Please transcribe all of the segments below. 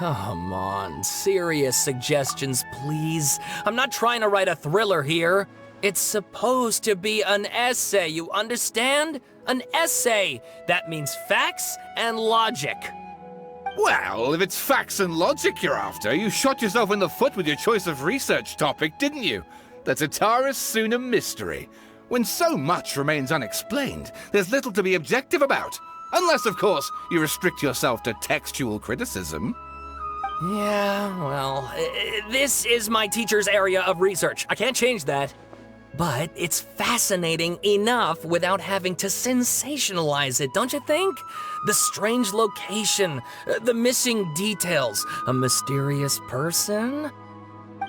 Come on, serious suggestions, please. I'm not trying to write a thriller here. It's supposed to be an essay, you understand? An essay! That means facts and logic. Well, if it's facts and logic you're after, you shot yourself in the foot with your choice of research topic, didn't you? The Tatara Suna mystery. When so much remains unexplained, there's little to be objective about. Unless, of course, you restrict yourself to textual criticism. Yeah, well, this is my teacher's area of research. I can't change that. But it's fascinating enough without having to sensationalize it, don't you think? The strange location, the missing details, a mysterious person.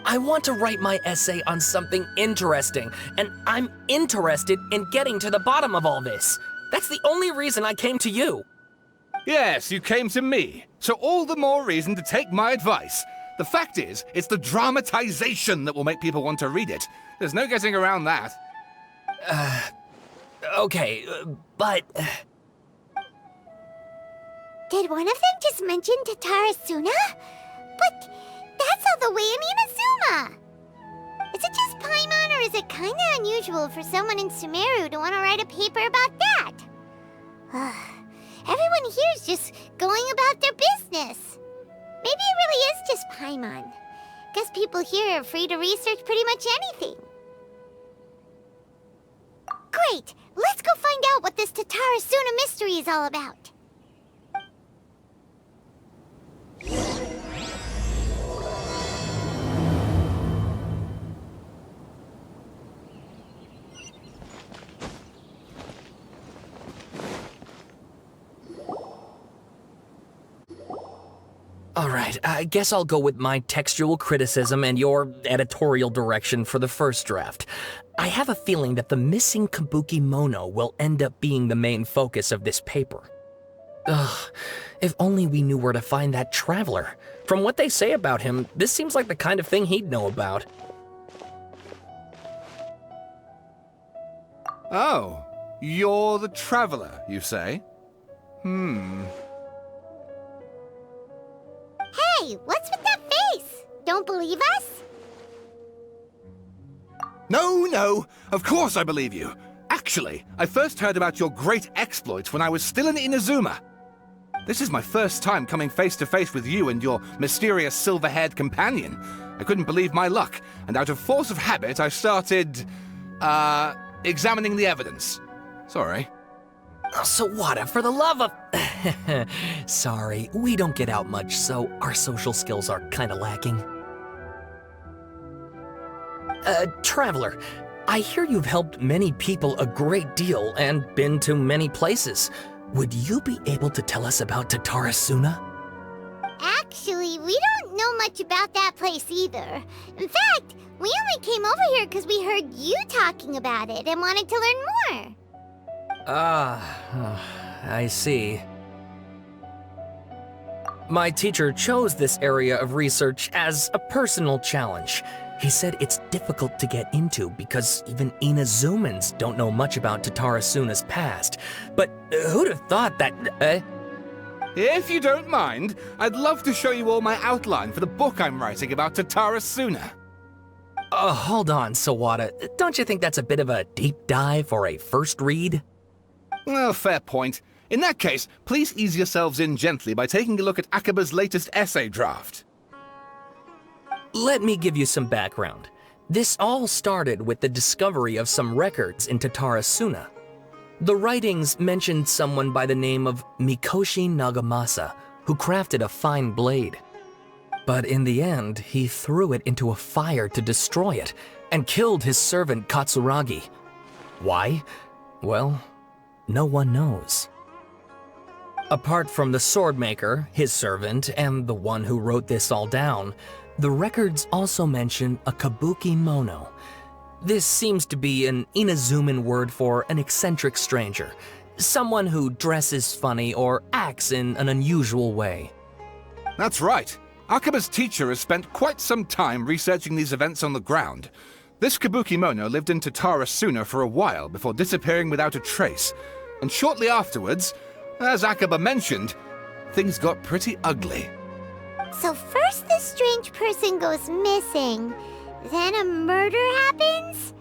I want to write my essay on something interesting, and I'm interested in getting to the bottom of all this. That's the only reason I came to you. Yes, you came to me, so all the more reason to take my advice. The fact is, it's the dramatization that will make people want to read it. There's no getting around that. Okay, but... Did one of them just mention Tatara Suna? But that's all the way in Inazuma! Is it just Paimon, or is it kinda unusual for someone in Sumeru to want to write a paper about that? Everyone here's just going about their business. Maybe it really is just Paimon. Guess people here are free to research pretty much anything. Great! Let's go find out what this Tatara Suna mystery is all about. Alright, I guess I'll go with my textual criticism and your editorial direction for the first draft. I have a feeling that the missing Kabuki Mono will end up being the main focus of this paper. Ugh, if only we knew where to find that traveler. From what they say about him, this seems like the kind of thing he'd know about. Oh, you're the traveler, you say? Hey, what's with that face? Don't believe us? No, of course I believe you. Actually, I first heard about your great exploits when I was still in Inazuma. This is my first time coming face to face with you and your mysterious silver-haired companion. I couldn't believe my luck, and out of force of habit, I started, examining the evidence. Sorry. Sawada, for the love of... Sorry, we don't get out much, so our social skills are kinda lacking. Traveler, I hear you've helped many people a great deal and been to many places. Would you be able to tell us about Tatara Suna? Actually, we don't know much about that place either. In fact, we only came over here because we heard you talking about it and wanted to learn more. I see. My teacher chose this area of research as a personal challenge. He said it's difficult to get into because even Inazumans don't know much about Tatara Suna's past. But who'd have thought that... If you don't mind, I'd love to show you all my outline for the book I'm writing about Tatara Suna. Hold on, Sawada. Don't you think that's a bit of a deep dive for a first read? Well, fair point. In that case, please ease yourselves in gently by taking a look at Akaba's latest essay draft. Let me give you some background. This all started with the discovery of some records in Tatara Suna. The writings mentioned someone by the name of Mikoshi Nagamasa, who crafted a fine blade. But in the end, he threw it into a fire to destroy it, and killed his servant Katsuragi. Why? Well, no one knows. Apart from the swordmaker, his servant, and the one who wrote this all down, the records also mention a Kabuki Mono. This seems to be an Inazuman word for an eccentric stranger, someone who dresses funny or acts in an unusual way. That's right. Akaba's teacher has spent quite some time researching these events on the ground. This Kabuki Mono lived in Tatara Suna for a while before disappearing without a trace. And shortly afterwards, as Akaba mentioned, things got pretty ugly. So first this strange person goes missing, then a murder happens?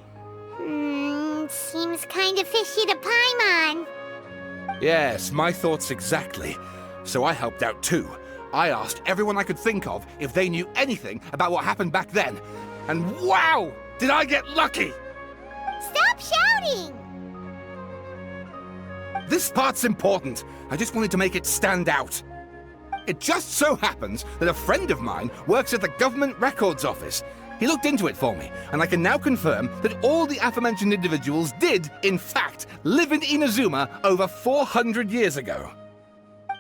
Seems kinda fishy to Paimon. Yes, my thoughts exactly. So I helped out too. I asked everyone I could think of if they knew anything about what happened back then. And wow! Did I get lucky! Stop shouting! This part's important. I just wanted to make it stand out. It just so happens that a friend of mine works at the Government Records Office. He looked into it for me, and I can now confirm that all the aforementioned individuals did, in fact, live in Inazuma over 400 years ago.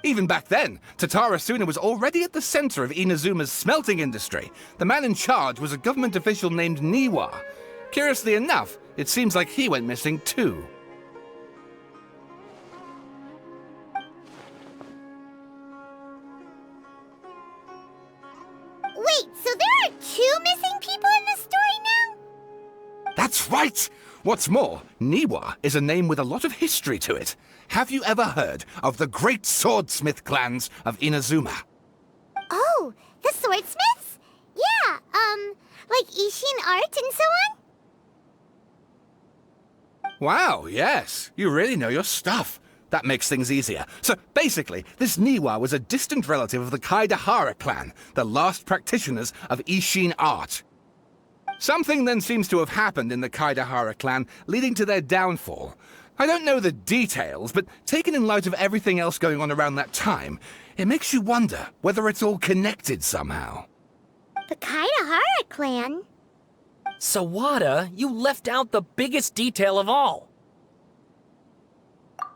Even back then, Tatarasuna was already at the center of Inazuma's smelting industry. The man in charge was a government official named Niwa. Curiously enough, it seems like he went missing too. Wait, so there are 2 missing people in the story now? That's right! What's more, Niwa is a name with a lot of history to it. Have you ever heard of the great swordsmith clans of Inazuma? Oh, the swordsmiths? Yeah, like Ishin art and so on? Wow, yes. You really know your stuff. That makes things easier. So basically, this Niwa was a distant relative of the Kaidahara clan, the last practitioners of Ishin art. Something then seems to have happened in the Kaidahara clan, leading to their downfall. I don't know the details, but taken in light of everything else going on around that time, it makes you wonder whether it's all connected somehow. The Kaidahara clan? Sawada, you left out the biggest detail of all.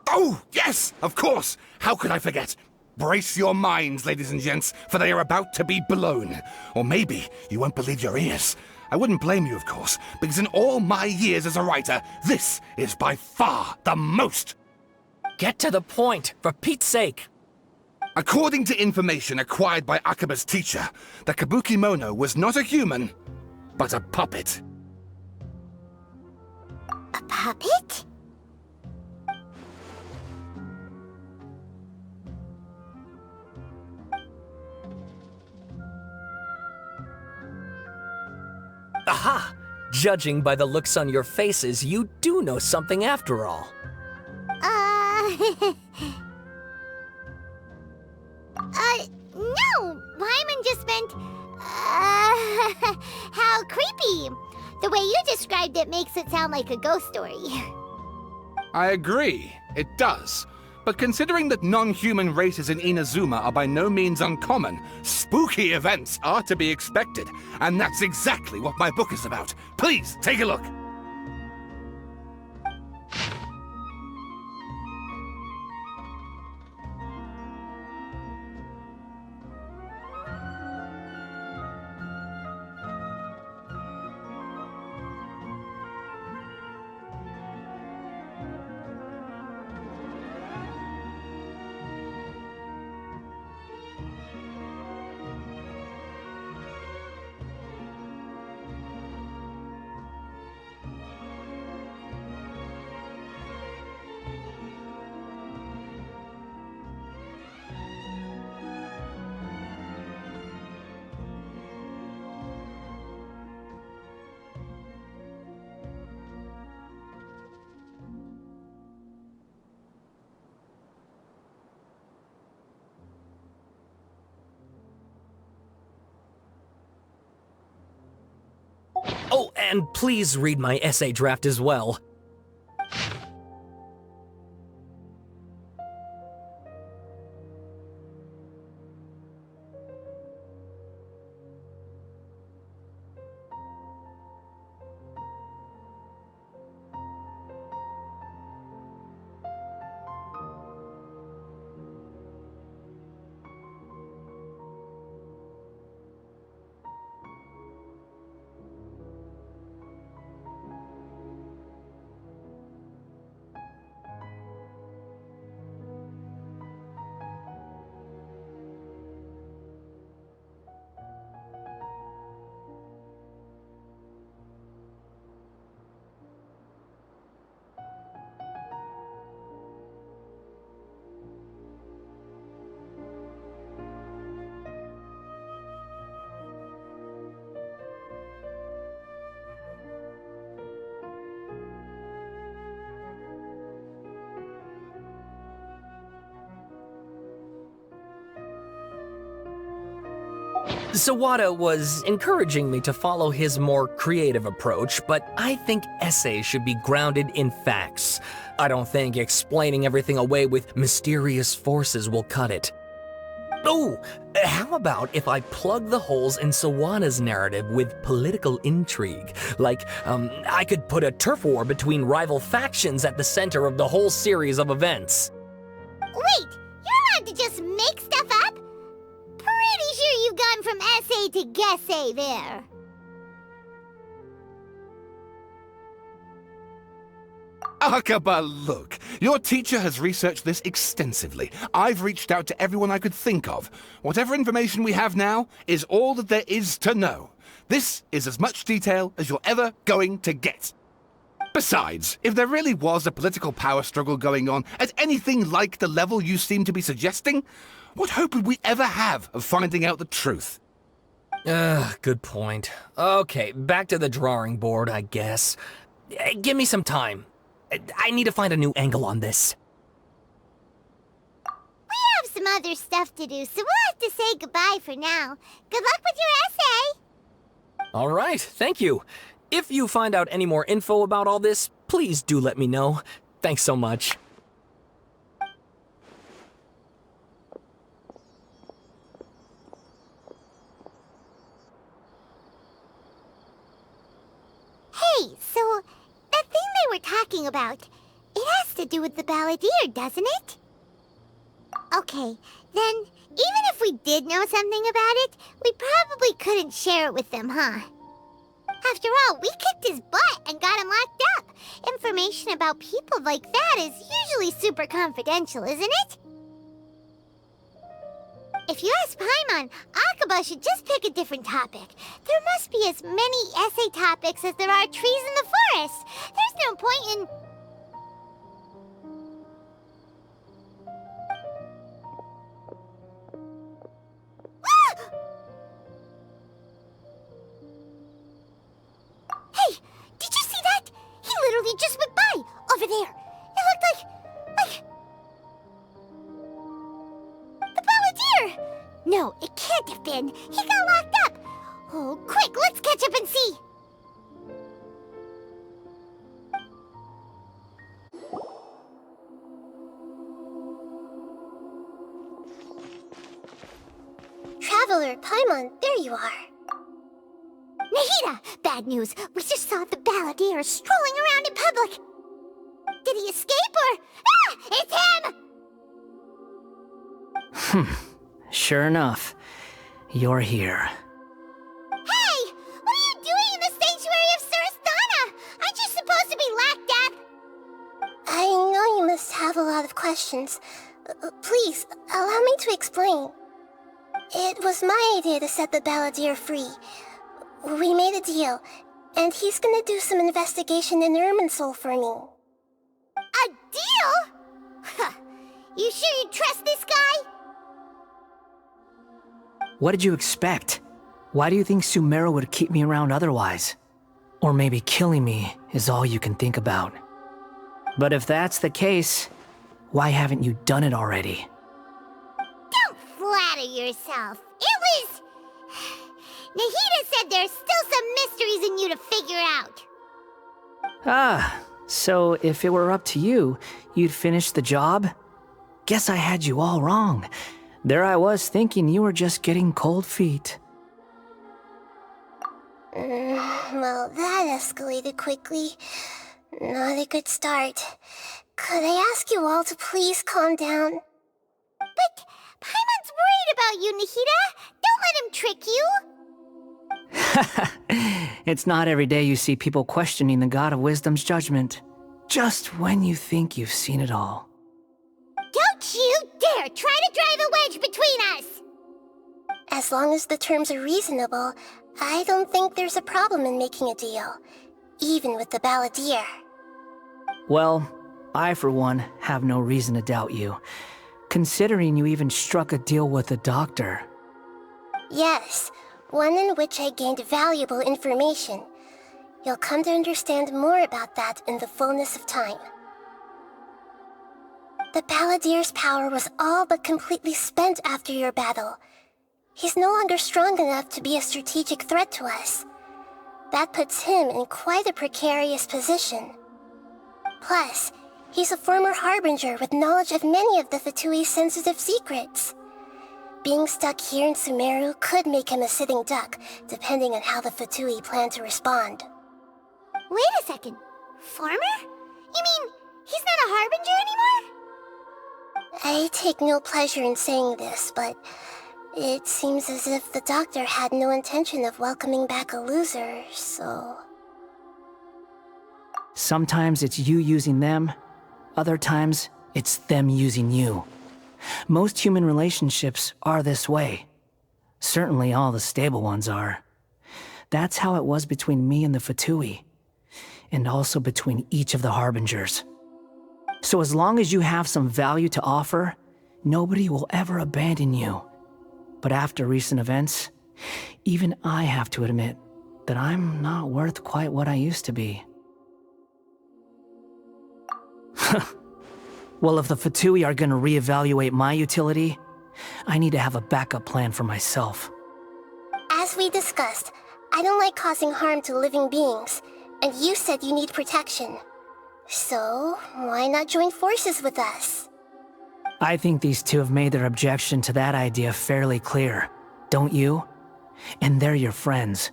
Oh, yes, of course. How could I forget? Brace your minds, ladies and gents, for they are about to be blown. Or maybe you won't believe your ears. I wouldn't blame you, of course, because in all my years as a writer, this is by far the most. Get to the point, for Pete's sake. According to information acquired by Akaba's teacher, the Kabukimono was not a human, but a puppet. A puppet? Aha! Judging by the looks on your faces, you do know something after all. No! Paimon just meant, how creepy! The way you described it makes it sound like a ghost story. I agree, it does. But considering that non-human races in Inazuma are by no means uncommon, spooky events are to be expected. And that's exactly what my book is about. Please, take a look. Oh, and please read my essay draft as well. Sawada was encouraging me to follow his more creative approach, but I think essays should be grounded in facts. I don't think explaining everything away with mysterious forces will cut it. Oh, how about if I plug the holes in Sawada's narrative with political intrigue? Like, I could put a turf war between rival factions at the center of the whole series of events. Wait, you're allowed to just make stuff up? Pretty sure you've gone from essay to guessay there. Akaba, look. Your teacher has researched this extensively. I've reached out to everyone I could think of. Whatever information we have now is all that there is to know. This is as much detail as you're ever going to get. Besides, if there really was a political power struggle going on at anything like the level you seem to be suggesting, what hope would we ever have of finding out the truth? Good point. Okay, back to the drawing board, I guess. Give me some time. I need to find a new angle on this. We have some other stuff to do, so we'll have to say goodbye for now. Good luck with your essay! All right, thank you. If you find out any more info about all this, please do let me know. Thanks so much. Hey, so that thing they were talking about, it has to do with the balladeer, doesn't it? Okay, then even if we did know something about it, we probably couldn't share it with them, huh? After all, we kicked his butt and got him locked up. Information about people like that is usually super confidential, isn't it? If you ask Paimon, Akaba should just pick a different topic. There must be as many essay topics as there are trees in the forest. There's no point in... Hey, did you see that? He literally just went by, over there. It looked like... the balladeer! No, it can't have been. He got locked up. Oh, quick, let's catch up and see. Traveler, Paimon, there you are. Nahida! Bad news. We just saw the balladeer strolling around in public. Did he escape or... Ah! It's him! Sure enough, you're here. Hey! What are you doing in the sanctuary of Surasthana? Aren't you supposed to be locked up? I know you must have a lot of questions. Please, allow me to explain. It was my idea to set the balladeer free. We made a deal, and he's gonna do some investigation in Irminsul for me. A deal? Huh. You sure you trust this guy? What did you expect? Why do you think Sumeru would keep me around otherwise? Or maybe killing me is all you can think about. But if that's the case, why haven't you done it already? Don't flatter yourself. It was... Nahida said there's still some mysteries in you to figure out. Ah, so if it were up to you, you'd finish the job? Guess I had you all wrong. There I was thinking you were just getting cold feet. Well, that escalated quickly. Not a good start. Could I ask you all to please calm down? But Paimon's worried about you, Nahida. Don't let him trick you. It's not every day you see people questioning the God of Wisdom's judgment. Just when you think you've seen it all. Don't you dare try to drive a wedge between us! As long as the terms are reasonable, I don't think there's a problem in making a deal. Even with the balladeer. Well, I for one have no reason to doubt you, considering you even struck a deal with the doctor. Yes, one in which I gained valuable information. You'll come to understand more about that in the fullness of time. The balladeer's power was all but completely spent after your battle. He's no longer strong enough to be a strategic threat to us. That puts him in quite a precarious position. Plus, he's a former Harbinger with knowledge of many of the Fatui's sensitive secrets. Being stuck here in Sumeru could make him a sitting duck, depending on how the Fatui plan to respond. Wait a second. Former? You mean he's not a Harbinger anymore? I take no pleasure in saying this, but it seems as if the doctor had no intention of welcoming back a loser, so... Sometimes it's you using them, other times it's them using you. Most human relationships are this way. Certainly all the stable ones are. That's how it was between me and the Fatui, and also between each of the Harbingers. So as long as you have some value to offer, nobody will ever abandon you. But after recent events, even I have to admit that I'm not worth quite what I used to be. Well, if the Fatui are gonna reevaluate my utility, I need to have a backup plan for myself. As we discussed, I don't like causing harm to living beings, and you said you need protection. So, why not join forces with us? I think these two have made their objection to that idea fairly clear, don't you? And they're your friends,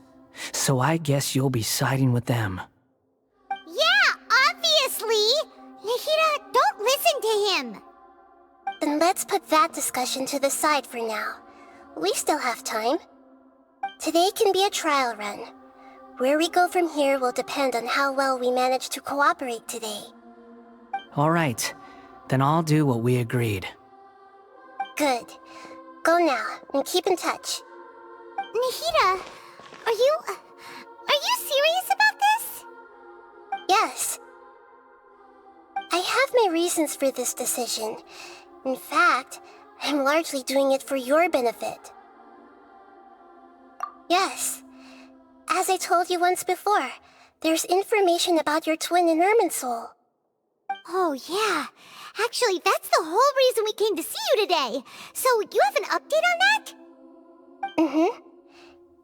so I guess you'll be siding with them. Yeah, obviously! Nahida, don't listen to him! Then let's put that discussion to the side for now. We still have time. Today can be a trial run. Where we go from here will depend on how well we manage to cooperate today. All right, then I'll do what we agreed. Good. Go now, and keep in touch. Nahida, are you serious about this? Yes. I have my reasons for this decision. In fact, I'm largely doing it for your benefit. Yes. As I told you once before, there's information about your twin in Irminsul. Oh, yeah. Actually, that's the whole reason we came to see you today. So, you have an update on that? Mm-hmm.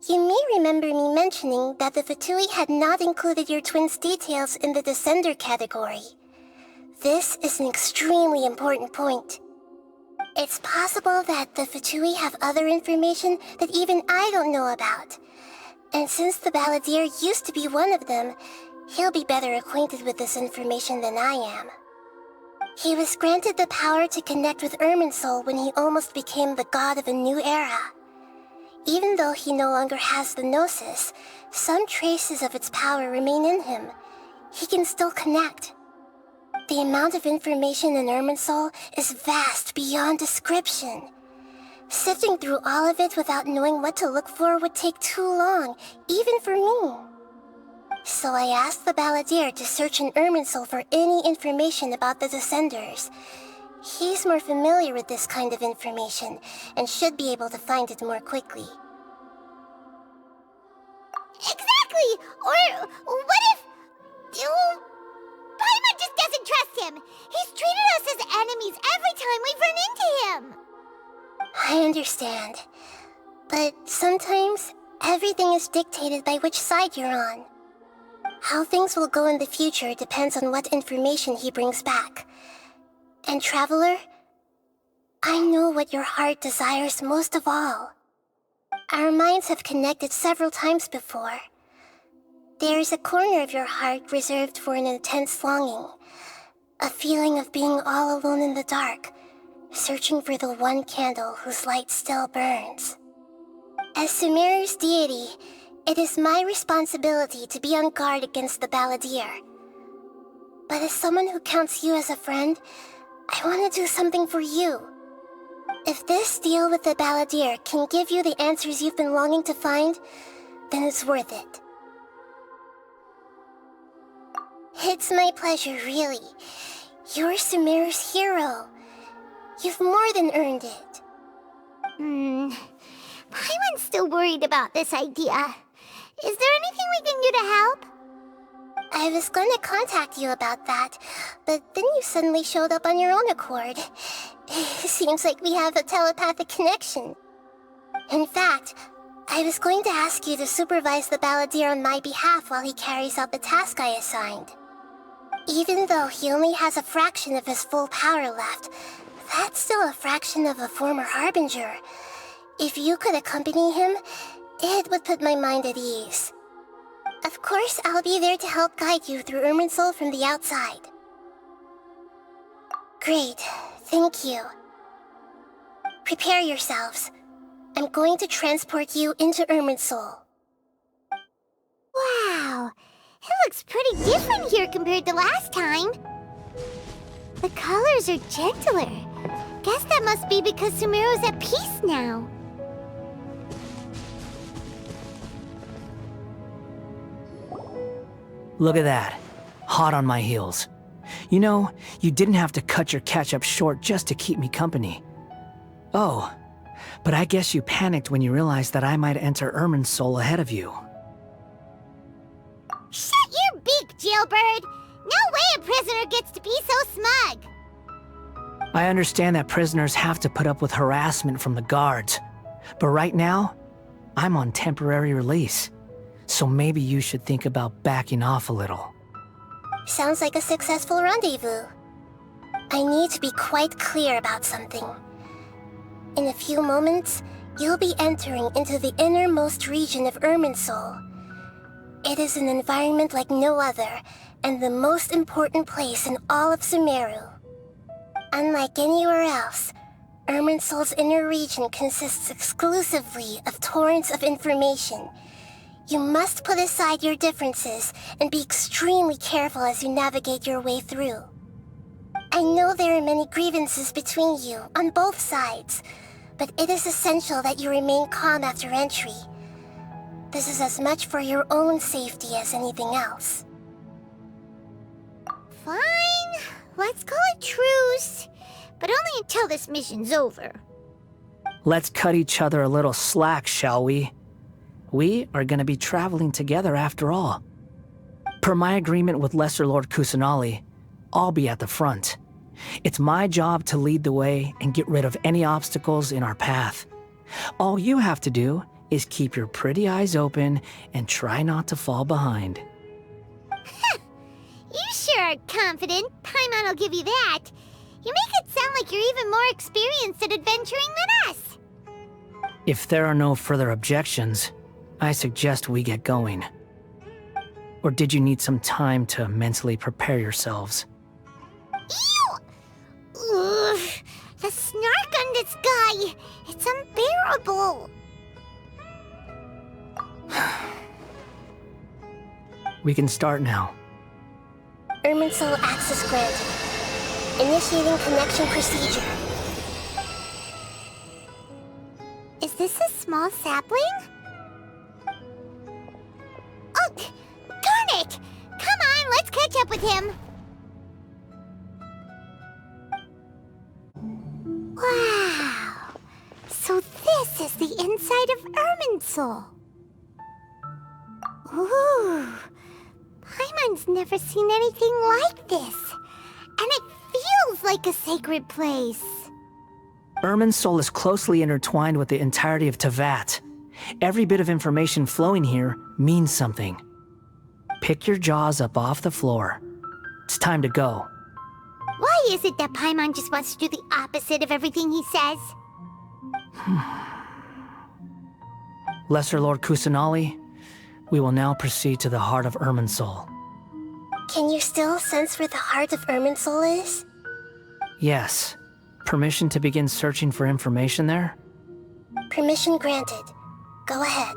You may remember me mentioning that the Fatui had not included your twin's details in the Descender category. This is an extremely important point. It's possible that the Fatui have other information that even I don't know about. And since the Balladeer used to be one of them, he'll be better acquainted with this information than I am. He was granted the power to connect with Irminsul when he almost became the god of a new era. Even though he no longer has the Gnosis, some traces of its power remain in him. He can still connect. The amount of information in Irminsul is vast beyond description. Sifting through all of it without knowing what to look for would take too long, even for me. So I asked the Balladeer to search in Irminsul for any information about the Descenders. He's more familiar with this kind of information, and should be able to find it more quickly. Exactly! Or what if... Paimon just doesn't trust him! He's treated us as enemies every time we've run into him! I understand. But sometimes, everything is dictated by which side you're on. How things will go in the future depends on what information he brings back. And Traveler, I know what your heart desires most of all. Our minds have connected several times before. There is a corner of your heart reserved for an intense longing. A feeling of being all alone in the dark, searching for the one candle whose light still burns. As Sumeru's deity, it is my responsibility to be on guard against the Balladeer. But as someone who counts you as a friend, I want to do something for you. If this deal with the Balladeer can give you the answers you've been longing to find, then it's worth it. It's my pleasure, really. You're Sumeru's hero. You've more than earned it. Paimon's still worried about this idea. Is there anything we can do to help? I was gonna contact you about that, but then you suddenly showed up on your own accord. Seems like we have a telepathic connection. In fact, I was going to ask you to supervise the balladeer on my behalf while he carries out the task I assigned. Even though he only has a fraction of his full power left, that's still a fraction of a former Harbinger. If you could accompany him, it would put my mind at ease. Of course, I'll be there to help guide you through Irminsul from the outside. Great, thank you. Prepare yourselves. I'm going to transport you into Irminsul. Wow, it looks pretty different here compared to last time. The colors are gentler. Guess that must be because Sumeru's at peace now. Look at that. Hot on my heels. You know, you didn't have to cut your catch-up short just to keep me company. Oh, but I guess you panicked when you realized that I might enter Irminsul ahead of you. Shut your beak, jailbird! No way a prisoner gets to be so smug! I understand that prisoners have to put up with harassment from the guards, but right now, I'm on temporary release, so maybe you should think about backing off a little. Sounds like a successful rendezvous. I need to be quite clear about something. In a few moments, you'll be entering into the innermost region of Irminsul. It is an environment like no other, and the most important place in all of Sumeru. Unlike anywhere else, Irminsul's inner region consists exclusively of torrents of information. You must put aside your differences and be extremely careful as you navigate your way through. I know there are many grievances between you, on both sides, but it is essential that you remain calm after entry. This is as much for your own safety as anything else. Fine, let's call it truce. But only until this mission's over. Let's cut each other a little slack, shall we? We are gonna be traveling together after all. Per my agreement with Lesser Lord Kusanali, I'll be at the front. It's my job to lead the way and get rid of any obstacles in our path. All you have to do is keep your pretty eyes open and try not to fall behind. You sure are confident. Paimon will give you that. You make it sound like you're even more experienced at adventuring than us. If there are no further objections, I suggest we get going. Or did you need some time to mentally prepare yourselves? Ew! Ugh, the snark on this guy! It's unbearable! We can start now. Irminsul access granted. Initiating connection procedure. Is this a small sapling? Oh, darn it! Come on, let's catch up with him! Wow! So this is the inside of Irminsul. Ooh! Paimon's never seen anything like this. And it feels like a sacred place. Irminsul is closely intertwined with the entirety of Teyvat. Every bit of information flowing here means something. Pick your jaws up off the floor. It's time to go. Why is it that Paimon just wants to do the opposite of everything he says? Lesser Lord Kusanali, we will now proceed to the heart of Irminsul. Can you still sense where the heart of Irminsul is? Yes. Permission to begin searching for information there? Permission granted. Go ahead.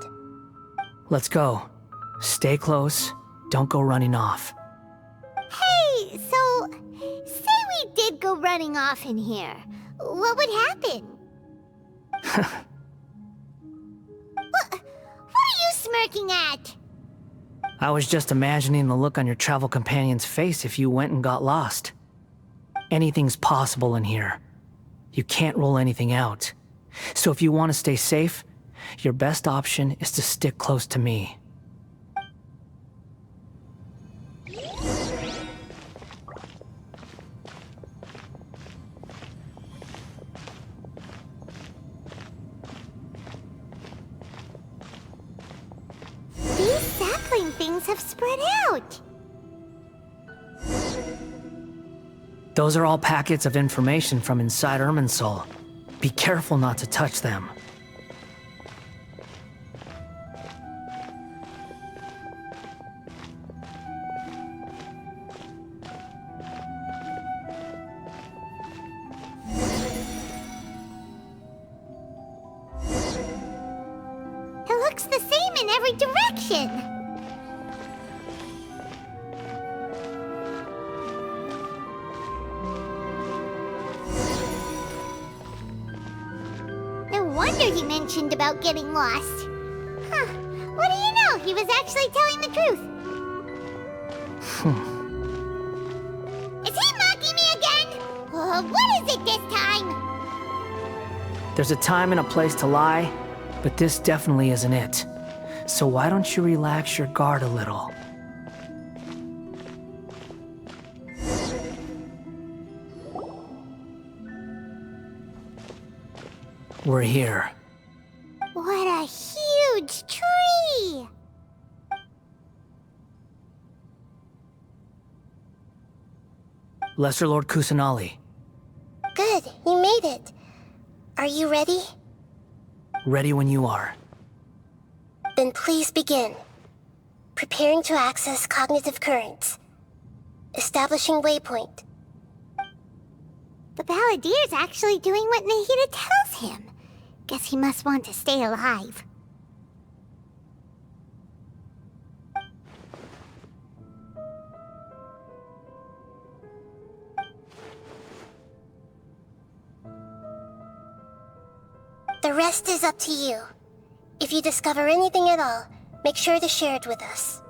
Let's go. Stay close. Don't go running off. Hey, so, say we did go running off in here. What would happen? What are you smirking at? I was just imagining the look on your travel companion's face if you went and got lost. Anything's possible in here. You can't rule anything out. So if you want to stay safe, your best option is to stick close to me. unsettling things have spread out. Those are all packets of information from inside Irminsul. Be careful not to touch them. It looks the same in every direction. No wonder he mentioned about getting lost. Huh. What do you know? He was actually telling the truth. Is he mocking me again? What is it this time? There's a time and a place to lie, but this definitely isn't it. So why don't you relax your guard a little? We're here. What a huge tree! Lesser Lord Kusanali, Good, you made it. Are you ready? ready when you are. Then please begin. Preparing to access cognitive currents. Establishing waypoint. The Balladier's actually doing what Nahida tells him. Guess he must want to stay alive. The rest is up to you. If you discover anything at all, make sure to share it with us.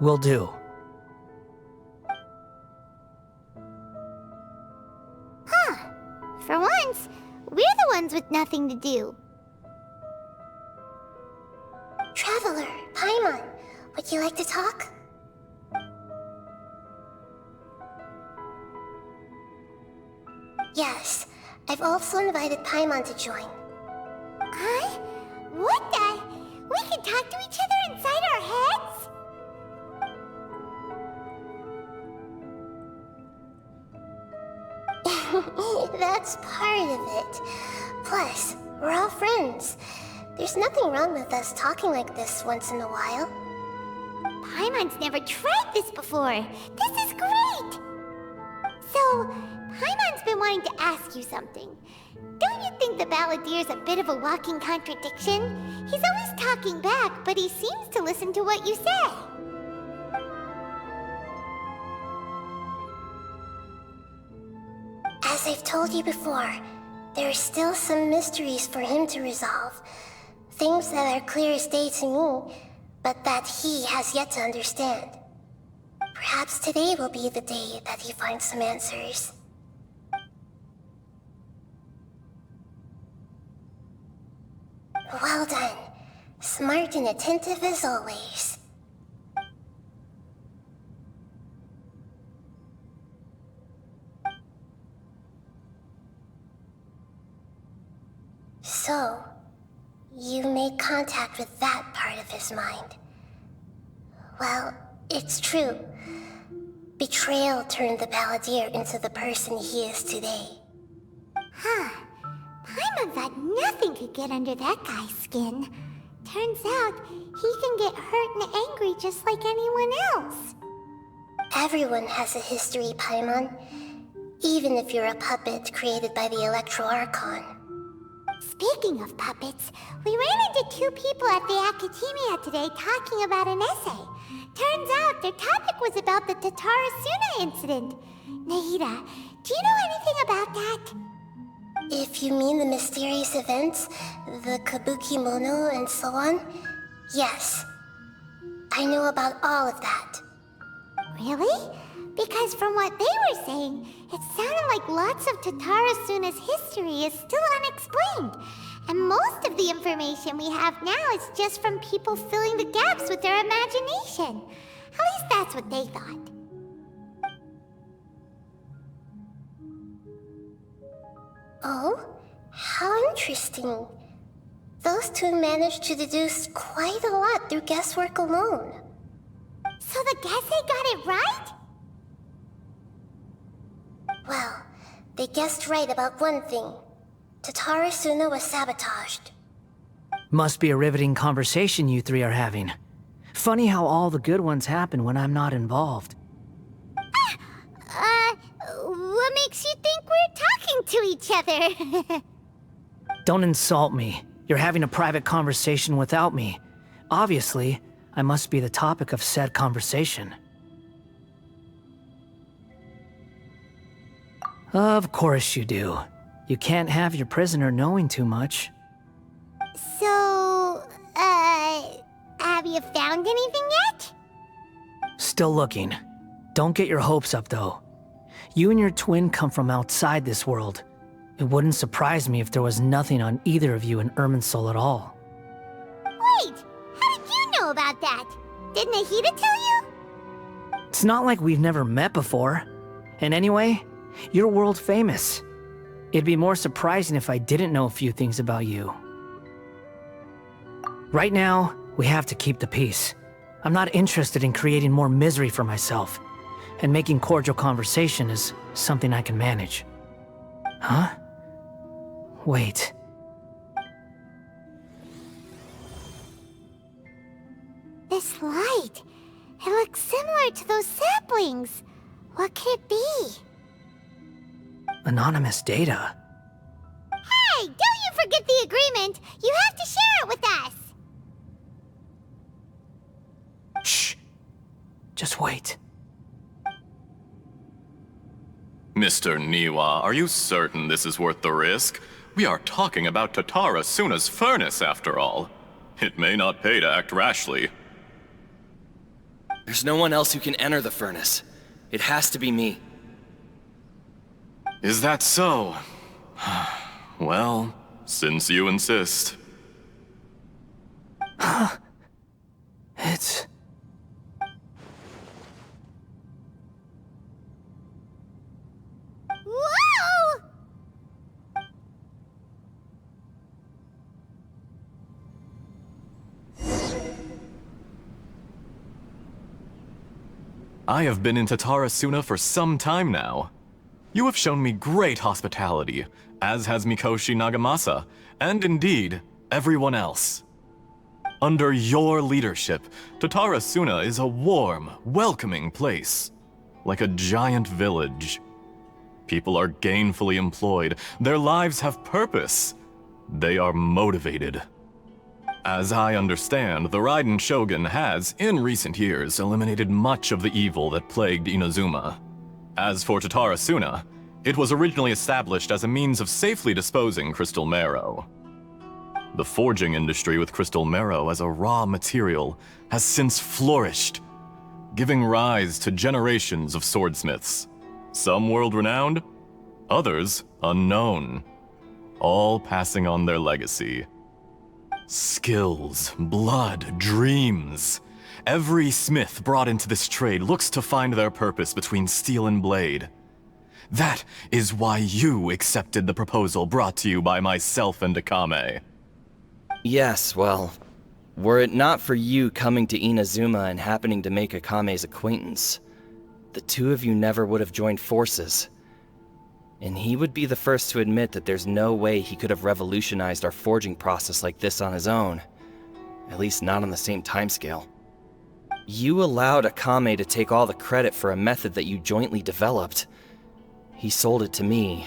Will do. For once, we're the ones with nothing to do. Traveler, Paimon, would you like to talk? Yes, I've also invited Paimon to join. Huh? What the? We can talk to each other inside our heads? That's part of it. Plus, we're all friends. There's nothing wrong with us talking like this once in a while. Paimon's never tried this before. This is great! So, Paimon's been wanting to ask you something. Don't you think the Balladier's a bit of a walking contradiction? He's always talking back, but he seems to listen to what you say. As I've told you before, there are still some mysteries for him to resolve. Things that are clear as day to me, but that he has yet to understand. Perhaps today will be the day that he finds some answers. Well done. Smart and attentive as always. So, you made contact with that part of his mind. Well, it's true. Betrayal turned the Balladier into the person he is today. Huh. Paimon thought nothing could get under that guy's skin. Turns out, he can get hurt and angry just like anyone else. Everyone has a history, Paimon. Even if you're a puppet created by the Electro Archon. Speaking of puppets, we ran into two people at the Academia today talking about an essay. Turns out their topic was about the Tatarasuna incident. Nahida, do you know anything about that? If you mean the mysterious events, the Kabuki Mono and so on, yes. I know about all of that. Really? Because from what they were saying, it sounded like lots of Tatarasuna's history is still unexplained. And most of the information we have now is just from people filling the gaps with their imagination. At least that's what they thought. Oh? How interesting. Those two managed to deduce quite a lot through guesswork alone. So the Gase got it right? Well, they guessed right about one thing. Tatara Suna was sabotaged. Must be a riveting conversation you three are having. Funny how all the good ones happen when I'm not involved. What makes you think we're talking to each other? Don't insult me. You're having a private conversation without me. Obviously, I must be the topic of said conversation. Of course you do. You can't have your prisoner knowing too much. So, have you found anything yet? Still looking. Don't get your hopes up, though. You and your twin come from outside this world. It wouldn't surprise me if there was nothing on either of you in Irminsul at all. Wait, how did you know about that? Did Nahida tell you? It's not like we've never met before. And anyway, you're world famous. It'd be more surprising if I didn't know a few things about you. Right now, we have to keep the peace. I'm not interested in creating more misery for myself. And making cordial conversation is something I can manage. Huh? Wait. This light. It looks similar to those saplings. What could it be? Anonymous data. Hey, don't you forget the agreement! You have to share it with us! Shh. Just wait. Mr. Niwa, are you certain this is worth the risk? We are talking about Tatara Suna's furnace, after all. It may not pay to act rashly. There's no one else who can enter the furnace. It has to be me. Is that so? Well, since you insist. It's... Whoa! I have been in Tatara Suna for some time now. You have shown me great hospitality, as has Mikoshi Nagamasa, and indeed, everyone else. Under your leadership, Tatara Suna is a warm, welcoming place, like a giant village. People are gainfully employed, their lives have purpose, they are motivated. As I understand, the Raiden Shogun has, in recent years, eliminated much of the evil that plagued Inazuma. As for Tatara Suna, it was originally established as a means of safely disposing crystal marrow. The forging industry with crystal marrow as a raw material has since flourished, giving rise to generations of swordsmiths. Some world-renowned, others unknown, all passing on their legacy. Skills, blood, dreams. Every smith brought into this trade looks to find their purpose between steel and blade. That is why you accepted the proposal brought to you by myself and Akame. Yes, well, were it not for you coming to Inazuma and happening to make Akame's acquaintance, the two of you never would have joined forces. And he would be the first to admit that there's no way he could have revolutionized our forging process like this on his own. At least not on the same timescale. You allowed Akame to take all the credit for a method that you jointly developed. He sold it to me,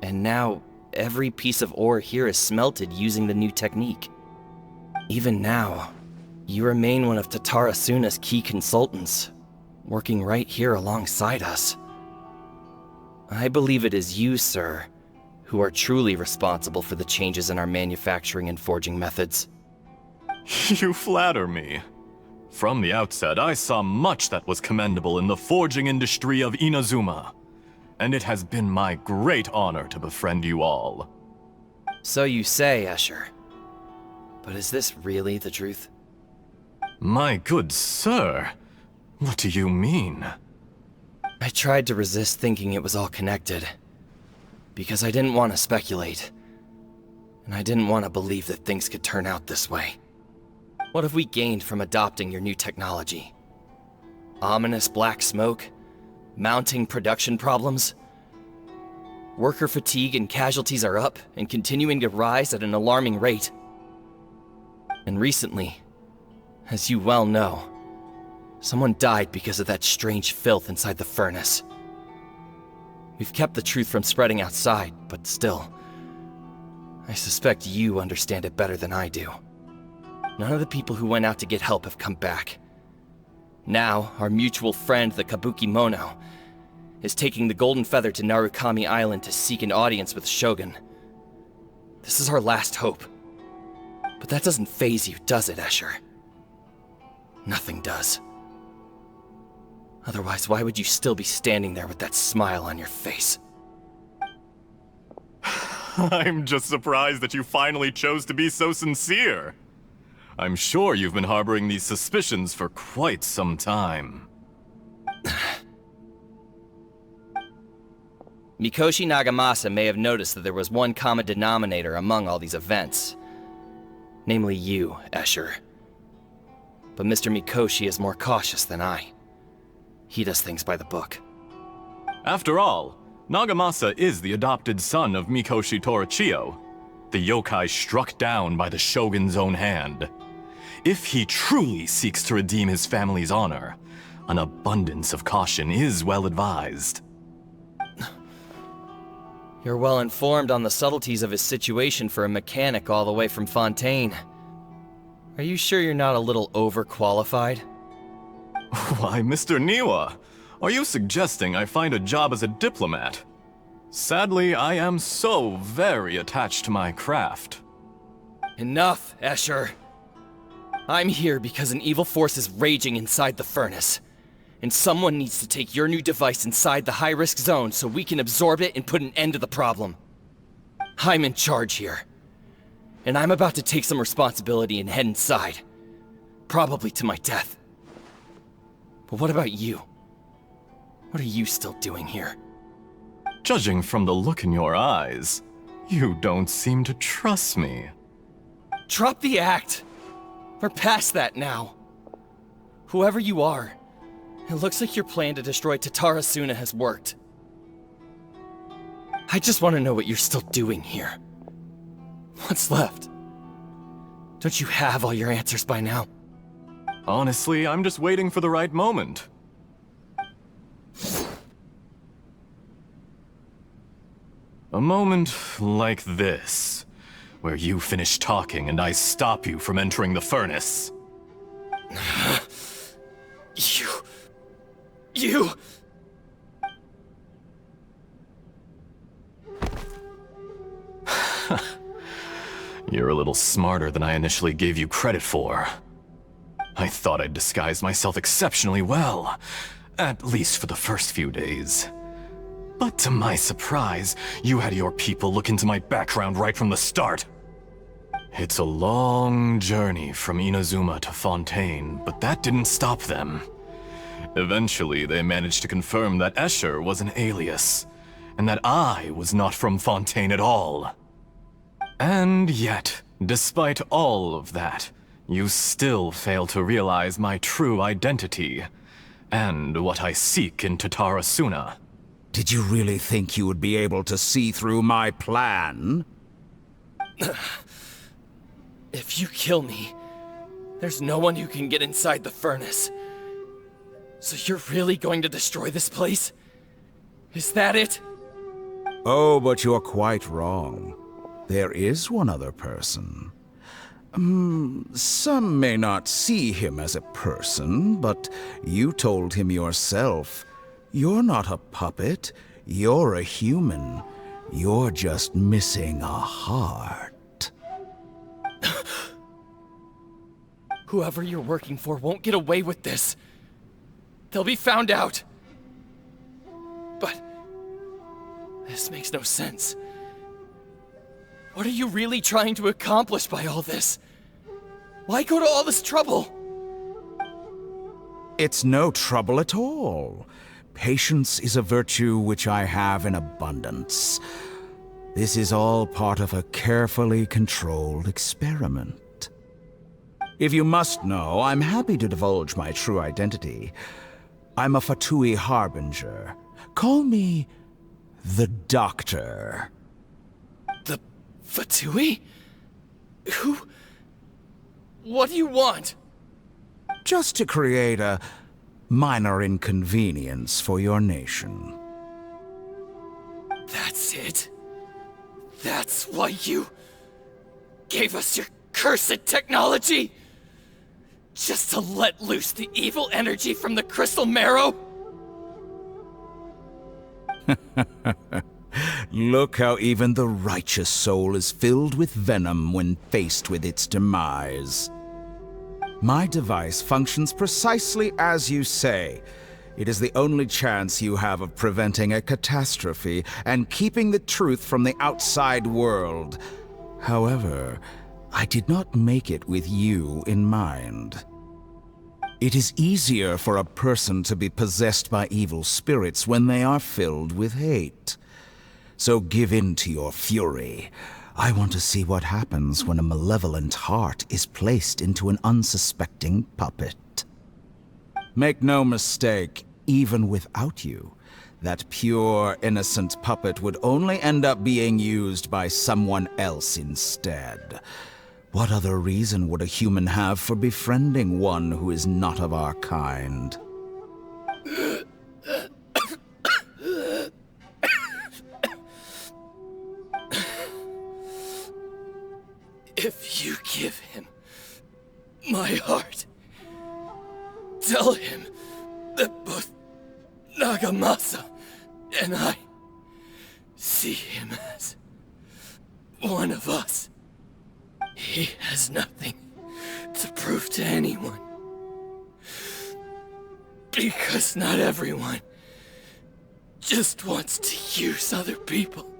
and now every piece of ore here is smelted using the new technique. Even now, you remain one of Tatara Suna's key consultants, working right here alongside us. I believe it is you, sir, who are truly responsible for the changes in our manufacturing and forging methods. You flatter me. From the outset, I saw much that was commendable in the forging industry of Inazuma, and it has been my great honor to befriend you all. So you say, Escher. But is this really the truth? My good sir, what do you mean? I tried to resist thinking it was all connected, because I didn't want to speculate, and I didn't want to believe that things could turn out this way. What have we gained from adopting your new technology? Ominous black smoke, mounting production problems. Worker fatigue and casualties are up and continuing to rise at an alarming rate. And recently, as you well know, someone died because of that strange filth inside the furnace. We've kept the truth from spreading outside, but still, I suspect you understand it better than I do. None of the people who went out to get help have come back. Now, our mutual friend, the Kabuki Mono, is taking the Golden Feather to Narukami Island to seek an audience with Shogun. This is our last hope. But that doesn't faze you, does it, Escher? Nothing does. Otherwise, why would you still be standing there with that smile on your face? I'm just surprised that you finally chose to be so sincere. I'm sure you've been harboring these suspicions for quite some time. Mikoshi Nagamasa may have noticed that there was one common denominator among all these events. Namely you, Escher. But Mr. Mikoshi is more cautious than I. He does things by the book. After all, Nagamasa is the adopted son of Mikoshi Torichio, the yokai struck down by the Shogun's own hand. If he truly seeks to redeem his family's honor, an abundance of caution is well advised. You're well informed on the subtleties of his situation for a mechanic all the way from Fontaine. Are you sure you're not a little overqualified? Why, Mr. Niwa, are you suggesting I find a job as a diplomat? Sadly, I am so very attached to my craft. Enough, Escher. I'm here because an evil force is raging inside the furnace. And someone needs to take your new device inside the high-risk zone so we can absorb it and put an end to the problem. I'm in charge here. And I'm about to take some responsibility and head inside. Probably to my death. But what about you? What are you still doing here? Judging from the look in your eyes, you don't seem to trust me. Drop the act! We're past that now. Whoever you are, it looks like your plan to destroy Tatarasuna has worked. I just want to know what you're still doing here. What's left? Don't you have all your answers by now? Honestly, I'm just waiting for the right moment. A moment like this, where you finish talking and I stop you from entering the furnace. You... You're a little smarter than I initially gave you credit for. I thought I'd disguised myself exceptionally well, at least for the first few days. But to my surprise, you had your people look into my background right from the start. It's a long journey from Inazuma to Fontaine, but that didn't stop them. Eventually, they managed to confirm that Escher was an alias, and that I was not from Fontaine at all. And yet, despite all of that, you still fail to realize my true identity, and what I seek in Tatarasuna. Did you really think you would be able to see through my plan? If you kill me, there's no one who can get inside the furnace. So you're really going to destroy this place? Is that it? Oh, but you're quite wrong. There is one other person. Some may not see him as a person, but you told him yourself. You're not a puppet. You're a human. You're just missing a heart. Whoever you're working for won't get away with this. They'll be found out. But this makes no sense. What are you really trying to accomplish by all this? Why go to all this trouble? It's no trouble at all. Patience is a virtue which I have in abundance. This is all part of a carefully controlled experiment. If you must know, I'm happy to divulge my true identity. I'm a Fatui harbinger. Call me the Doctor. The Fatui? Who? What do you want? Just to create a minor inconvenience for your nation. That's it? That's why you gave us your cursed technology? Just to let loose the evil energy from the crystal marrow? Look how even the righteous soul is filled with venom when faced with its demise. My device functions precisely as you say. It is the only chance you have of preventing a catastrophe and keeping the truth from the outside world. However, I did not make it with you in mind. It is easier for a person to be possessed by evil spirits when they are filled with hate. So give in to your fury. I want to see what happens when a malevolent heart is placed into an unsuspecting puppet. Make no mistake, even without you, that pure, innocent puppet would only end up being used by someone else instead. What other reason would a human have for befriending one who is not of our kind? If you give him my heart, tell him that both Nagamasa and I see him as one of us. He has nothing to prove to anyone. Because not everyone just wants to use other people.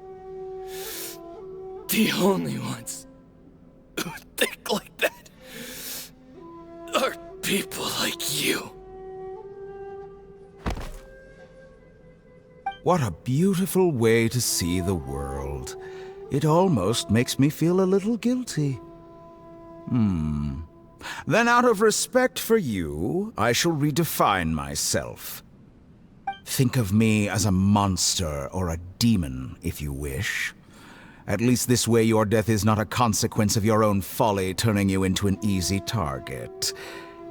The only ones who think like that are people like you. What a beautiful way to see the world. It almost makes me feel a little guilty. Then out of respect for you, I shall redefine myself. Think of me as a monster or a demon, if you wish. At least this way your death is not a consequence of your own folly turning you into an easy target.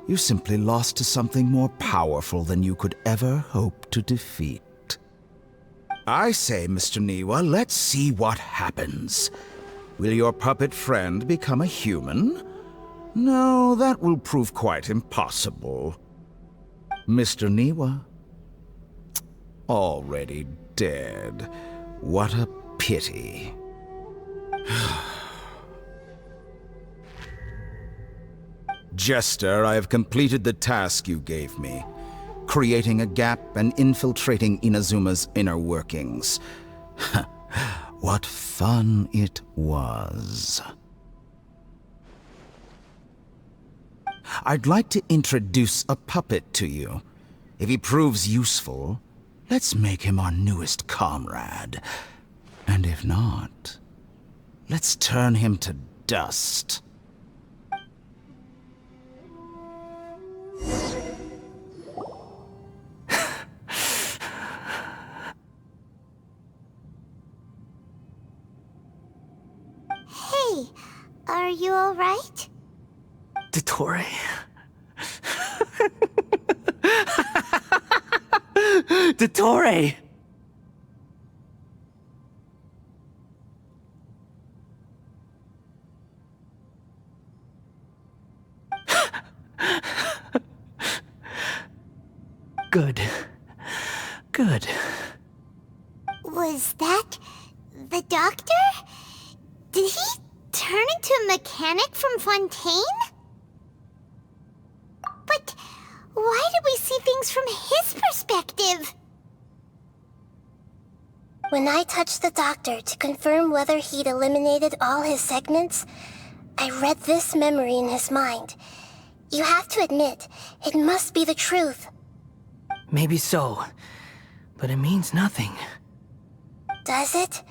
You simply lost to something more powerful than you could ever hope to defeat. I say, Mr. Niwa, let's see what happens. Will your puppet friend become a human? No, that will prove quite impossible. Mr. Niwa? Already dead. What a pity. Jester, I have completed the task you gave me. Creating a gap and infiltrating Inazuma's inner workings. What fun it was. I'd like to introduce a puppet to you. If he proves useful, let's make him our newest comrade. And if not, let's turn him to dust. Hey, are you alright? Dottore? Dottore! Good. Good. Was that the doctor? Did he turn into a mechanic from Fontaine? But why did we see things from his perspective? When I touched the doctor to confirm whether he'd eliminated all his segments, I read this memory in his mind. You have to admit, it must be the truth. Maybe so, but it means nothing. Does it?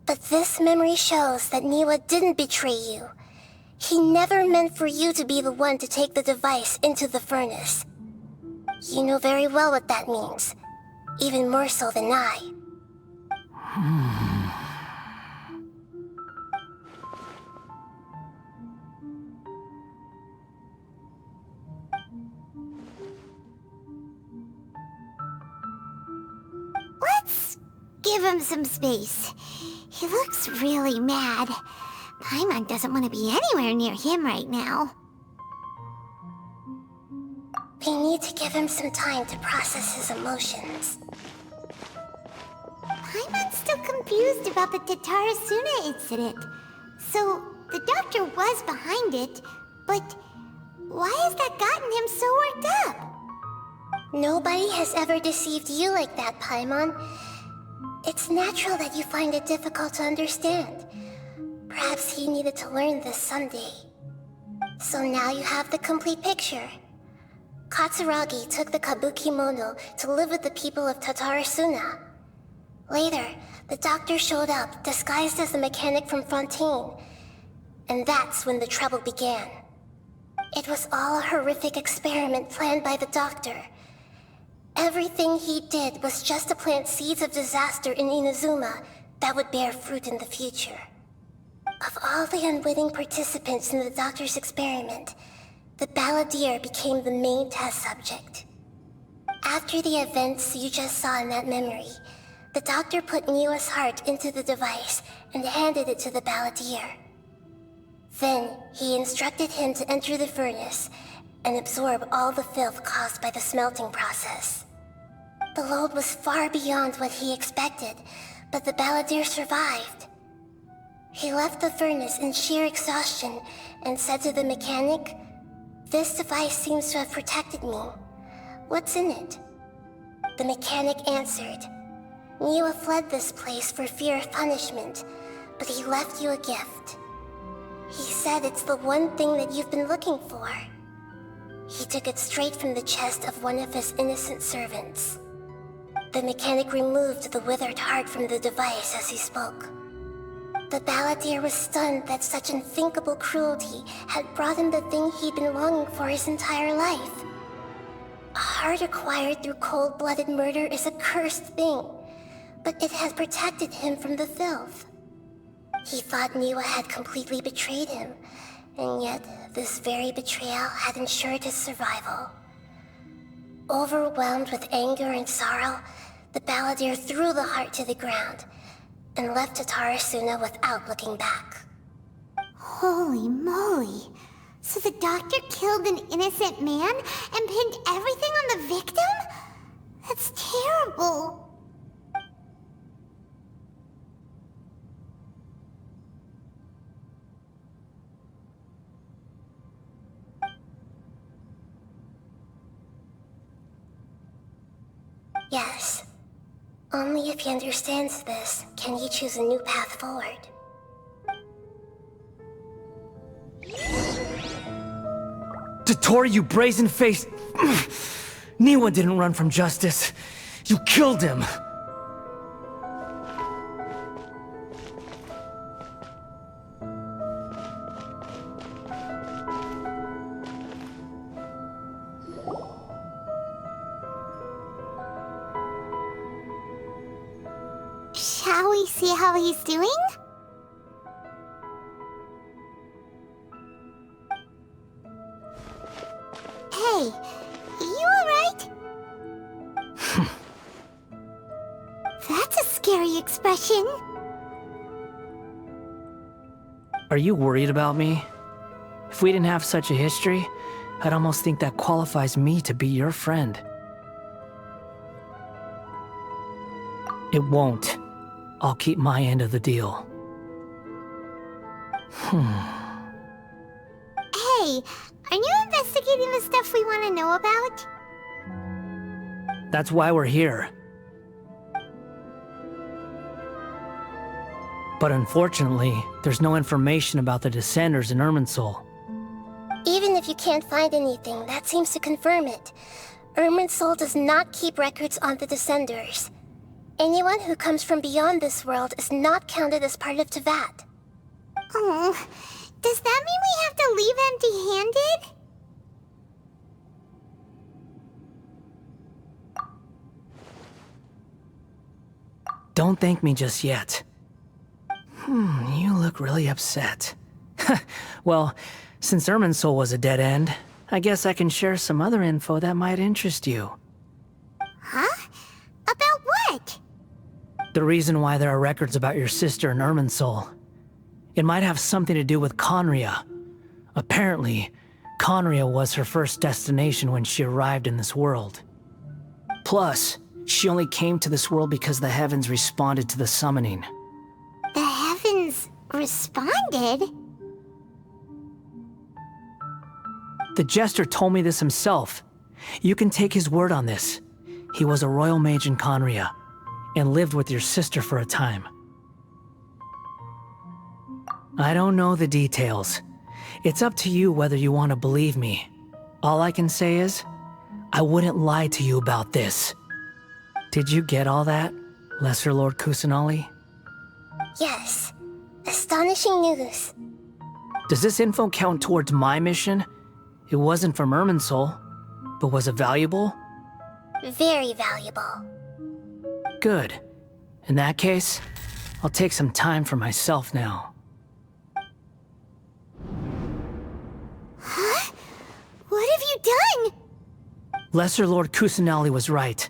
But this memory shows that Niwa didn't betray you. He never meant for you to be the one to take the device into the furnace. You know very well what that means. Even more so than I. Let's give him some space. He looks really mad. Paimon doesn't want to be anywhere near him right now. We need to give him some time to process his emotions. Paimon's still confused about the Tatarasuna incident. So, the doctor was behind it, but why has that gotten him so worked up? Nobody has ever deceived you like that, Paimon. It's natural that you find it difficult to understand. Perhaps he needed to learn this someday. So now you have the complete picture. Katsuragi took the Kabuki Mono to live with the people of Tatarasuna. Later, the doctor showed up, disguised as a mechanic from Fontaine. And that's when the trouble began. It was all a horrific experiment planned by the doctor. Everything he did was just to plant seeds of disaster in Inazuma that would bear fruit in the future. Of all the unwitting participants in the doctor's experiment, the balladeer became the main test subject. After the events you just saw in that memory, the doctor put Niwa's heart into the device and handed it to the balladeer. Then, he instructed him to enter the furnace and absorb all the filth caused by the smelting process. The load was far beyond what he expected, but the balladeer survived. He left the furnace in sheer exhaustion and said to the mechanic, "This device seems to have protected me. What's in it?" The mechanic answered, "Niwa fled this place for fear of punishment, but he left you a gift. He said it's the one thing that you've been looking for." He took it straight from the chest of one of his innocent servants. The mechanic removed the withered heart from the device as he spoke. The balladeer was stunned that such unthinkable cruelty had brought him the thing he'd been longing for his entire life. A heart acquired through cold-blooded murder is a cursed thing, but it has protected him from the filth. He thought Niwa had completely betrayed him, and yet this very betrayal had ensured his survival. Overwhelmed with anger and sorrow, the balladeer threw the heart to the ground and left Tatarasuna without looking back. Holy moly. So the doctor killed an innocent man and pinned everything on the victim? That's terrible. Yes. Only if he understands this can he choose a new path forward. Dottore, you brazen-faced... Niwa didn't run from justice. You killed him. Shall we see how he's doing? Hey, you alright? That's a scary expression. Are you worried about me? If we didn't have such a history, I'd almost think that qualifies me to be your friend. It won't. I'll keep my end of the deal. Hey, are you investigating the stuff we want to know about? That's why we're here. But unfortunately, there's no information about the Descenders in Irminsul. Even if you can't find anything, that seems to confirm it. Irminsul does not keep records on the Descenders. Anyone who comes from beyond this world is not counted as part of Teyvat. Oh, does that mean we have to leave empty-handed? Don't thank me just yet. You look really upset. Well, since Irminsul was a dead end, I guess I can share some other info that might interest you. Huh? About what? The reason why there are records about your sister in Irminsul. It might have something to do with Conria. Apparently, Conria was her first destination when she arrived in this world. Plus, she only came to this world because the heavens responded to the summoning. The heavens responded? The Jester told me this himself. You can take his word on this. He was a royal mage in Conria, and lived with your sister for a time. I don't know the details. It's up to you whether you want to believe me. All I can say is, I wouldn't lie to you about this. Did you get all that, Lesser Lord Kusanali? Yes. Astonishing news. Does this info count towards my mission? It wasn't from Irminsul, but was it valuable? Very valuable. Good. In that case, I'll take some time for myself now. Huh? What have you done? Lesser Lord Kusanali was right.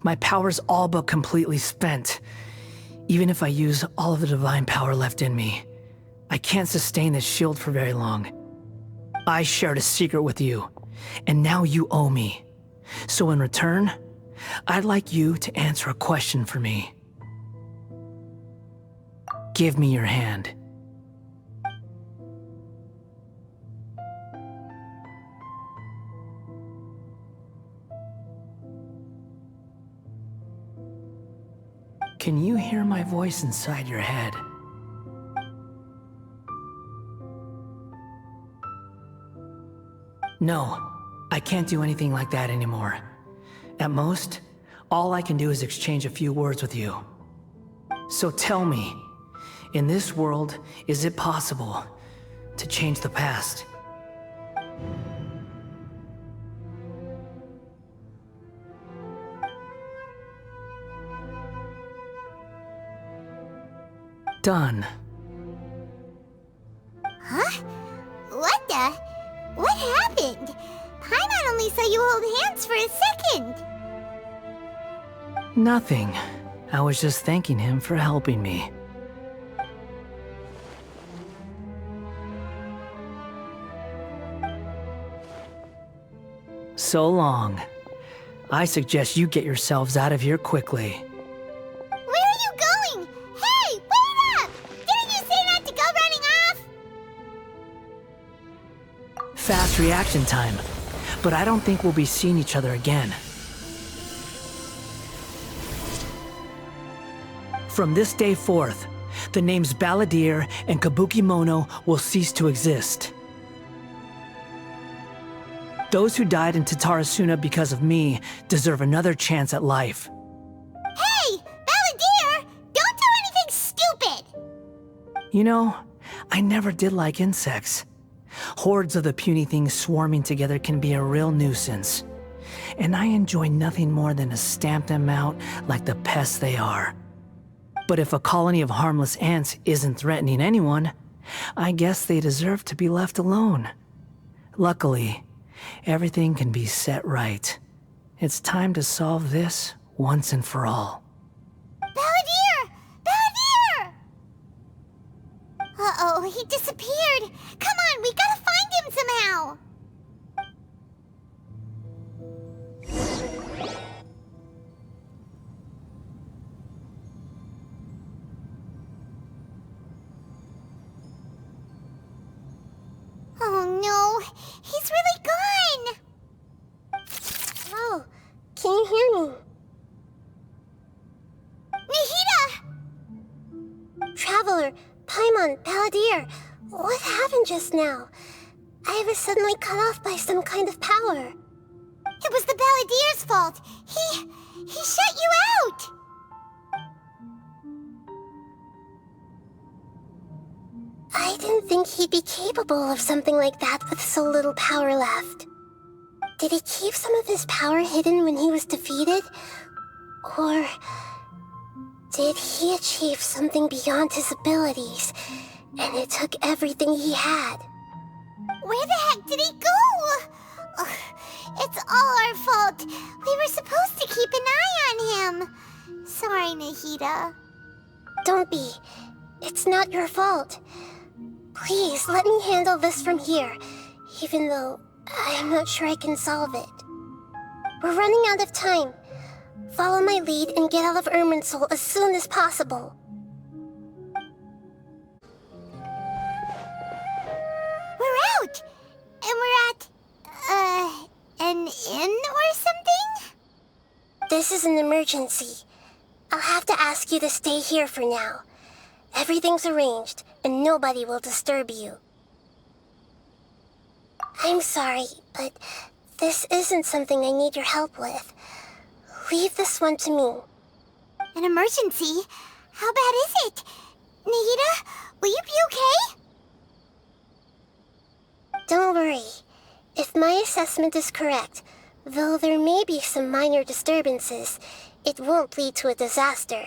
My power's all but completely spent. Even if I use all of the divine power left in me, I can't sustain this shield for very long. I shared a secret with you, and now you owe me. So in return, I'd like you to answer a question for me. Give me your hand. Can you hear my voice inside your head? No, I can't do anything like that anymore. At most, all I can do is exchange a few words with you. So tell me, in this world, is it possible to change the past? Done. Huh? What the? What happened? Paimon only saw you hold hands for a second. Nothing. I was just thanking him for helping me. So long. I suggest you get yourselves out of here quickly. Where are you going? Hey, wait up! Didn't you say not to go running off? Fast reaction time. But I don't think we'll be seeing each other again. From this day forth, the names Balladeer and Kabukimono will cease to exist. Those who died in Tatarasuna because of me deserve another chance at life. Hey, Balladeer! Don't do anything stupid! You know, I never did like insects. Hordes of the puny things swarming together can be a real nuisance. And I enjoy nothing more than to stamp them out like the pests they are. But if a colony of harmless ants isn't threatening anyone, I guess they deserve to be left alone. Luckily, everything can be set right. It's time to solve this once and for all. Balladeer! Balladeer! Uh-oh, he disappeared. Come on, we gotta find him somehow. Oh no, he's really gone! Oh, can you hear me? Nihida! Traveler, Paimon, Balladeer, what happened just now? I was suddenly cut off by some kind of power. It was the Balladeer's fault. He shut you out! I didn't think he'd be capable of something like that with so little power left. Did he keep some of his power hidden when he was defeated? Or Did he achieve something beyond his abilities, and it took everything he had? Where the heck did he go? Ugh, it's all our fault. We were supposed to keep an eye on him. Sorry, Nahida. Don't be. It's not your fault. Please, let me handle this from here, even though I'm not sure I can solve it. We're running out of time. Follow my lead and get out of Irminsul as soon as possible. We're out! And we're at, an inn or something? This is an emergency. I'll have to ask you to stay here for now. Everything's arranged, and nobody will disturb you. I'm sorry, but this isn't something I need your help with. Leave this one to me. An emergency? How bad is it? Nahida, will you be okay? Don't worry. If my assessment is correct, though there may be some minor disturbances, it won't lead to a disaster.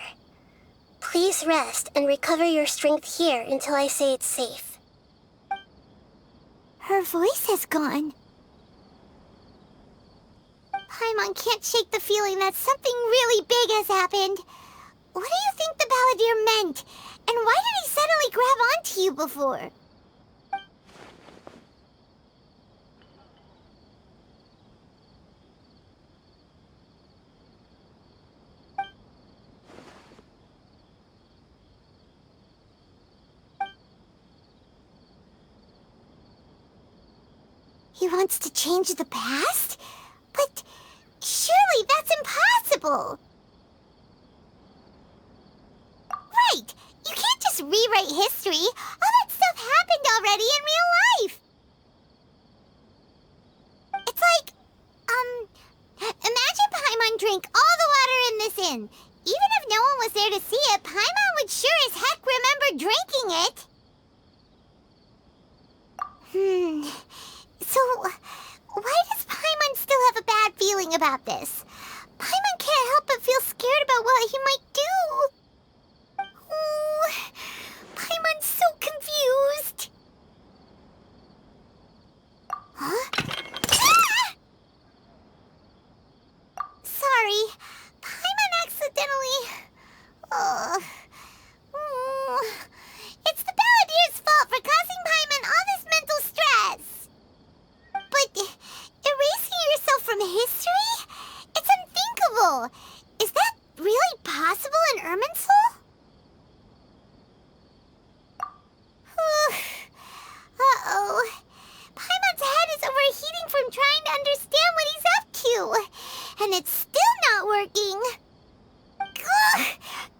Please rest and recover your strength here until I say it's safe. Her voice has gone. Paimon can't shake the feeling that something really big has happened. What do you think the Balladeer meant? And why did he suddenly grab onto you before? He wants to change the past? But surely that's impossible! Right! You can't just rewrite history! All that stuff happened already in real life! It's like, imagine Paimon drank all the water in this inn. Even if no one was there to see it, Paimon would sure as heck remember drinking it! So, why does Paimon still have a bad feeling about this? Paimon can't help but feel scared about what he might do. Oh, Paimon's so confused. Huh? Ah! Sorry, Paimon accidentally... It's the Balladeer's fault for causing Paimon all this mental stress. But erasing yourself from history? It's unthinkable! Is that really possible in Irminsul? Uh-oh. Paimon's head is overheating from trying to understand what he's up to. And it's still not working. Ugh!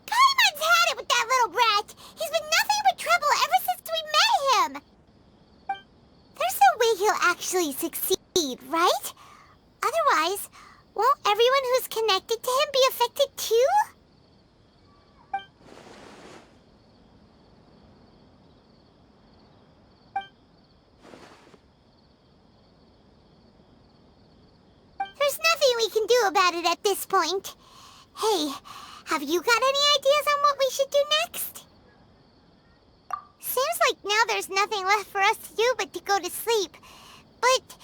Paimon's had it with that little brat. He's been nothing but trouble ever since we met him. There's no way he'll actually succeed, right? Otherwise, won't everyone who's connected to him be affected too? There's nothing we can do about it at this point. Hey, have you got any ideas on what we should do next? Seems like now there's nothing left for us to do but to go to sleep. But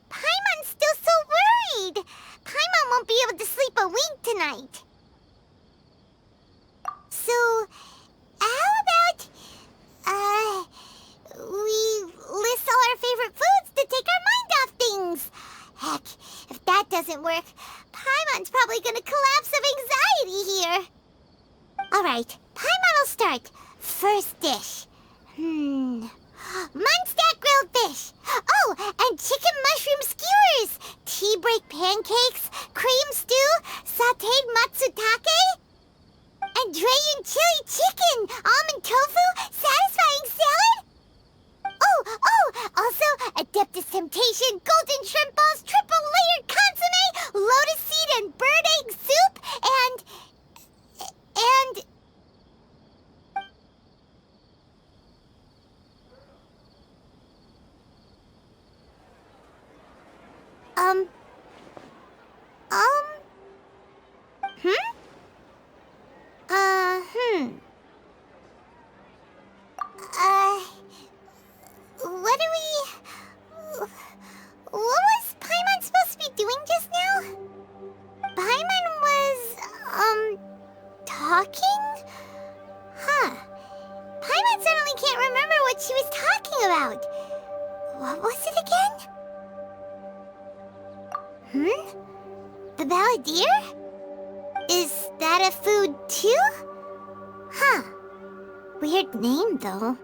Paimon's still so worried. Paimon won't be able to sleep a wink tonight. So, how about, we list all our favorite foods to take our mind off things? Heck, if that doesn't work, Paimon's probably gonna collapse of anxiety here. Alright, Paimon will start. First dish. Munstack grilled fish. Oh, and chicken mushroom skewers. Tea break pancakes, cream stew, sauteed matsutake, and Dragon chili chicken, almond tofu, satisfying salad. Oh, also Adeptus Temptation, golden shrimp balls, triple layered consomme, lotus seed and bird egg soup, and suddenly can't remember what she was talking about. What was it again? The balladeer? Is that a food too? Huh. Weird name, though.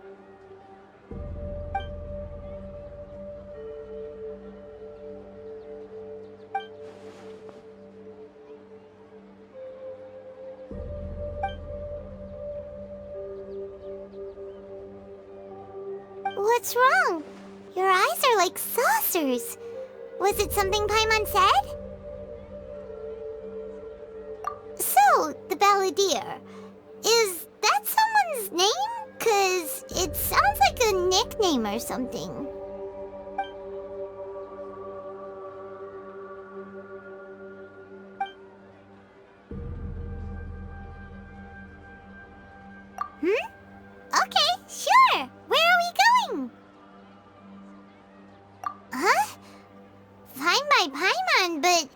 What's wrong? Your eyes are like saucers. Was it something Paimon said? So, the balladeer. Is that someone's name? 'Cause it sounds like a nickname or something. Okay, sure. Where are we going? Huh? Fine by Paimon, but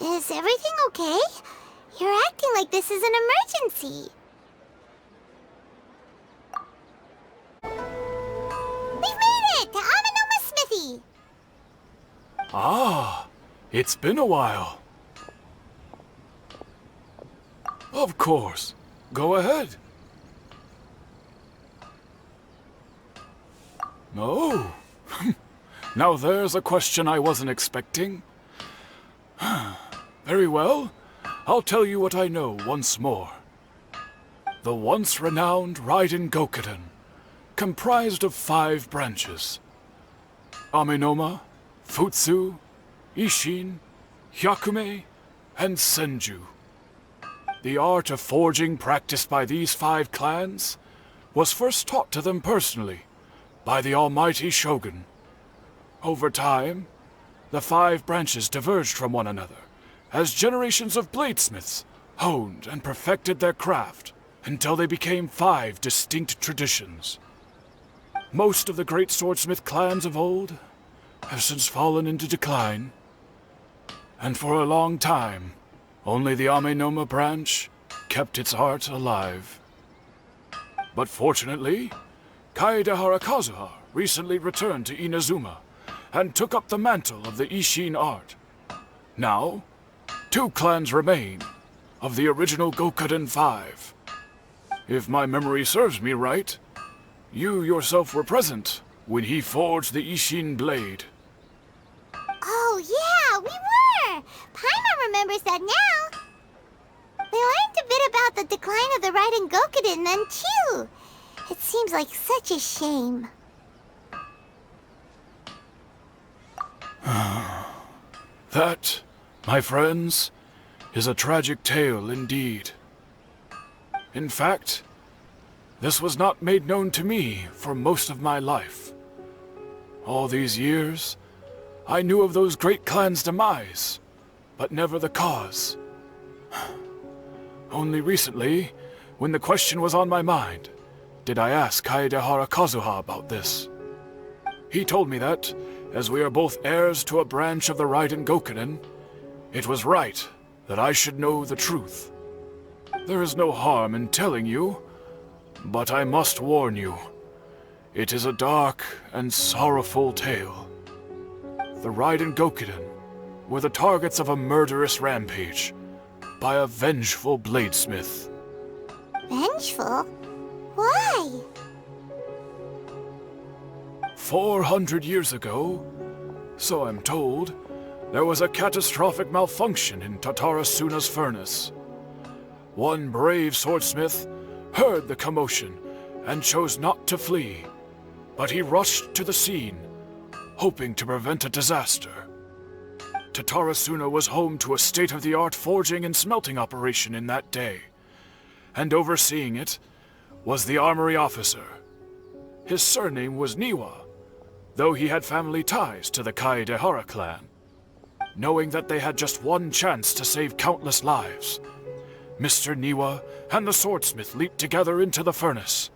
is everything okay? You're acting like this is an emergency. We've made it to Amanoma Smithy. Ah, it's been a while. Of course. Go ahead. Oh. Now there's a question I wasn't expecting. Very well. I'll tell you what I know once more. The once renowned Raiden Gokuden, comprised of 5 branches. Amenoma, Futsu, Ishin, Hyakume, and Senju. The art of forging practiced by these 5 clans was first taught to them personally by the almighty Shogun. Over time, the 5 branches diverged from one another as generations of bladesmiths honed and perfected their craft until they became 5 distinct traditions. Most of the great swordsmith clans of old have since fallen into decline, and for a long time, only the Amenoma branch kept its art alive. But fortunately, Kaedehara Kazuha recently returned to Inazuma and took up the mantle of the Ishin art. Now, 2 clans remain of the original Gokuden 5. If my memory serves me right, you yourself were present when he forged the Ishin blade. Oh yeah, we were! Paimon remembers that now. We learned a bit about the decline of the Raiden Gokuden then too. It seems like such a shame. That, my friends, is a tragic tale indeed. In fact, this was not made known to me for most of my life. All these years, I knew of those great clans' demise, but never the cause. Only recently, when the question was on my mind, did I ask Kaedehara Kazuha about this. He told me that, as we are both heirs to a branch of the Raiden Gokuden, it was right that I should know the truth. There is no harm in telling you, but I must warn you. It is a dark and sorrowful tale. The Raiden Gokuden were the targets of a murderous rampage by a vengeful bladesmith. Vengeful? Why? 400 years ago, so I'm told, there was a catastrophic malfunction in Tatarasuna's furnace. One brave swordsmith heard the commotion and chose not to flee, but he rushed to the scene, hoping to prevent a disaster. Tatarasuna was home to a state-of-the-art forging and smelting operation in that day, and overseeing it was the armory officer. His surname was Niwa, though he had family ties to the Kaedehara clan. Knowing that they had just one chance to save countless lives, Mr. Niwa and the swordsmith leaped together into the furnace.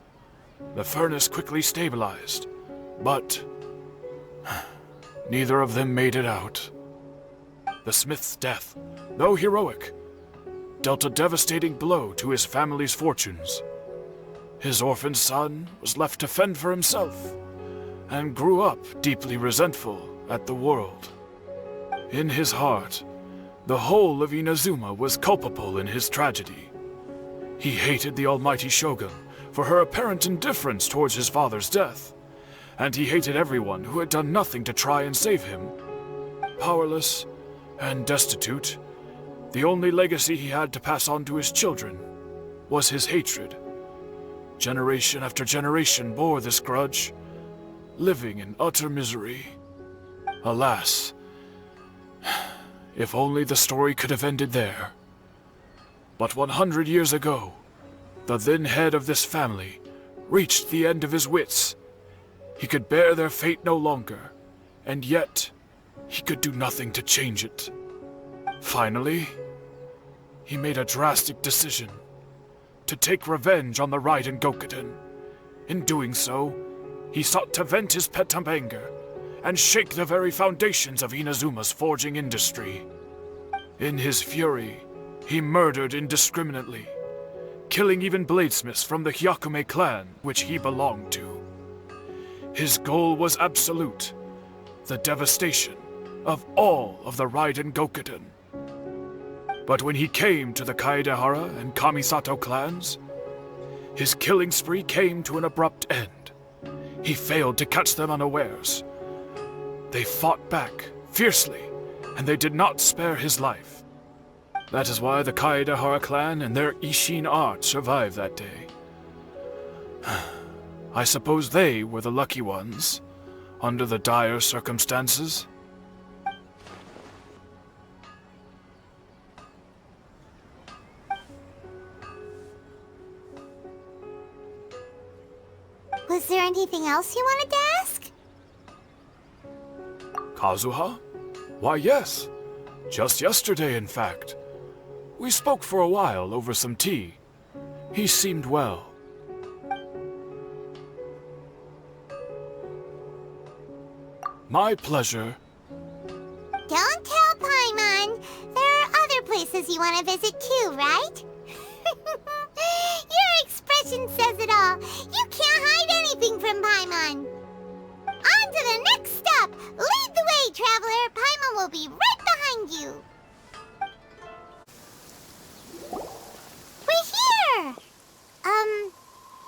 The furnace quickly stabilized, but neither of them made it out. The smith's death, though heroic, dealt a devastating blow to his family's fortunes. His orphan son was left to fend for himself, and grew up deeply resentful at the world. In his heart, the whole of Inazuma was culpable in his tragedy. He hated the almighty Shogun for her apparent indifference towards his father's death, and he hated everyone who had done nothing to try and save him. Powerless and destitute, the only legacy he had to pass on to his children was his hatred. Generation after generation bore this grudge, living in utter misery. Alas, if only the story could have ended there. But 100 years ago, the then head of this family reached the end of his wits. He could bear their fate no longer, and yet he could do nothing to change it. Finally, he made a drastic decision to take revenge on the Raiden Gokuden. In doing so, he sought to vent his pent-up anger and shake the very foundations of Inazuma's forging industry. In his fury, he murdered indiscriminately, killing even bladesmiths from the Hyakume clan which he belonged to. His goal was absolute, the devastation of all of the Raiden Gokuden. But when he came to the Kaedehara and Kamisato clans, his killing spree came to an abrupt end. He failed to catch them unawares. They fought back fiercely, and they did not spare his life. That is why the Kaedehara clan and their Ishin art survived that day. I suppose they were the lucky ones, under the dire circumstances. Was there anything else you wanted to ask? Kazuha? Why, yes. Just yesterday, in fact. We spoke for a while over some tea. He seemed well. My pleasure. Don't tell Paimon. There are other places you want to visit too, right? Your expression says it all. You can't hide anything from Paimon. On to the next stop. Lead the way, traveler. Paimon will be right behind you. We're here.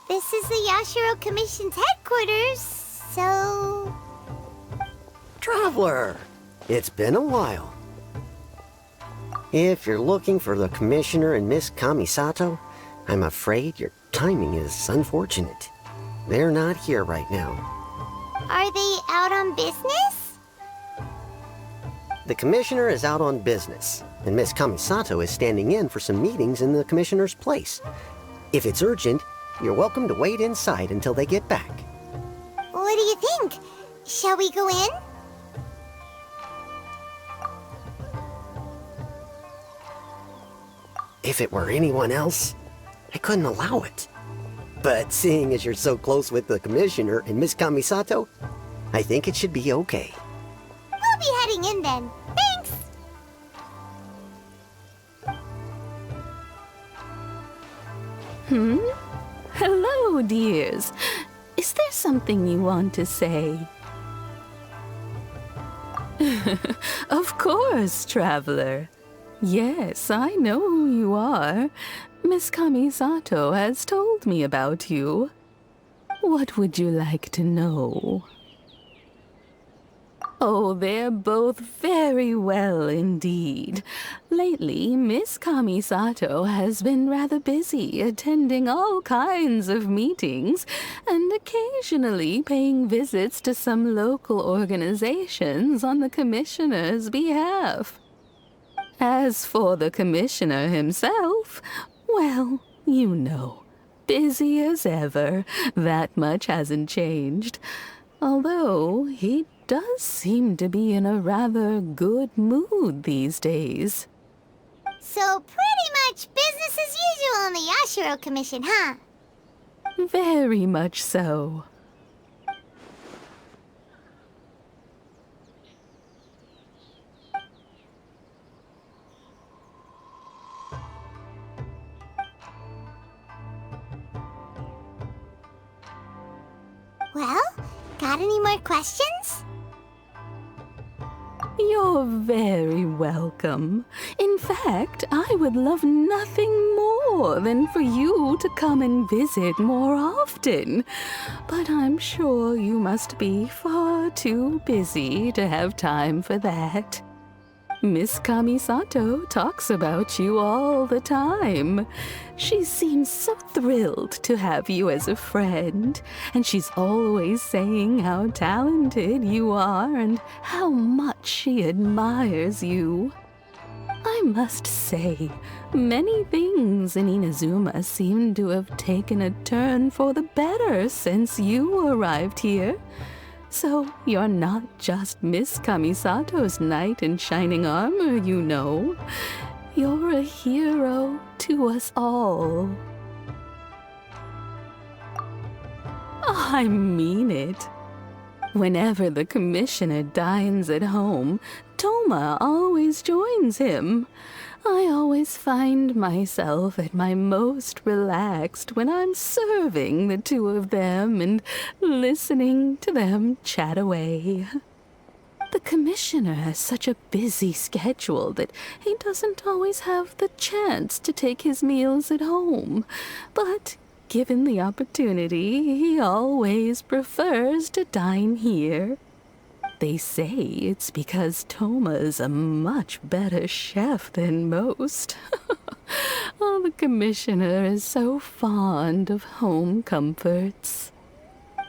This is the Yashiro Commission's headquarters, so... Traveler, it's been a while. If you're looking for the Commissioner and Miss Kamisato, I'm afraid your timing is unfortunate. They're not here right now. Are they out on business? The Commissioner is out on business, and Miss Kamisato is standing in for some meetings in the Commissioner's place. If it's urgent, you're welcome to wait inside until they get back. What do you think? Shall we go in? If it were anyone else, I couldn't allow it. But seeing as you're so close with the Commissioner and Miss Kamisato, I think it should be okay. We'll be heading in then. Thanks! Hello, dears. Is there something you want to say? Of course, traveler. Yes, I know who you are. Miss Kamisato has told me about you. What would you like to know? Oh, they're both very well indeed. Lately, Miss Kamisato has been rather busy attending all kinds of meetings and occasionally paying visits to some local organizations on the Commissioner's behalf. As for the Commissioner himself, well, you know, busy as ever. That much hasn't changed. Although he does seem to be in a rather good mood these days. So pretty much business as usual on the Yashiro Commission, huh? Very much so. Well, got any more questions? You're very welcome. In fact, I would love nothing more than for you to come and visit more often. But I'm sure you must be far too busy to have time for that. Miss Kamisato talks about you all the time. She seems so thrilled to have you as a friend, and she's always saying how talented you are and how much she admires you. I must say, many things in Inazuma seem to have taken a turn for the better since you arrived here. So you're not just Miss Kamisato's knight in shining armor, you know. You're a hero to us all. I mean it. Whenever the commissioner dines at home, Toma always joins him. I always find myself at my most relaxed when I'm serving the two of them and listening to them chat away. The commissioner has such a busy schedule that he doesn't always have the chance to take his meals at home, but given the opportunity, he always prefers to dine here. They say it's because Toma's a much better chef than most. Oh, the commissioner is so fond of home comforts.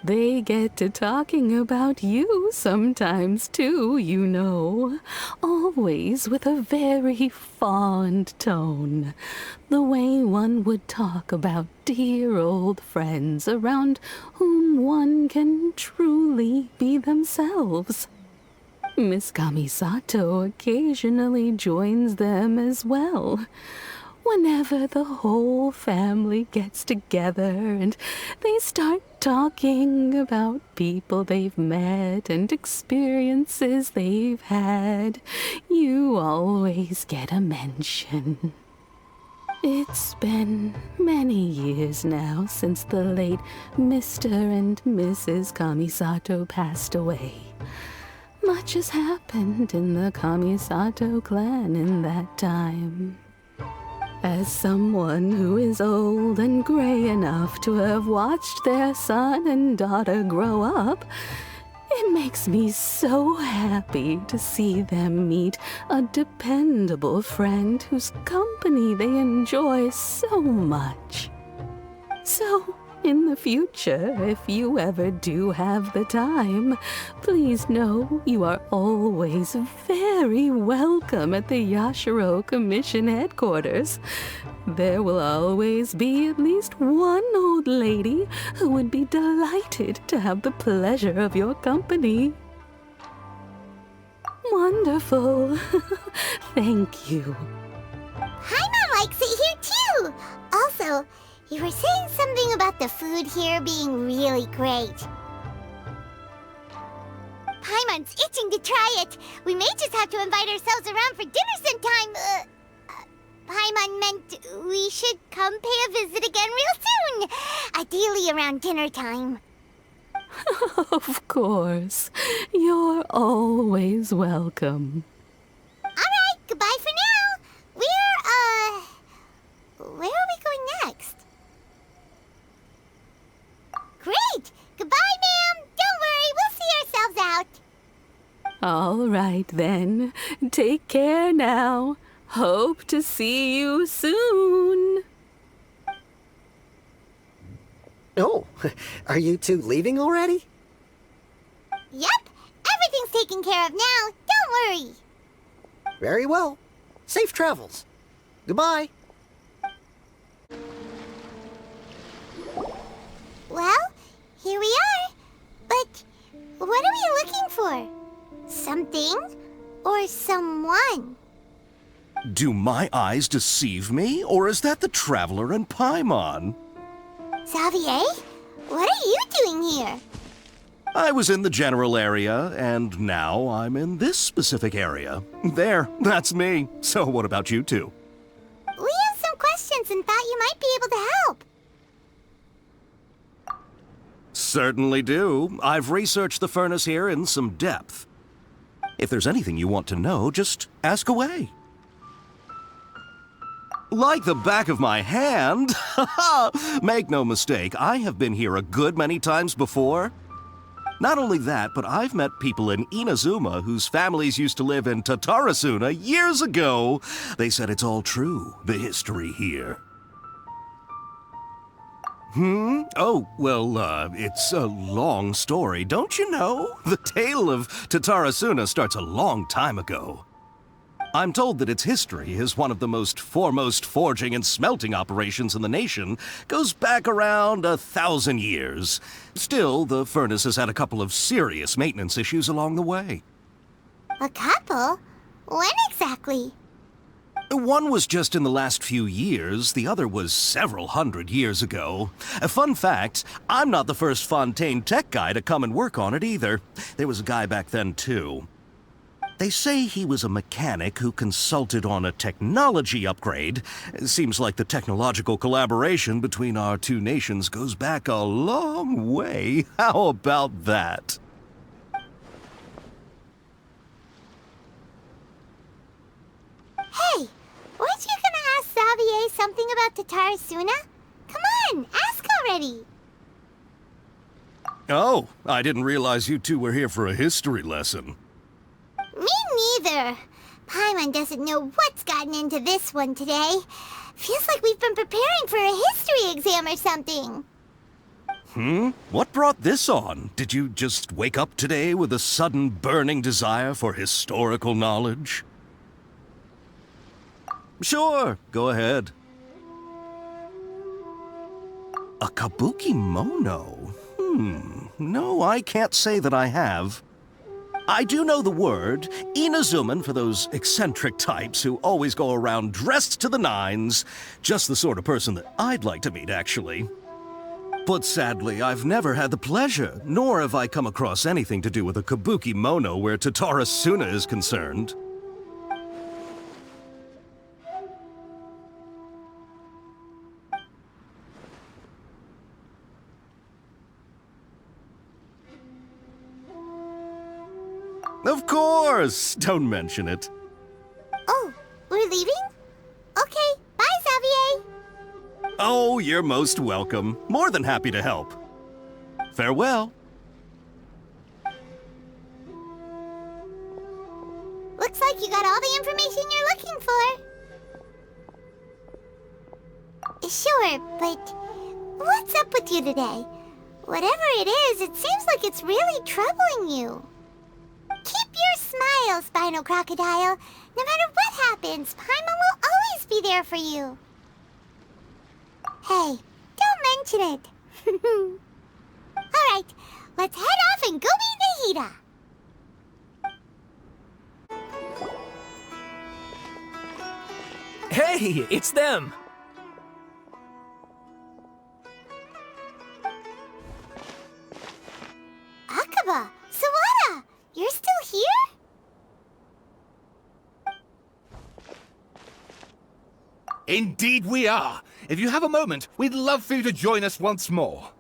They get to talking about you sometimes too, you know. Always with a very fond tone. The way one would talk about dear old friends around whom one can truly be themselves. Miss Kamisato occasionally joins them as well. Whenever the whole family gets together and they start talking about people they've met and experiences they've had, you always get a mention. It's been many years now since the late Mr. and Mrs. Kamisato passed away. Much has happened in the Kamisato clan in that time. As someone who is old and gray enough to have watched their son and daughter grow up, it makes me so happy to see them meet a dependable friend whose company they enjoy so much. So, in the future, if you ever do have the time, please know you are always very welcome at the Yashiro Commission headquarters. There will always be at least one old lady who would be delighted to have the pleasure of your company. Wonderful. Thank you. Paimon likes it here too! Also, you were saying something about the food here being really great. Paimon's itching to try it. We may just have to invite ourselves around for dinner sometime. Paimon meant we should come pay a visit again real soon. Ideally around dinner time. Of course. You're always welcome. Alright, goodbye for now. Where are we going next? Great! Goodbye, ma'am! Don't worry, we'll see ourselves out. All right, then. Take care now. Hope to see you soon. Oh, are you two leaving already? Yep, everything's taken care of now. Don't worry. Very well. Safe travels. Goodbye. Well, here we are. But what are we looking for? Something or someone? Do my eyes deceive me, or is that the Traveler and Paimon? Xavier, what are you doing here? I was in the general area, and now I'm in this specific area. There, that's me. So what about you two? We have some questions and thought you might be able to help. Certainly do. I've researched the furnace here in some depth. If there's anything you want to know, just ask away. Like the back of my hand? Make no mistake, I have been here a good many times before. Not only that, but I've met people in Inazuma whose families used to live in Tatarasuna years ago. They said it's all true, the history here. Oh, well, it's a long story, don't you know? The tale of Tatarasuna starts a long time ago. I'm told that its history is one of the most foremost forging and smelting operations in the nation, goes back around 1,000 years. Still, the furnace has had a couple of serious maintenance issues along the way. A couple? When exactly? One was just in the last few years, the other was several hundred years ago. A fun fact, I'm not the first Fontaine tech guy to come and work on it either. There was a guy back then too. They say he was a mechanic who consulted on a technology upgrade. It seems like the technological collaboration between our two nations goes back a long way. How about that? Hey, weren't you gonna ask Xavier something about Tatarasuna? Come on, ask already! Oh, I didn't realize you two were here for a history lesson. Me neither. Paimon doesn't know what's gotten into this one today. Feels like we've been preparing for a history exam or something. What brought this on? Did you just wake up today with a sudden burning desire for historical knowledge? Sure, go ahead. A kabuki mono? No, I can't say that I have. I do know the word, Inazuman for those eccentric types who always go around dressed to the nines. Just the sort of person that I'd like to meet, actually. But sadly, I've never had the pleasure, nor have I come across anything to do with a kabuki mono where Tatarasuna is concerned. Of course! Don't mention it. Oh, we're leaving? Okay, bye, Xavier! Oh, you're most welcome. More than happy to help. Farewell. Looks like you got all the information you're looking for. Sure, but what's up with you today? Whatever it is, it seems like it's really troubling you. Keep your smile, Spinal Crocodile. No matter what happens, Paimon will always be there for you. Hey, don't mention it. Alright, let's head off and go meet Nahida. Hey, it's them! Akaba, Sawada, you're still here? Indeed we are. If you have a moment, we'd love for you to join us once more.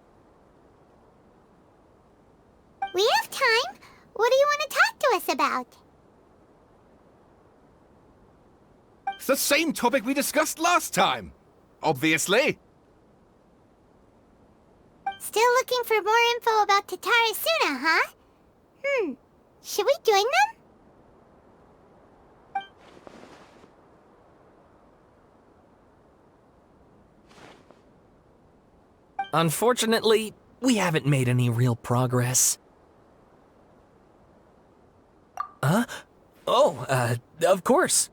We have time. What do you want to talk to us about? It's the same topic we discussed last time. Obviously. Still looking for more info about Tatarasuna, huh? Should we join them? Unfortunately, we haven't made any real progress. Huh? Oh, of course.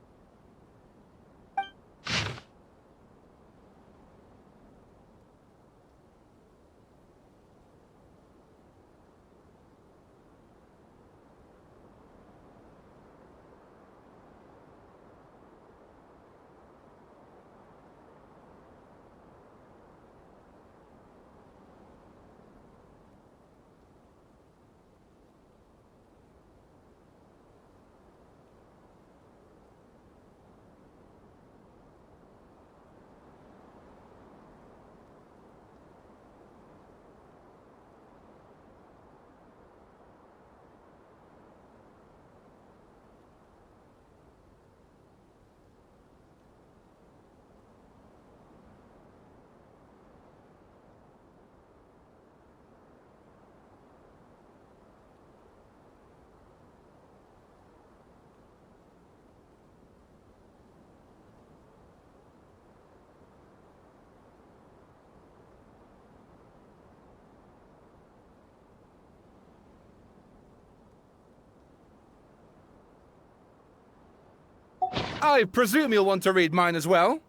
I presume you'll want to read mine as well.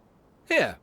Here.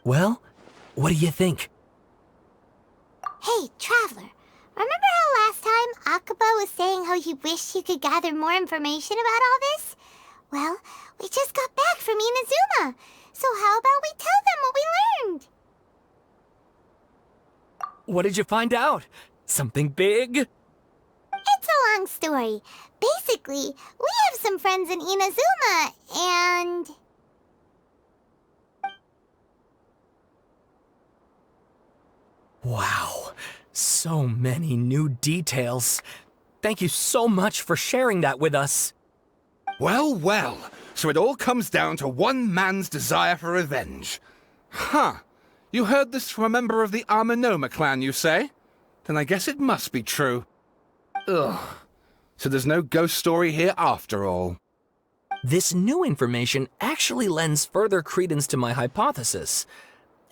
Well, what do you think? Hey, Traveler. Remember how last time Akaba was saying how he wished he could gather more information about all this? Well, we just got back from Inazuma. So how about we tell them what we learned? What did you find out? Something big? It's a long story. Basically, we have some friends in Inazuma, and... Wow, so many new details. Thank you so much for sharing that with us. Well, well. So it all comes down to one man's desire for revenge. Huh. You heard this from a member of the Amenoma clan, you say? Then I guess it must be true. Ugh. So there's no ghost story here after all. This new information actually lends further credence to my hypothesis.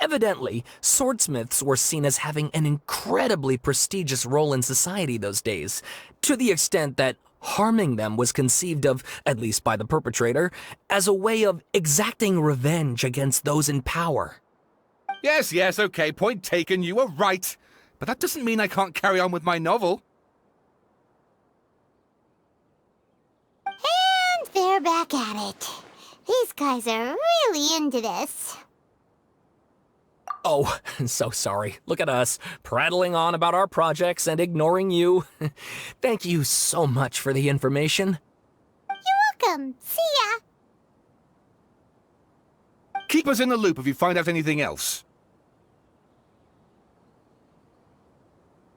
Evidently, swordsmiths were seen as having an incredibly prestigious role in society those days, to the extent that harming them was conceived of, at least by the perpetrator, as a way of exacting revenge against those in power. Yes, okay, point taken, you were right. But that doesn't mean I can't carry on with my novel. And they're back at it. These guys are really into this. Oh, so sorry. Look at us, prattling on about our projects and ignoring you. Thank you so much for the information. You're welcome. See ya. Keep us in the loop if you find out anything else.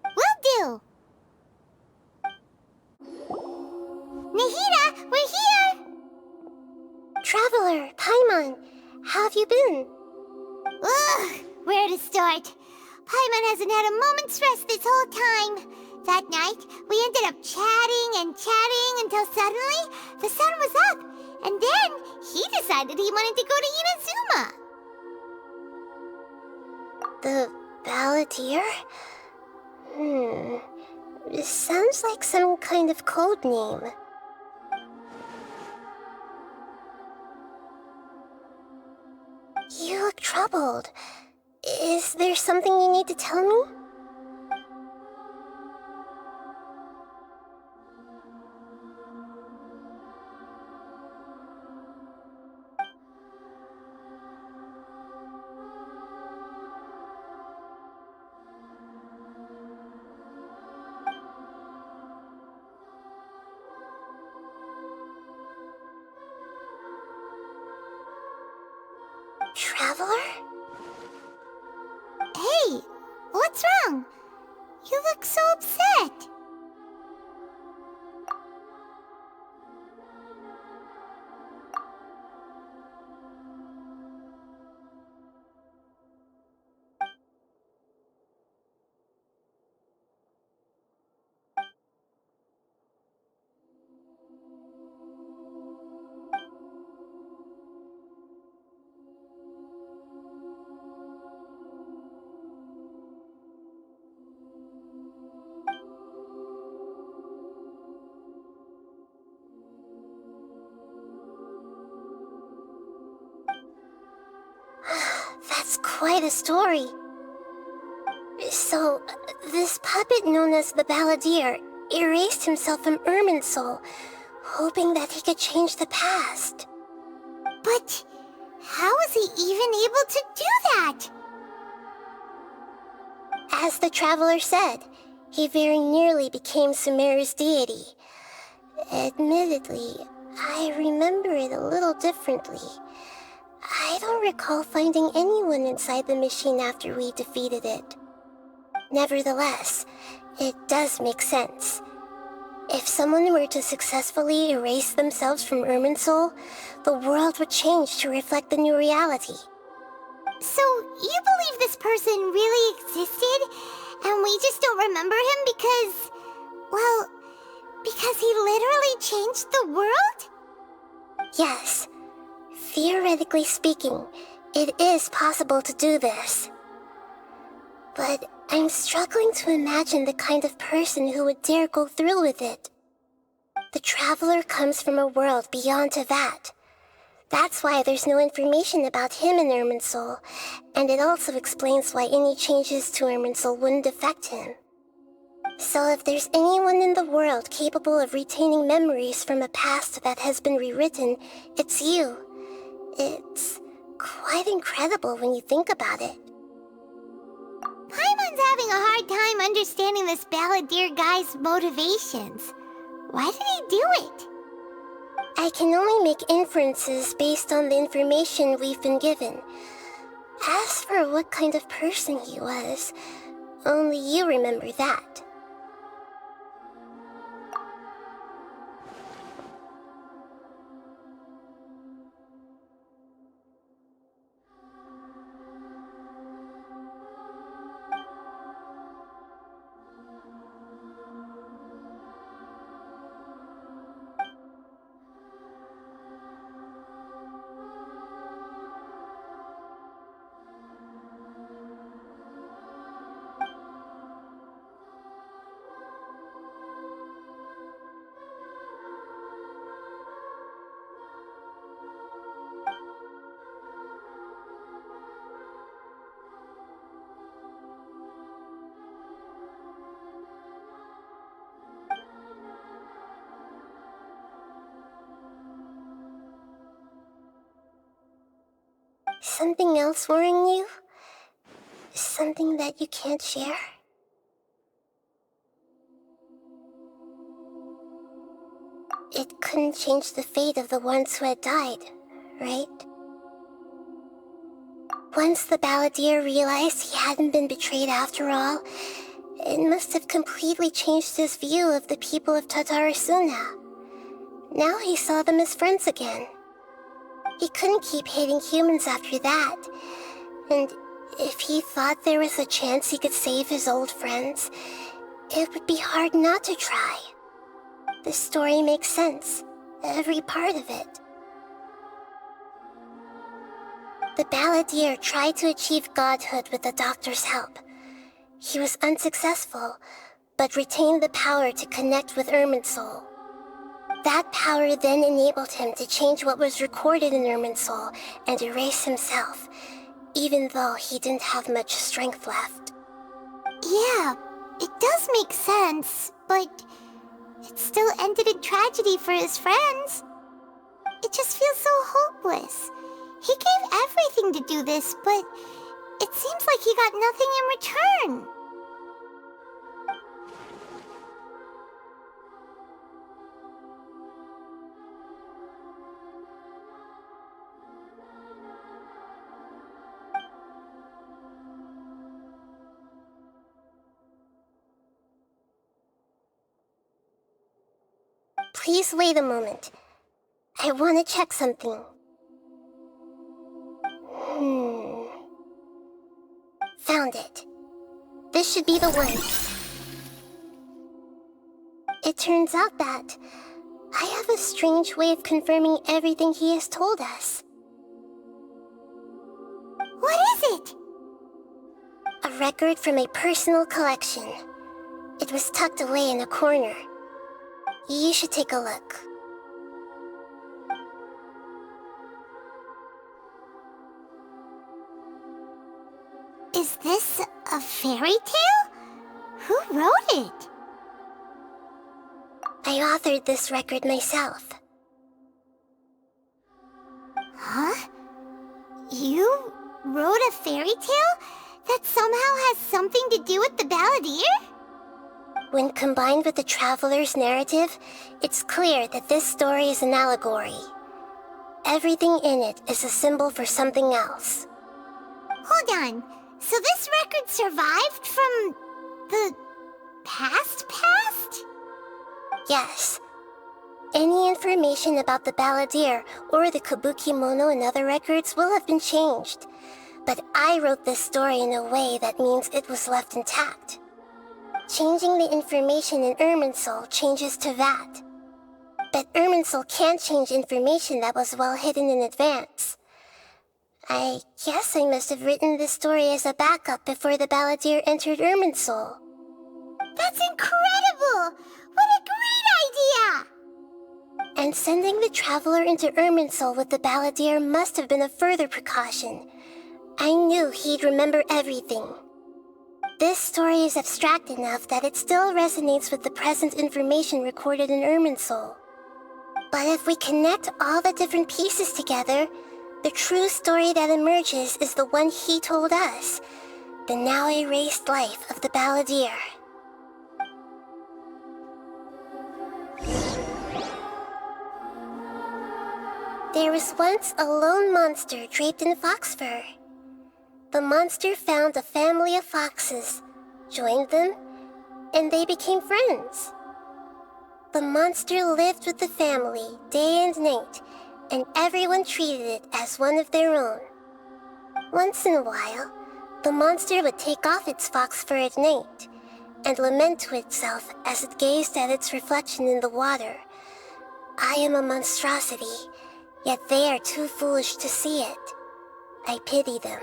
Will do. Nahida, we're here! Traveler, Paimon, how have you been? Ugh, where to start? Paimon hasn't had a moment's rest this whole time. That night, we ended up chatting and chatting until suddenly the sun was up. And then he decided he wanted to go to Inazuma. The Balladeer? This sounds like some kind of code name. You look troubled. Is there something you need to tell me? Traveler? Hey, what's wrong? You look so upset. That's quite a story. So, this puppet known as the Balladeer erased himself from Irminsul, hoping that he could change the past. But how was he even able to do that? As the traveler said, he very nearly became Sumeru's deity. Admittedly, I remember it a little differently. I don't recall finding anyone inside the machine after we defeated it. Nevertheless, it does make sense. If someone were to successfully erase themselves from Irminsul, the world would change to reflect the new reality. So, you believe this person really existed, and we just don't remember him because... well, because he literally changed the world? Yes. Theoretically speaking, it is possible to do this. But I'm struggling to imagine the kind of person who would dare go through with it. The traveler comes from a world beyond Tevat. That's why there's no information about him in Irminsul, and it also explains why any changes to Irminsul wouldn't affect him. So if there's anyone in the world capable of retaining memories from a past that has been rewritten, it's you. It's quite incredible when you think about it. Paimon's having a hard time understanding this Balladeer guy's motivations. Why did he do it? I can only make inferences based on the information we've been given. As for what kind of person he was, only you remember that. Something else worrying you? Something that you can't share? It couldn't change the fate of the ones who had died, right? Once the Balladeer realized he hadn't been betrayed after all, it must have completely changed his view of the people of Tatarasuna. Now he saw them as friends again. He couldn't keep hating humans after that, and if he thought there was a chance he could save his old friends, it would be hard not to try. The story makes sense, every part of it. The Balladeer tried to achieve godhood with the doctor's help. He was unsuccessful, but retained the power to connect with Irminsul. That power then enabled him to change what was recorded in Irminsul and erase himself, even though he didn't have much strength left. Yeah, it does make sense, but it still ended in tragedy for his friends. It just feels so hopeless. He gave everything to do this, but it seems like he got nothing in return. Please wait a moment. I want to check something. Found it. This should be the one. It turns out that I have a strange way of confirming everything he has told us. What is it? A record from a personal collection. It was tucked away in a corner. You should take a look. Is this a fairy tale? Who wrote it? I authored this record myself. Huh? You wrote a fairy tale that somehow has something to do with the balladeer? When combined with the traveler's narrative, it's clear that this story is an allegory. Everything in it is a symbol for something else. Hold on. So this record survived from the past? Yes. Any information about the balladeer or the kabuki-mono in other records will have been changed. But I wrote this story in a way that means it was left intact. Changing the information in Irminsul changes to that. But Irminsul can't change information that was well hidden in advance. I guess I must have written this story as a backup before the balladeer entered Irminsul. That's incredible! What a great idea! And sending the traveler into Irminsul with the balladeer must have been a further precaution. I knew he'd remember everything. This story is abstract enough that it still resonates with the present information recorded in Irminsul. But if we connect all the different pieces together, the true story that emerges is the one he told us, the now erased life of the balladeer. There was once a lone monster draped in fox fur. The monster found a family of foxes, joined them, and they became friends. The monster lived with the family day and night, and everyone treated it as one of their own. Once in a while, the monster would take off its fox fur at night, and lament to itself as it gazed at its reflection in the water. I am a monstrosity, yet they are too foolish to see it. I pity them.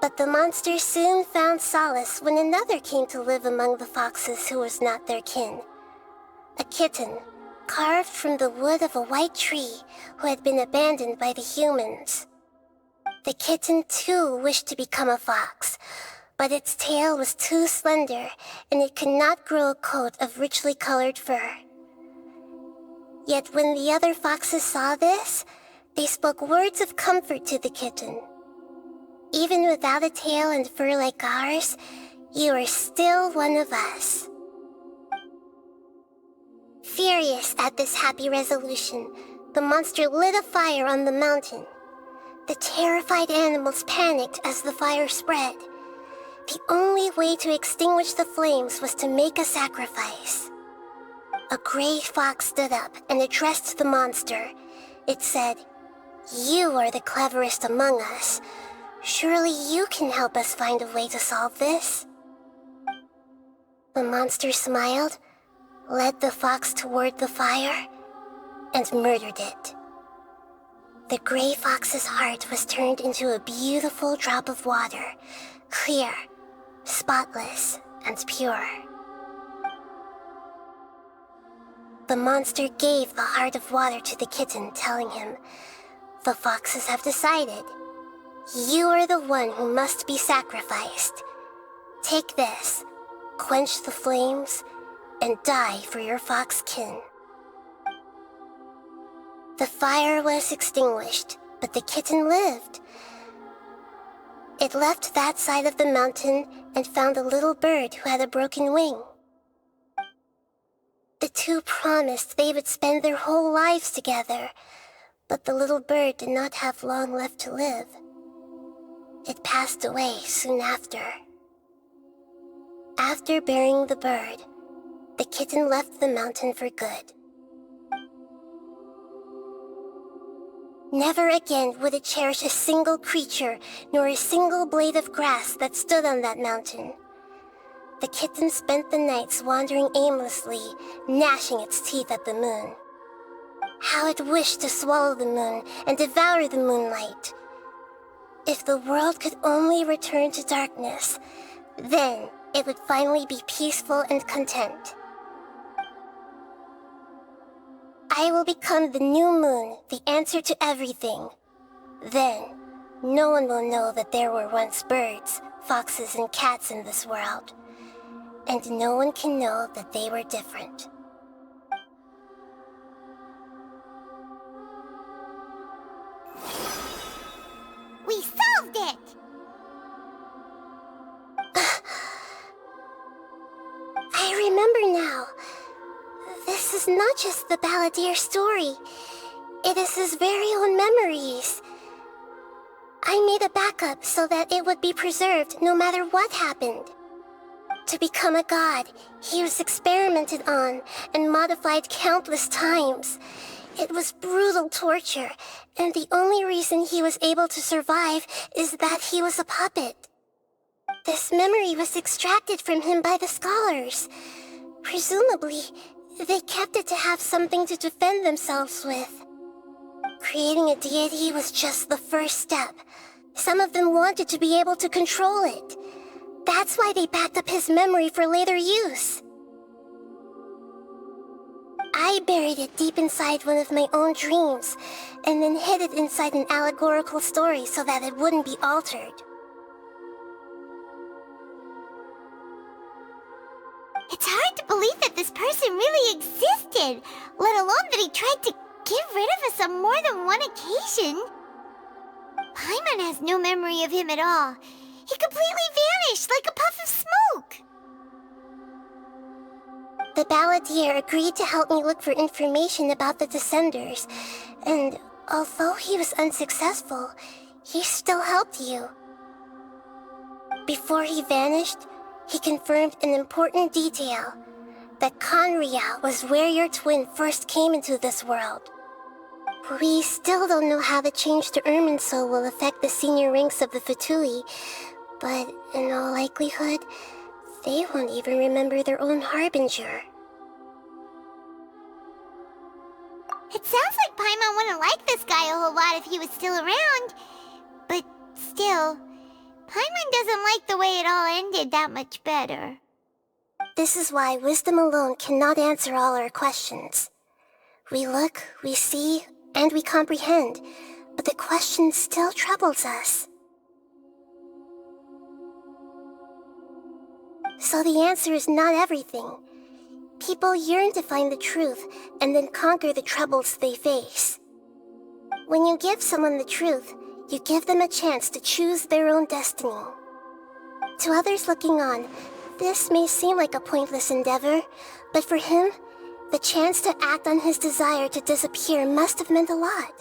But the monster soon found solace when another came to live among the foxes who was not their kin. A kitten, carved from the wood of a white tree who had been abandoned by the humans. The kitten too wished to become a fox, but its tail was too slender and it could not grow a coat of richly colored fur. Yet when the other foxes saw this, they spoke words of comfort to the kitten. Even without a tail and fur like ours, you are still one of us. Furious at this happy resolution, the monster lit a fire on the mountain. The terrified animals panicked as the fire spread. The only way to extinguish the flames was to make a sacrifice. A gray fox stood up and addressed the monster. It said, "You are the cleverest among us. Surely you can help us find a way to solve this." The monster smiled, led the fox toward the fire, and murdered it. The gray fox's heart was turned into a beautiful drop of water, clear, spotless, and pure. The monster gave the heart of water to the kitten, telling him, "The foxes have decided. You are the one who must be sacrificed. Take this, quench the flames, and die for your fox kin." The fire was extinguished, but the kitten lived. It left that side of the mountain and found a little bird who had a broken wing. The two promised they would spend their whole lives together, but the little bird did not have long left to live. It passed away soon after. After burying the bird, the kitten left the mountain for good. Never again would it cherish a single creature, nor a single blade of grass that stood on that mountain. The kitten spent the nights wandering aimlessly, gnashing its teeth at the moon. How it wished to swallow the moon and devour the moonlight. If the world could only return to darkness, then it would finally be peaceful and content. I will become the new moon, the answer to everything. Then, no one will know that there were once birds, foxes, and cats in this world. And no one can know that they were different. We solved it! I remember now. This is not just the Balladeer story. It is his very own memories. I made a backup so that it would be preserved no matter what happened. To become a god, he was experimented on and modified countless times. It was brutal torture, and the only reason he was able to survive is that he was a puppet. This memory was extracted from him by the scholars. Presumably, they kept it to have something to defend themselves with. Creating a deity was just the first step. Some of them wanted to be able to control it. That's why they backed up his memory for later use. I buried it deep inside one of my own dreams, and then hid it inside an allegorical story so that it wouldn't be altered. It's hard to believe that this person really existed, let alone that he tried to get rid of us on more than one occasion. Paimon has no memory of him at all. He completely vanished like a puff of smoke. The Balladeer agreed to help me look for information about the Descenders, and although he was unsuccessful, he still helped you. Before he vanished, he confirmed an important detail, that Conria was where your twin first came into this world. We still don't know how the change to Irminsul will affect the senior ranks of the Fatui, but in all likelihood, they won't even remember their own Harbinger. It sounds like Paimon wouldn't like this guy a whole lot if he was still around. But still, Paimon doesn't like the way it all ended that much better. This is why wisdom alone cannot answer all our questions. We look, we see, and we comprehend, but the question still troubles us. So the answer is not everything. People yearn to find the truth and then conquer the troubles they face. When you give someone the truth, you give them a chance to choose their own destiny. To others looking on, this may seem like a pointless endeavor, but for him, the chance to act on his desire to disappear must have meant a lot.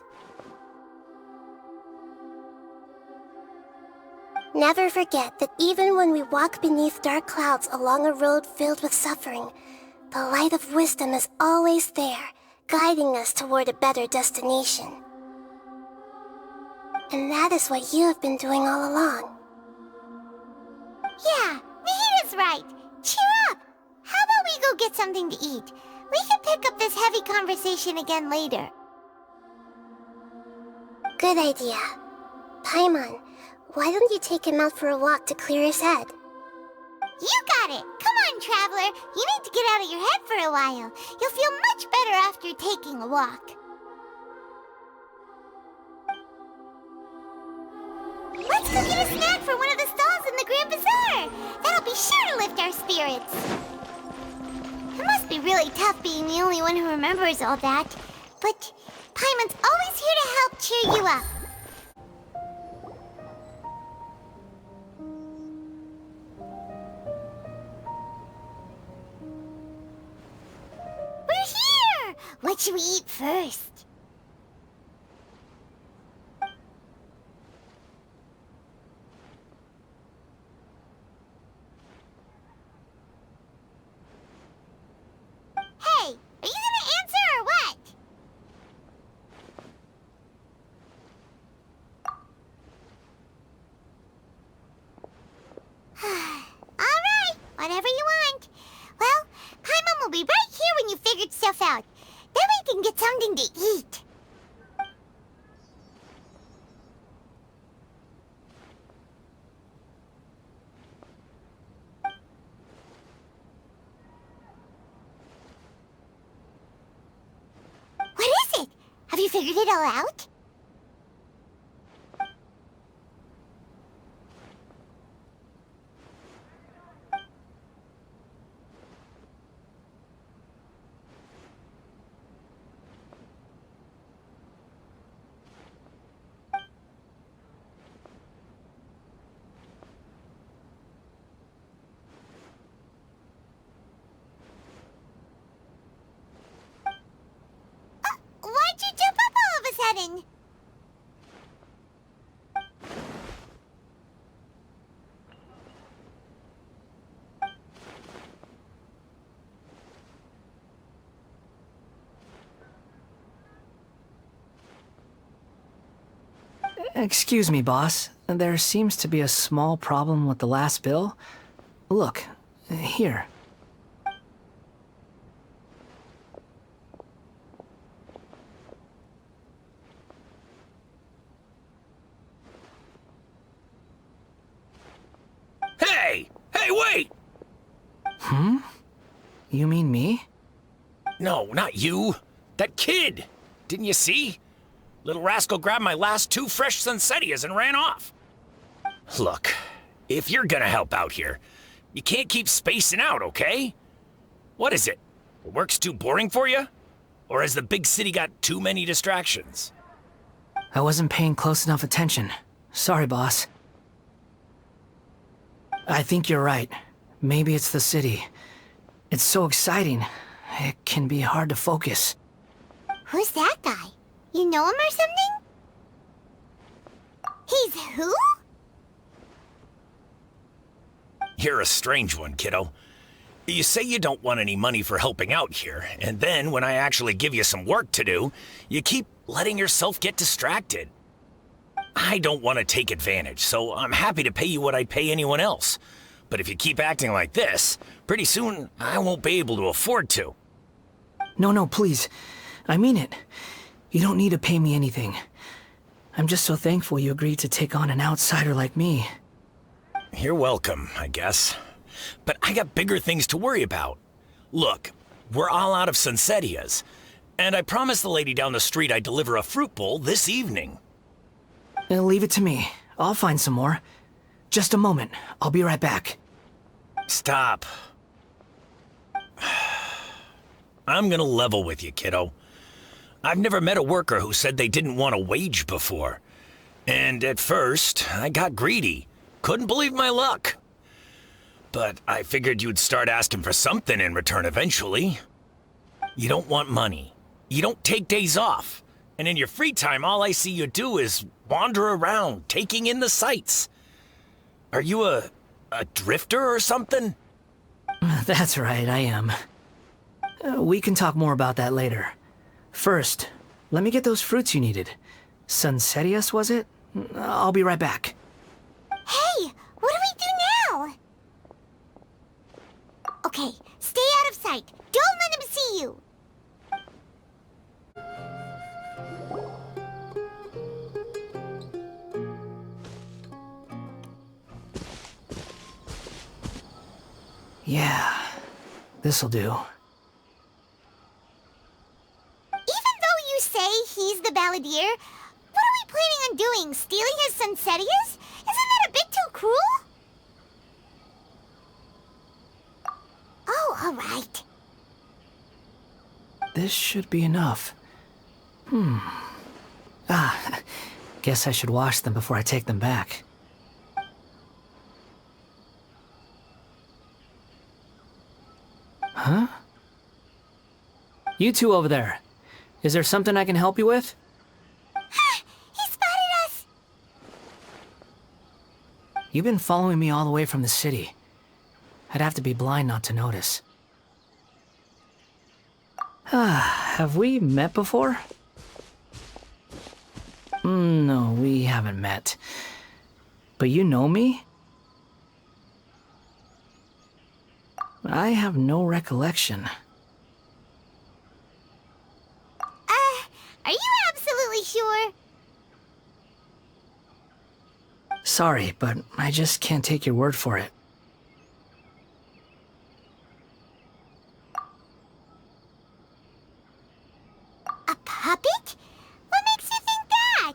Never forget that even when we walk beneath dark clouds along a road filled with suffering, the light of wisdom is always there, guiding us toward a better destination. And that is what you have been doing all along. Yeah, Mihita's right. Cheer up! How about we go get something to eat? We can pick up this heavy conversation again later. Good idea. Paimon, why don't you take him out for a walk to clear his head? You got it! Come on, Traveler! You need to get out of your head for a while. You'll feel much better after taking a walk. Let's go get a snack from one of the stalls in the Grand Bazaar! That'll be sure to lift our spirits. It must be really tough being the only one who remembers all that. But Paimon's always here to help cheer you up. We're here! What should we eat first? Hey, are you gonna answer or what? Alright, whatever you want. Well, Paimon will be right here when you figured stuff out. Then we can get something to eat. What is it? Have you figured it all out? button. Excuse me, boss. There seems to be a small problem with the last bill. Look, here. Hey! Hey, wait! Hmm? You mean me? No, not you. That kid! Didn't you see? Little rascal grabbed my last 2 fresh Sunsettias and ran off. Look, if you're gonna help out here, you can't keep spacing out, okay? What is it? Work's too boring for you? Or has the big city got too many distractions? I wasn't paying close enough attention. Sorry, boss. I think you're right. Maybe it's the city. It's so exciting. It can be hard to focus. Who's that guy? You know him or something? He's who? You're a strange one, kiddo. You say you don't want any money for helping out here, and then when I actually give you some work to do, you keep letting yourself get distracted. I don't want to take advantage, so I'm happy to pay you what I'd pay anyone else. But if you keep acting like this, pretty soon I won't be able to afford to. No, please. I mean it. You don't need to pay me anything. I'm just so thankful you agreed to take on an outsider like me. You're welcome, I guess. But I got bigger things to worry about. Look, we're all out of Sunsettias, and I promised the lady down the street I'd deliver a fruit bowl this evening. Leave it to me. I'll find some more. Just a moment. I'll be right back. Stop. I'm gonna level with you, kiddo. I've never met a worker who said they didn't want a wage before. And at first, I got greedy. Couldn't believe my luck. But I figured you'd start asking for something in return eventually. You don't want money. You don't take days off. And in your free time, all I see you do is wander around, taking in the sights. Are you a drifter or something? That's right, I am. We can talk more about that later. First, let me get those fruits you needed. Sunsettias, was it? I'll be right back. Hey, what do we do now? Okay, stay out of sight. Don't let him see you. Yeah, this'll do. Even though you say he's the balladeer, what are we planning on doing? Stealing his Sunsettias? Isn't that a bit too cruel? Oh, all right. This should be enough. Guess I should wash them before I take them back. Huh? You two over there. Is there something I can help you with? He spotted us! You've been following me all the way from the city. I'd have to be blind not to notice. Have we met before? No, we haven't met. But you know me? I have no recollection. Are you absolutely sure? Sorry, but I just can't take your word for it. A puppet? What makes you think that?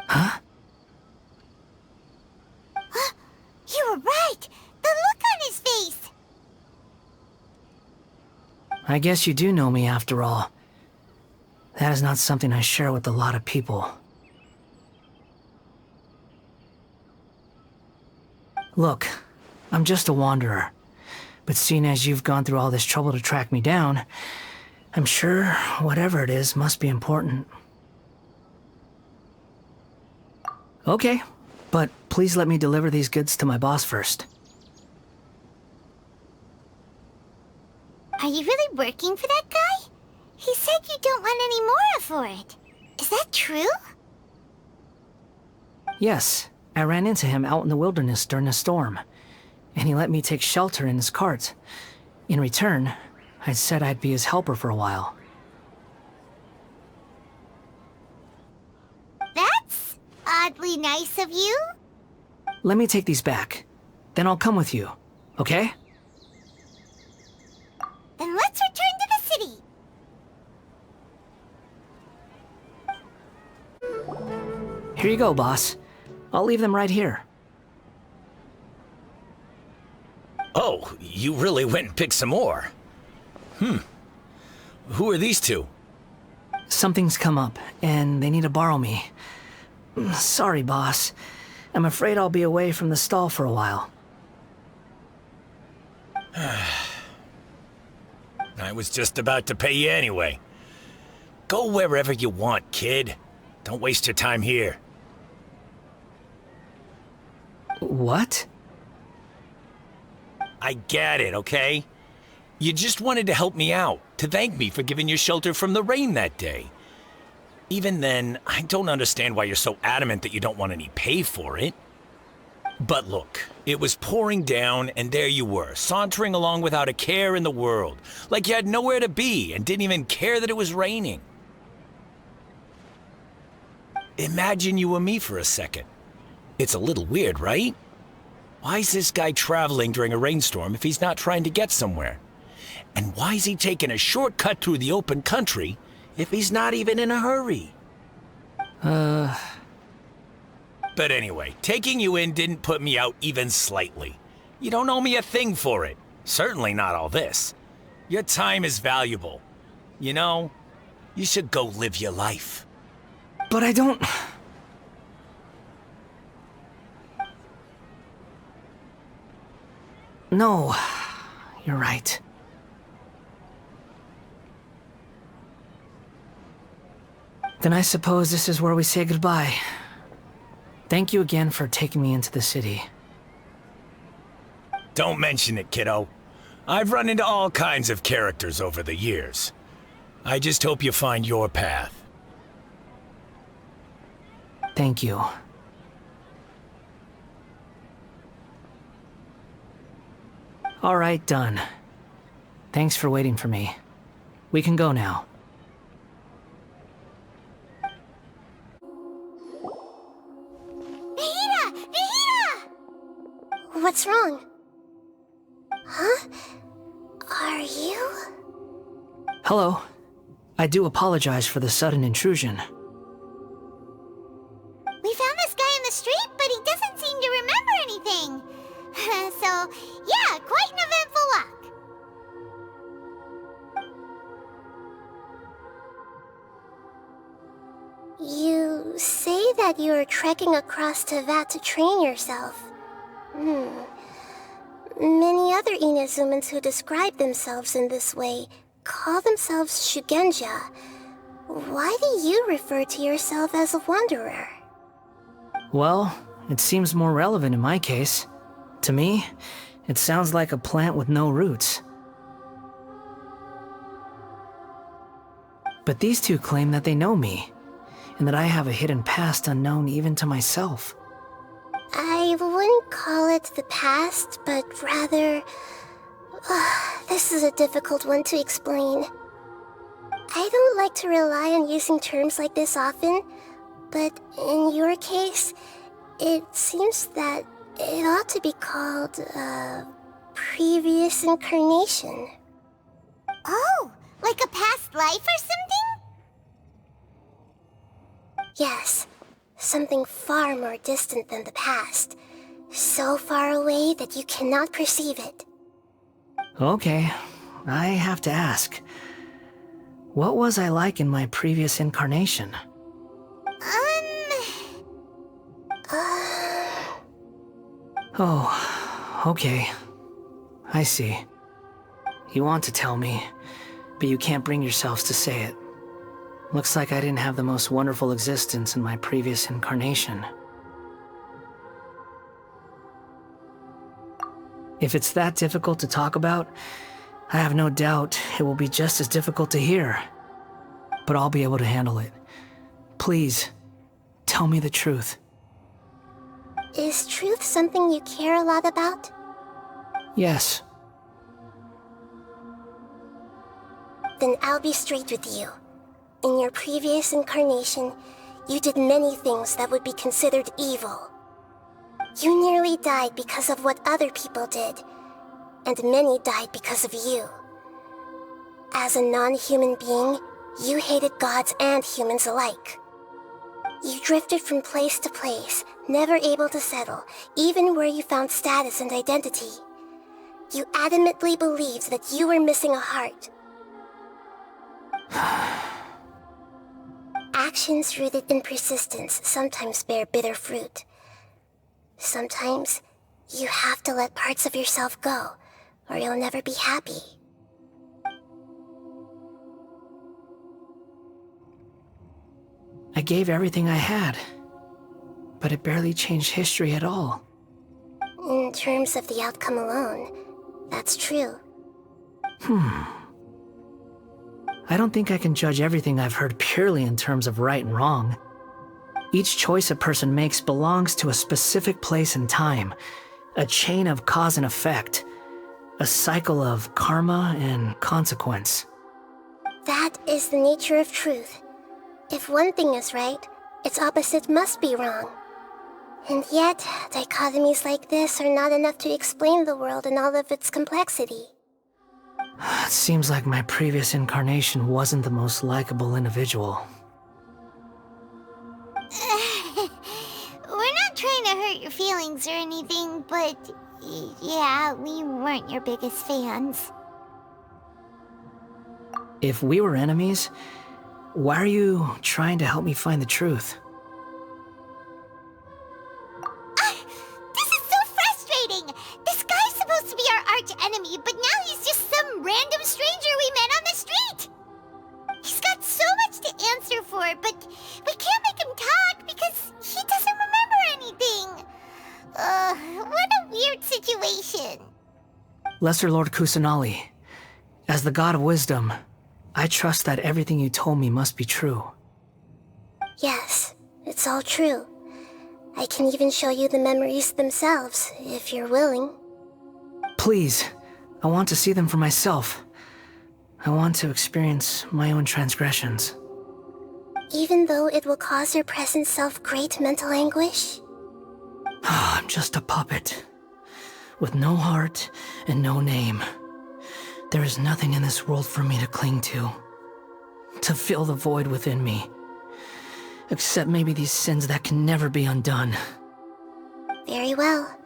Huh? You were right! The look on his face! I guess you do know me after all. That is not something I share with a lot of people. Look, I'm just a wanderer. But seeing as you've gone through all this trouble to track me down, I'm sure whatever it is must be important. Okay, but please let me deliver these goods to my boss first. Are you really working for that guy? He said you don't want any more for it. Is that true? Yes, I ran into him out in the wilderness during a storm, and he let me take shelter in his cart. In return, I said I'd be his helper for a while. That's oddly nice of you. Let me take these back. Then I'll come with you, okay? Then let's return to the city. Here you go, boss. I'll leave them right here. Oh, you really went and picked some more. Who are these two? Something's come up, and they need to borrow me. Sorry, boss. I'm afraid I'll be away from the stall for a while. I was just about to pay you anyway. Go wherever you want, kid. Don't waste your time here. What? I get it, okay? You just wanted to help me out, to thank me for giving you shelter from the rain that day. Even then, I don't understand why you're so adamant that you don't want any pay for it. But look, it was pouring down, and there you were, sauntering along without a care in the world, like you had nowhere to be and didn't even care that it was raining. Imagine you were me for a second. It's a little weird, right? Why is this guy traveling during a rainstorm if he's not trying to get somewhere? And why is he taking a shortcut through the open country if he's not even in a hurry? But anyway, taking you in didn't put me out even slightly. You don't owe me a thing for it. Certainly not all this. Your time is valuable. You know, you should go live your life. But I don't... No, you're right. Then I suppose this is where we say goodbye. Thank you again for taking me into the city. Don't mention it, kiddo. I've run into all kinds of characters over the years. I just hope you find your path. Thank you. All right, done. Thanks for waiting for me. We can go now. Nahida! Nahida! What's wrong? Huh? Are you? Hello. I do apologize for the sudden intrusion. We found this guy in the street, but he doesn't seem to remember anything. So, yeah, quite an eventful walk. You say that you're trekking across Teyvat to train yourself. Many other Inazumans who describe themselves in this way call themselves Shugenja. Why do you refer to yourself as a wanderer? Well, it seems more relevant in my case. To me, it sounds like a plant with no roots. But these two claim that they know me, and that I have a hidden past unknown even to myself. I wouldn't call it the past, but rather... this is a difficult one to explain. I don't like to rely on using terms like this often, but in your case, it seems that it ought to be called, previous incarnation. Oh, like a past life or something? Yes, something far more distant than the past. So far away that you cannot perceive it. Okay, I have to ask. What was I like in my previous incarnation? Oh, okay. I see. You want to tell me, but you can't bring yourselves to say it. Looks like I didn't have the most wonderful existence in my previous incarnation. If it's that difficult to talk about, I have no doubt it will be just as difficult to hear. But I'll be able to handle it. Please, tell me the truth. Is truth something you care a lot about? Yes. Then I'll be straight with you. In your previous incarnation, you did many things that would be considered evil. You nearly died because of what other people did, and many died because of you. As a non-human being, you hated gods and humans alike. You drifted from place to place, never able to settle, even where you found status and identity. You adamantly believed that you were missing a heart. Actions rooted in persistence sometimes bear bitter fruit. Sometimes, you have to let parts of yourself go, or you'll never be happy. I gave everything I had, but it barely changed history at all. In terms of the outcome alone, that's true. I don't think I can judge everything I've heard purely in terms of right and wrong. Each choice a person makes belongs to a specific place and time, a chain of cause and effect, a cycle of karma and consequence. That is the nature of truth. If one thing is right, its opposite must be wrong. And yet, dichotomies like this are not enough to explain the world in all of its complexity. It seems like my previous incarnation wasn't the most likable individual. We're not trying to hurt your feelings or anything, but yeah, we weren't your biggest fans. If we were enemies, why are you trying to help me find the truth? This is so frustrating! This guy's supposed to be our arch enemy, but now he's just some random stranger we met on the street! He's got so much to answer for, but we can't make him talk because he doesn't remember anything. What a weird situation. Lesser Lord Kusanali, as the God of Wisdom, I trust that everything you told me must be true. Yes, it's all true. I can even show you the memories themselves, if you're willing. Please, I want to see them for myself. I want to experience my own transgressions. Even though it will cause your present self great mental anguish? I'm just a puppet, with no heart and no name. There is nothing in this world for me to cling to fill the void within me. Except maybe these sins that can never be undone. Very well.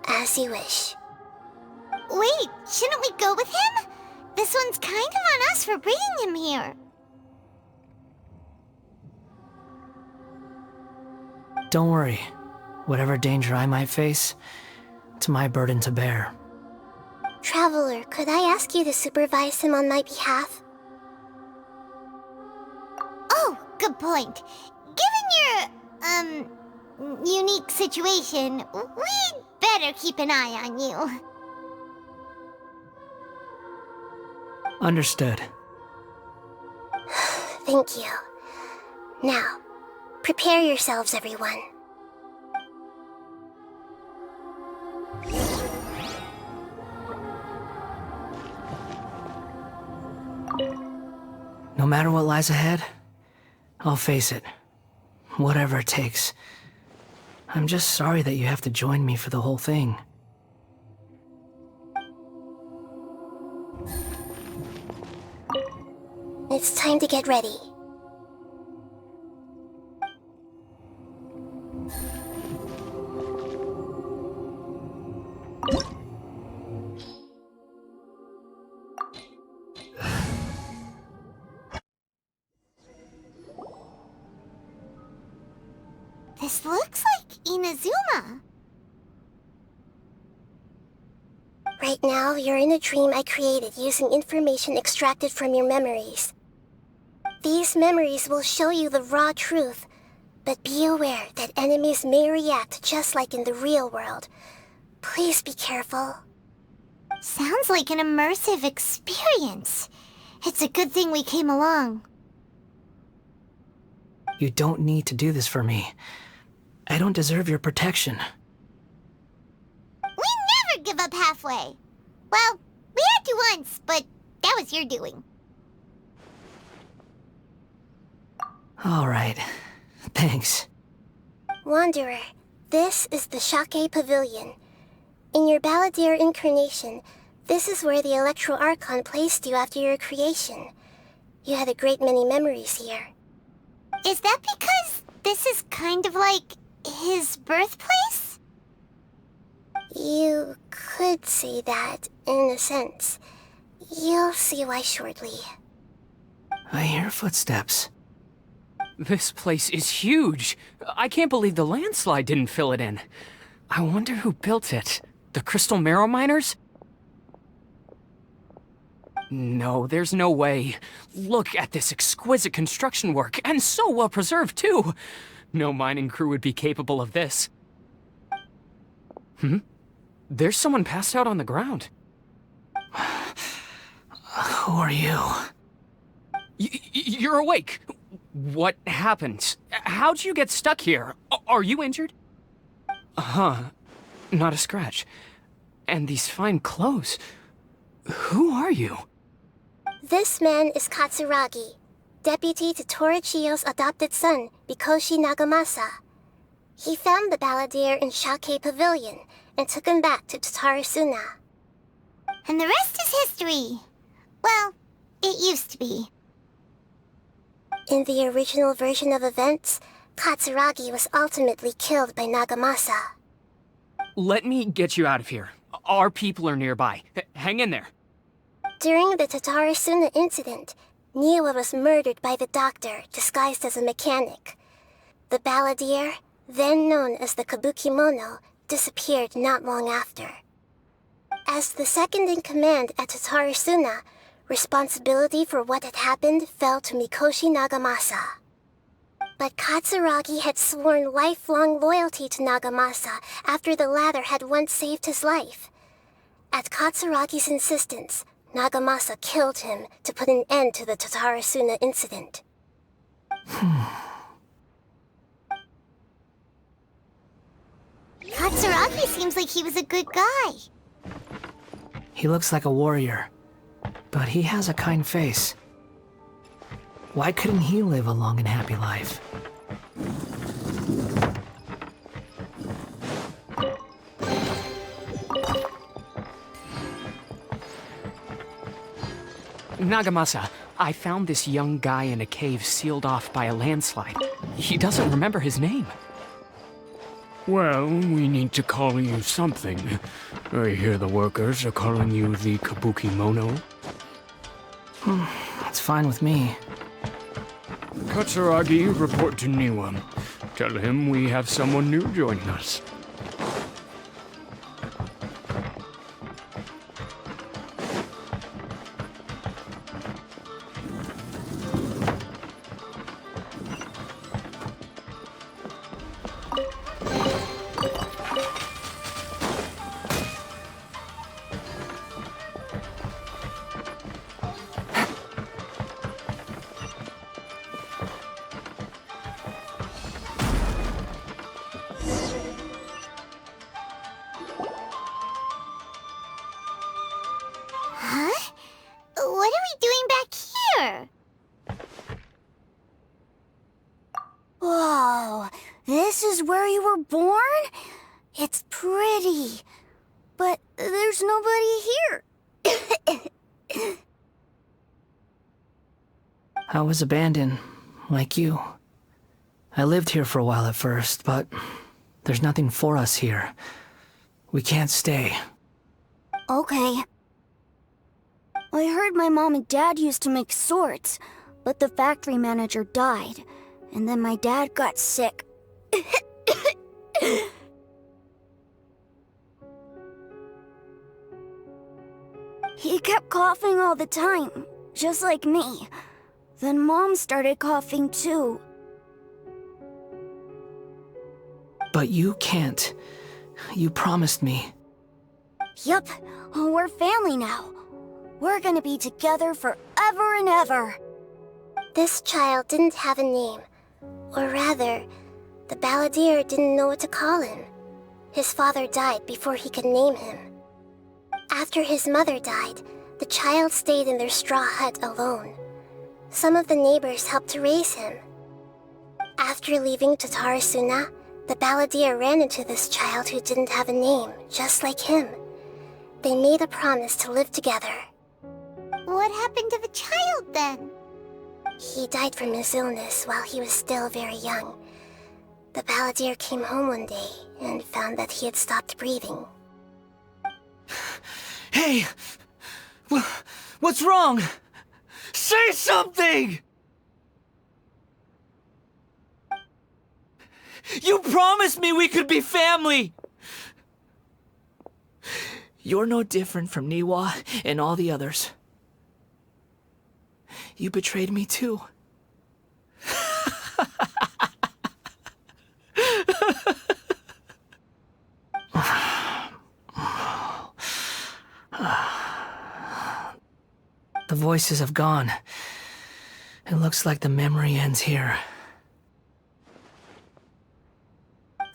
As you wish. Wait, shouldn't we go with him? This one's kind of on us for bringing him here. Don't worry. Whatever danger I might face, it's my burden to bear. Traveler, could I ask you to supervise him on my behalf? Oh, good point. Given your, unique situation, we'd better keep an eye on you. Understood. Thank you. Now, prepare yourselves, everyone. No matter what lies ahead, I'll face it. Whatever it takes. I'm just sorry that you have to join me for the whole thing. It's time to get ready. This looks like Inazuma. Right Right now, you're in a dream I created using information extracted from your memories. These memories will show you the raw truth, but be aware that enemies may react just like in the real world. Please be careful. Sounds like an immersive experience. It's a good thing we came along. You don't need to do this for me. I don't deserve your protection. We never give up halfway. Well, we had to once, but that was your doing. All right. Thanks. Wanderer, this is the Shake Pavilion. In your Balladeer incarnation, this is where the Electro Archon placed you after your creation. You had a great many memories here. Is that because this is kind of like his birthplace? You could say that, in a sense. You'll see why shortly. I hear footsteps. This place is huge. I can't believe the landslide didn't fill it in. I wonder who built it. The Crystal Marrow Miners? No, there's no way. Look at this exquisite construction work, and so well preserved, too. No mining crew would be capable of this. There's someone passed out on the ground. Who are you? You're awake. What happened? How'd you get stuck here? Are you injured? Not a scratch. And these fine clothes. Who are you? This man is Katsuragi, deputy to Torichio's adopted son, Mikoshi Nagamasa. He found the Balladeer in Shake Pavilion and took him back to Tatarasuna. And the rest is history. Well, it used to be. In the original version of events, Katsuragi was ultimately killed by Nagamasa. Let me get you out of here. Our people are nearby. Hang in there. During the Tatarasuna incident, Niwa was murdered by the doctor disguised as a mechanic. The Balladeer, then known as the Kabukimono, disappeared not long after. As the second in command at Tatarasuna, responsibility for what had happened fell to Mikoshi Nagamasa. But Katsuragi had sworn lifelong loyalty to Nagamasa after the latter had once saved his life. At Katsuragi's insistence, Nagamasa killed him to put an end to the Tatarasuna incident. Katsuragi seems like he was a good guy. He looks like a warrior, but he has a kind face. Why couldn't he live a long and happy life? Nagamasa, I found this young guy in a cave sealed off by a landslide. He doesn't remember his name. Well, we need to call you something. I hear the workers are calling you the Kabukimono. That's fine with me. Katsuragi, report to Niwa. Tell him we have someone new joining us. Huh? What are we doing back here? Whoa, this is where you were born? It's pretty, but there's nobody here. I was abandoned, like you. I lived here for a while at first, but there's nothing for us here. We can't stay. Okay. I heard my mom and dad used to make swords, but the factory manager died, and then my dad got sick. kept coughing all the time, just like me. Then Mom started coughing too. But you can't. You promised me. Yup, we're family now. We're gonna be together forever and ever. This child didn't have a name. Or rather, the balladeer didn't know what to call him. His father died before he could name him. After his mother died, the child stayed in their straw hut alone. Some of the neighbors helped to raise him. After leaving Tatarasuna, the balladeer ran into this child who didn't have a name, just like him. They made a promise to live together. What happened to the child then? He died from his illness while he was still very young. The balladeer came home one day and found that he had stopped breathing. Hey! What's wrong? Say something! You promised me we could be family! You're no different from Niwa and all the others. You betrayed me too. The voices have gone. It looks like the memory ends here.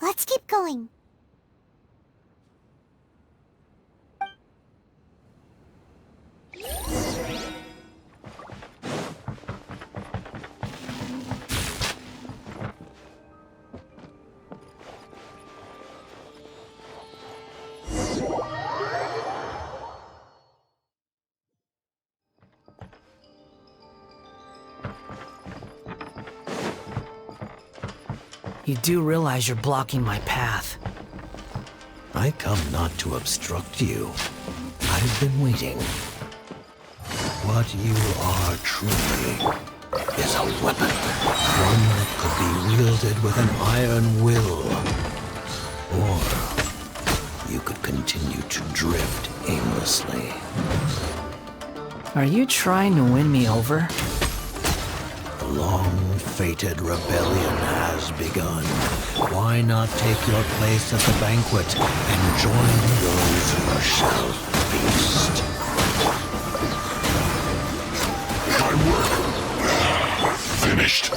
Let's keep going. You do realize you're blocking my path. I come not to obstruct you. I've been waiting. What you are truly is a weapon. One that could be wielded with an iron will. Or you could continue to drift aimlessly. Are you trying to win me over? The long-fated rebellion has begun. Why not take your place at the banquet and join those who shall feast? My work finished.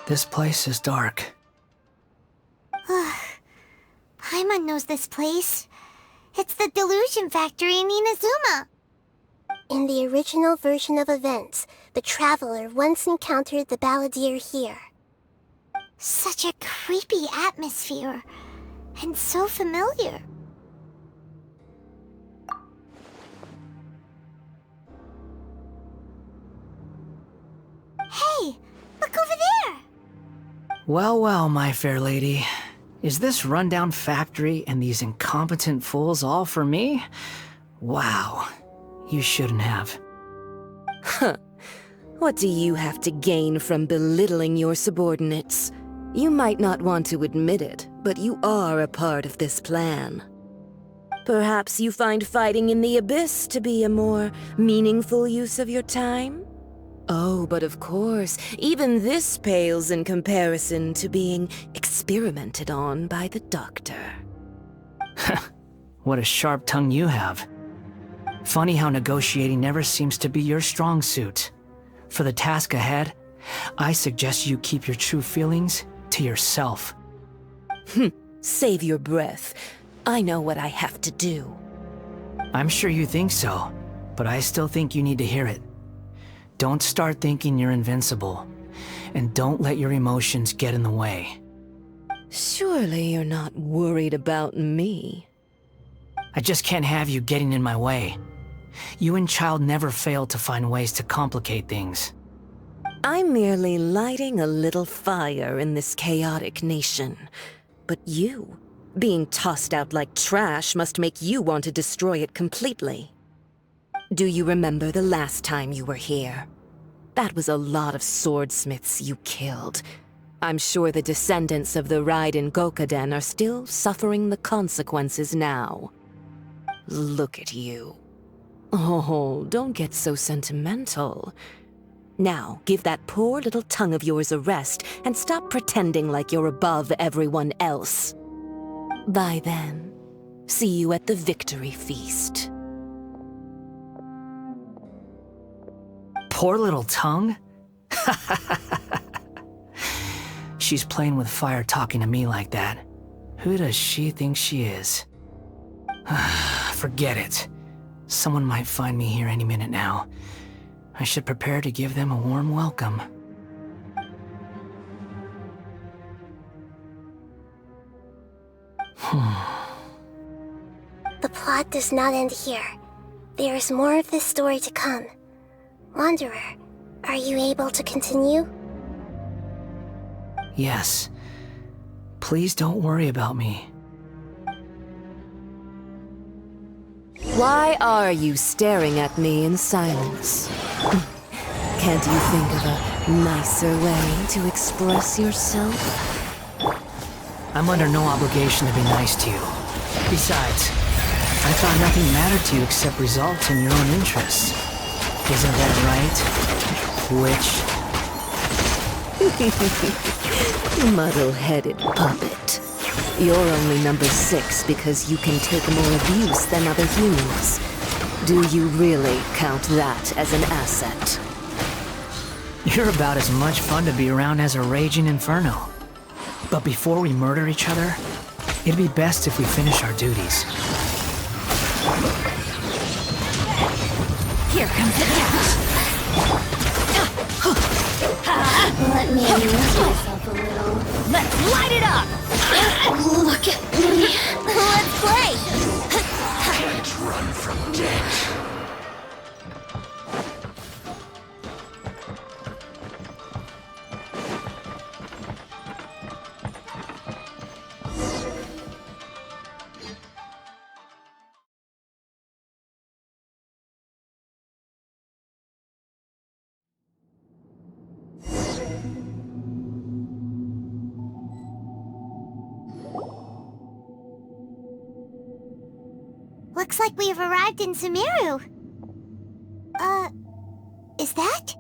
This place is dark. Paimon knows this place. It's the Delusion Factory in Inazuma. In the original version of events, the Traveler once encountered the balladeer here. Such a creepy atmosphere. And so familiar. Hey, look over there! Well, well, my fair lady. Is this rundown factory and these incompetent fools all for me? Wow. You shouldn't have. Huh. What do you have to gain from belittling your subordinates? You might not want to admit it, but you are a part of this plan. Perhaps you find fighting in the Abyss to be a more meaningful use of your time? Oh, but of course, even this pales in comparison to being experimented on by the Doctor. What a sharp tongue you have. Funny how negotiating never seems to be your strong suit. For the task ahead, I suggest you keep your true feelings to yourself. Save your breath. I know what I have to do. I'm sure you think so, but I still think you need to hear it. Don't start thinking you're invincible, and don't let your emotions get in the way. Surely you're not worried about me. I just can't have you getting in my way. You and Child never fail to find ways to complicate things. I'm merely lighting a little fire in this chaotic nation. But you, being tossed out like trash, must make you want to destroy it completely. Do you remember the last time you were here? That was a lot of swordsmiths you killed. I'm sure the descendants of the Raiden Gokaden are still suffering the consequences now. Look at you. Oh, don't get so sentimental. Now, give that poor little tongue of yours a rest and stop pretending like you're above everyone else. Bye then. See you at the victory feast. Poor little tongue? She's playing with fire talking to me like that. Who does she think she is? Forget it. Someone might find me here any minute now. I should prepare to give them a warm welcome. The plot does not end here. There is more of this story to come. Wanderer, are you able to continue? Yes. Please don't worry about me. Why are you staring at me in silence? Can't you think of a nicer way to express yourself? I'm under no obligation to be nice to you. Besides, I thought nothing mattered to you except results in your own interests. Isn't that right? Witch? Muddle-headed puppet. You're only number 6 because you can take more abuse than other humans. Do you really count that as an asset? You're about as much fun to be around as a raging inferno. But before we murder each other, it'd be best if we finish our duties. Here comes the catch. Let me amuse myself a little. Let's light it up! Look at me. Let's play! Can't run from death. Looks like we've arrived in Sumeru. Is that?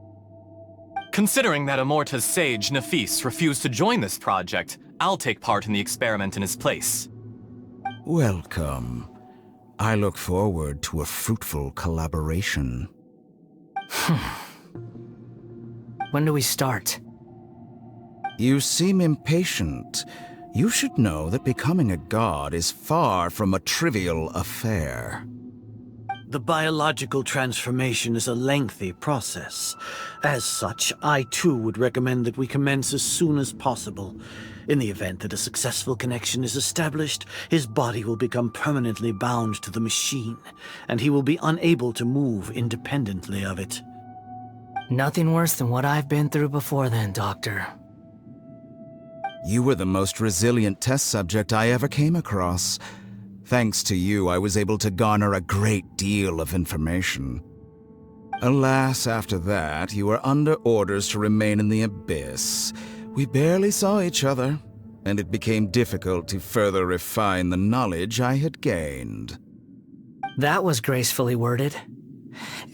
Considering that Amorta's sage, Nafis, refused to join this project, I'll take part in the experiment in his place. Welcome. I look forward to a fruitful collaboration. When do we start? You seem impatient. You should know that becoming a god is far from a trivial affair. The biological transformation is a lengthy process. As such, I too would recommend that we commence as soon as possible. In the event that a successful connection is established, his body will become permanently bound to the machine, and he will be unable to move independently of it. Nothing worse than what I've been through before then, Doctor. You were the most resilient test subject I ever came across. Thanks to you, I was able to garner a great deal of information. Alas, after that, you were under orders to remain in the Abyss. We barely saw each other, and it became difficult to further refine the knowledge I had gained. That was gracefully worded.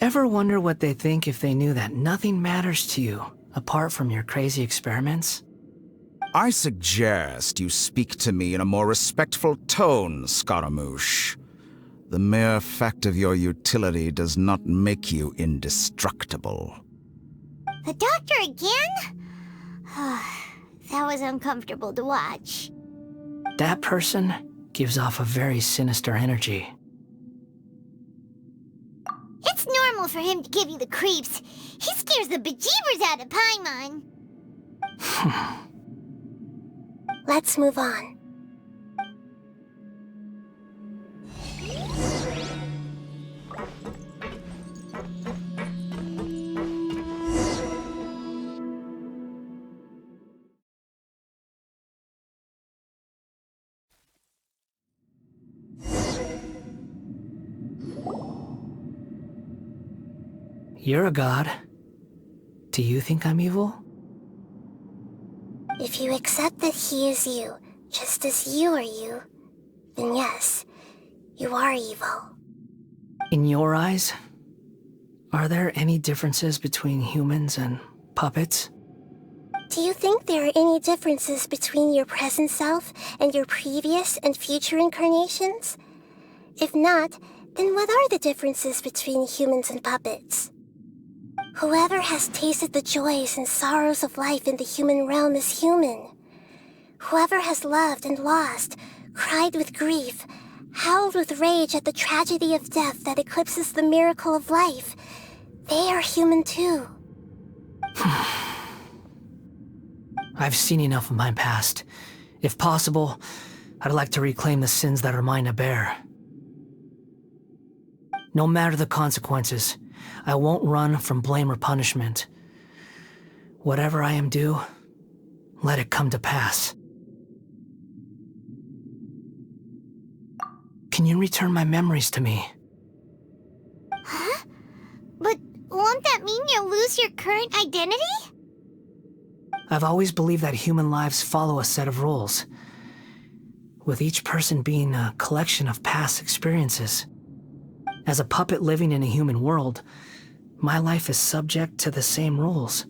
Ever wonder what they think if they knew that nothing matters to you, apart from your crazy experiments? I suggest you speak to me in a more respectful tone, Scaramouche. The mere fact of your utility does not make you indestructible. The doctor again? That was uncomfortable to watch. That person gives off a very sinister energy. It's normal for him to give you the creeps. He scares the bejeebers out of Paimon. Let's move on. You're a god. Do you think I'm evil? If you accept that he is you, just as you are you, then yes, you are evil. In your eyes, are there any differences between humans and puppets? Do you think there are any differences between your present self and your previous and future incarnations? If not, then what are the differences between humans and puppets? Whoever has tasted the joys and sorrows of life in the human realm is human. Whoever has loved and lost, cried with grief, howled with rage at the tragedy of death that eclipses the miracle of life, they are human too. I've seen enough of my past. If possible, I'd like to reclaim the sins that are mine to bear. No matter the consequences, I won't run from blame or punishment. Whatever I am due, let it come to pass. Can you return my memories to me? Huh? But won't that mean you'll lose your current identity? I've always believed that human lives follow a set of rules, with each person being a collection of past experiences. As a puppet living in a human world, my life is subject to the same rules.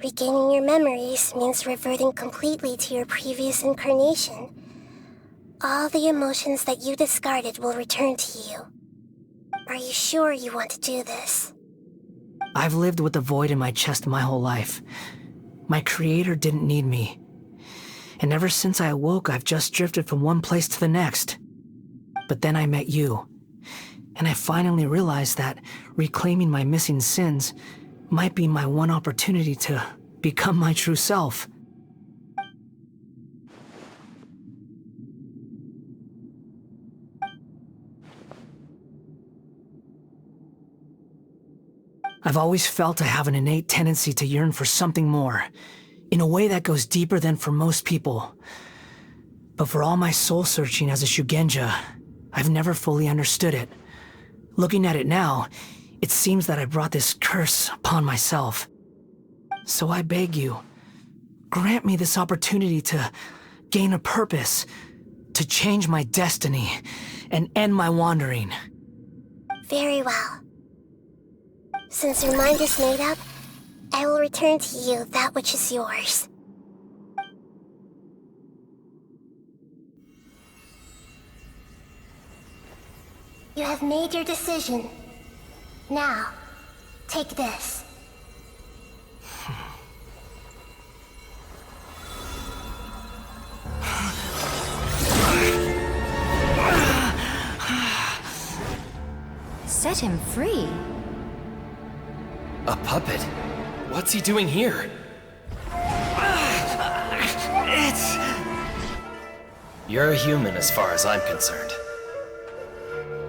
Regaining your memories means reverting completely to your previous incarnation. All the emotions that you discarded will return to you. Are you sure you want to do this? I've lived with the void in my chest my whole life. My creator didn't need me. And ever since I awoke, I've just drifted from one place to the next. But then I met you. And I finally realized that reclaiming my missing sins might be my one opportunity to become my true self. I've always felt I have an innate tendency to yearn for something more, in a way that goes deeper than for most people. But for all my soul-searching as a Shugenja, I've never fully understood it. Looking at it now, it seems that I brought this curse upon myself. So I beg you, grant me this opportunity to gain a purpose, to change my destiny, and end my wandering. Very well. Since your mind is made up, I will return to you that which is yours. You have made your decision. Now, take this. Set him free. A puppet? What's he doing here? You're a human as far as I'm concerned.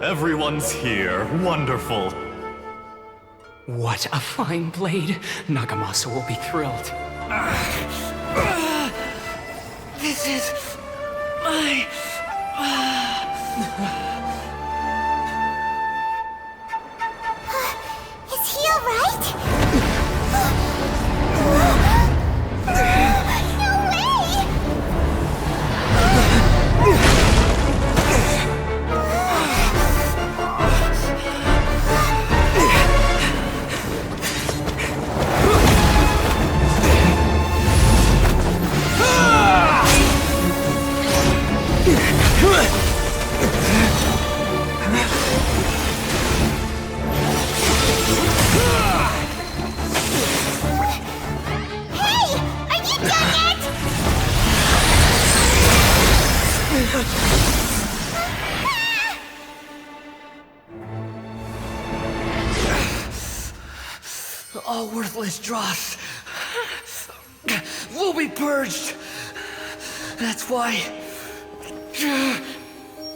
Everyone's here. Wonderful. What a fine blade. Nagamasa will be thrilled. This is my... Is he alright? No way! All worthless dross will be purged. That's why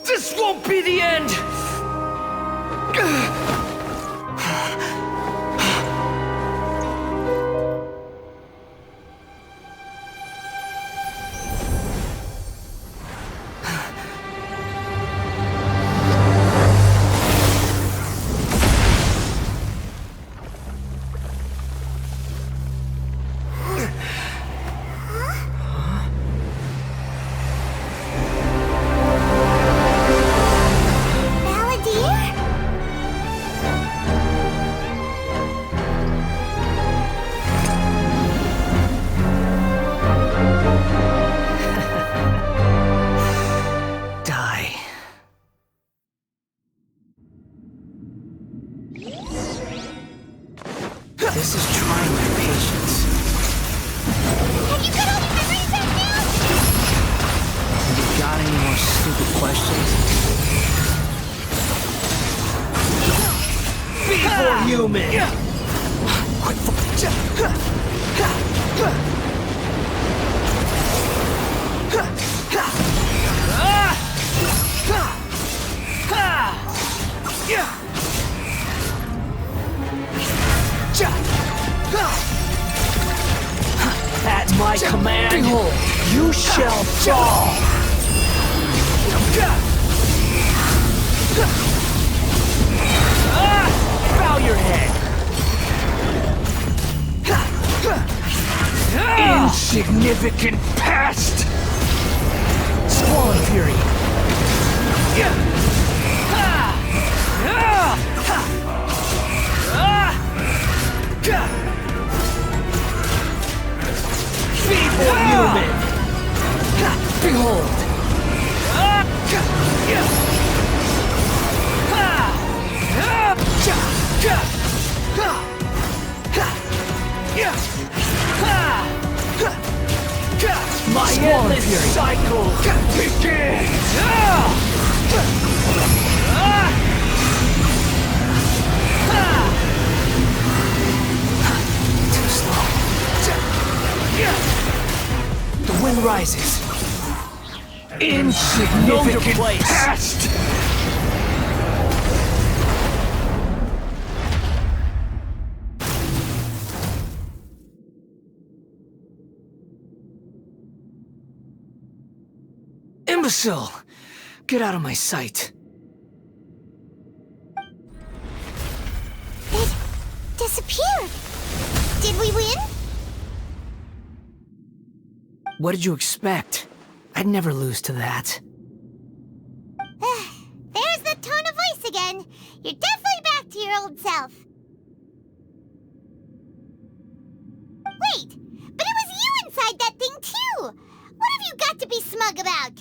this won't be the end. This is trying my patience. Have you got all your memories back now? Have you got any more stupid questions? Be more human! At my command, behold, you shall fall! Bow your head! Insignificant pest! Squall and fury! Feeble human! Behold! My endless cycle begins! Too slow. The wind rises. Insignificant pest! Imbecile! Get out of my sight. It disappeared. Did we win? What did you expect? I'd never lose to that. There's the tone of voice again. You're definitely back to your old self. Wait, but it was you inside that thing too! What have you got to be smug about?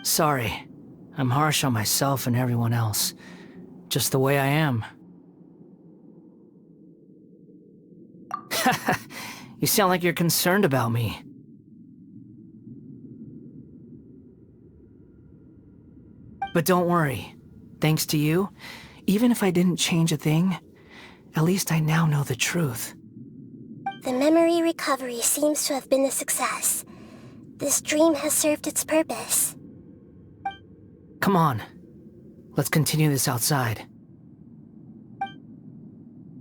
Sorry. I'm harsh on myself and everyone else. Just the way I am. You sound like you're concerned about me. But don't worry. Thanks to you, even if I didn't change a thing, at least I now know the truth. The memory recovery seems to have been a success. This dream has served its purpose. Come on. Let's continue this outside.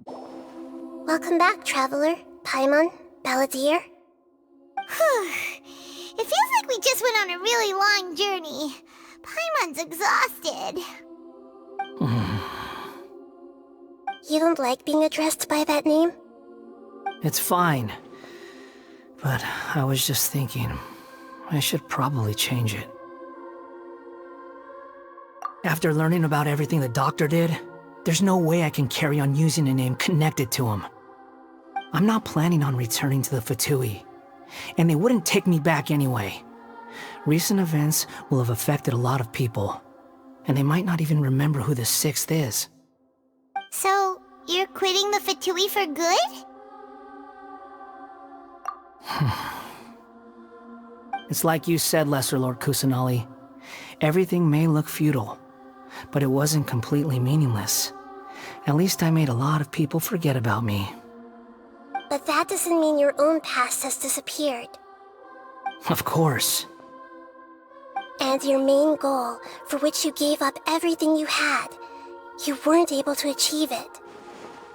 Welcome back, Traveler, Paimon, Balladeer. It feels like we just went on a really long journey. Paimon's exhausted. You don't like being addressed by that name? It's fine. But I was just thinking, I should probably change it. After learning about everything the doctor did, there's no way I can carry on using a name connected to him. I'm not planning on returning to the Fatui, and they wouldn't take me back anyway. Recent events will have affected a lot of people, and they might not even remember who the 6th is. So, you're quitting the Fatui for good? It's like you said, Lesser Lord Kusanali. Everything may look futile, but it wasn't completely meaningless. At least I made a lot of people forget about me. But that doesn't mean your own past has disappeared. Of course. And your main goal, for which you gave up everything you had, you weren't able to achieve it.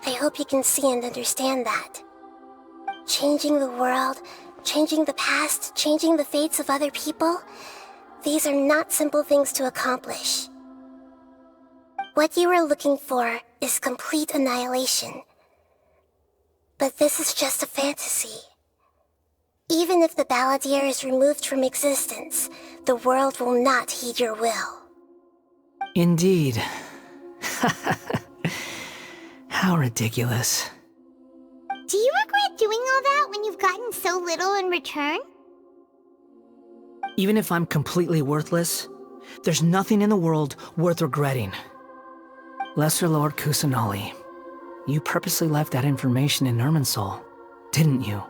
I hope you can see and understand that. Changing the world, changing the past, changing the fates of other people, these are not simple things to accomplish. What you are looking for is complete annihilation. But this is just a fantasy. Even if the Balladeer is removed from existence, the world will not heed your will. Indeed. How ridiculous. Do you regret doing all that when you've gotten so little in return? Even if I'm completely worthless, there's nothing in the world worth regretting. Lesser Lord Kusanali, You purposely left that information in Irminsul, didn't you?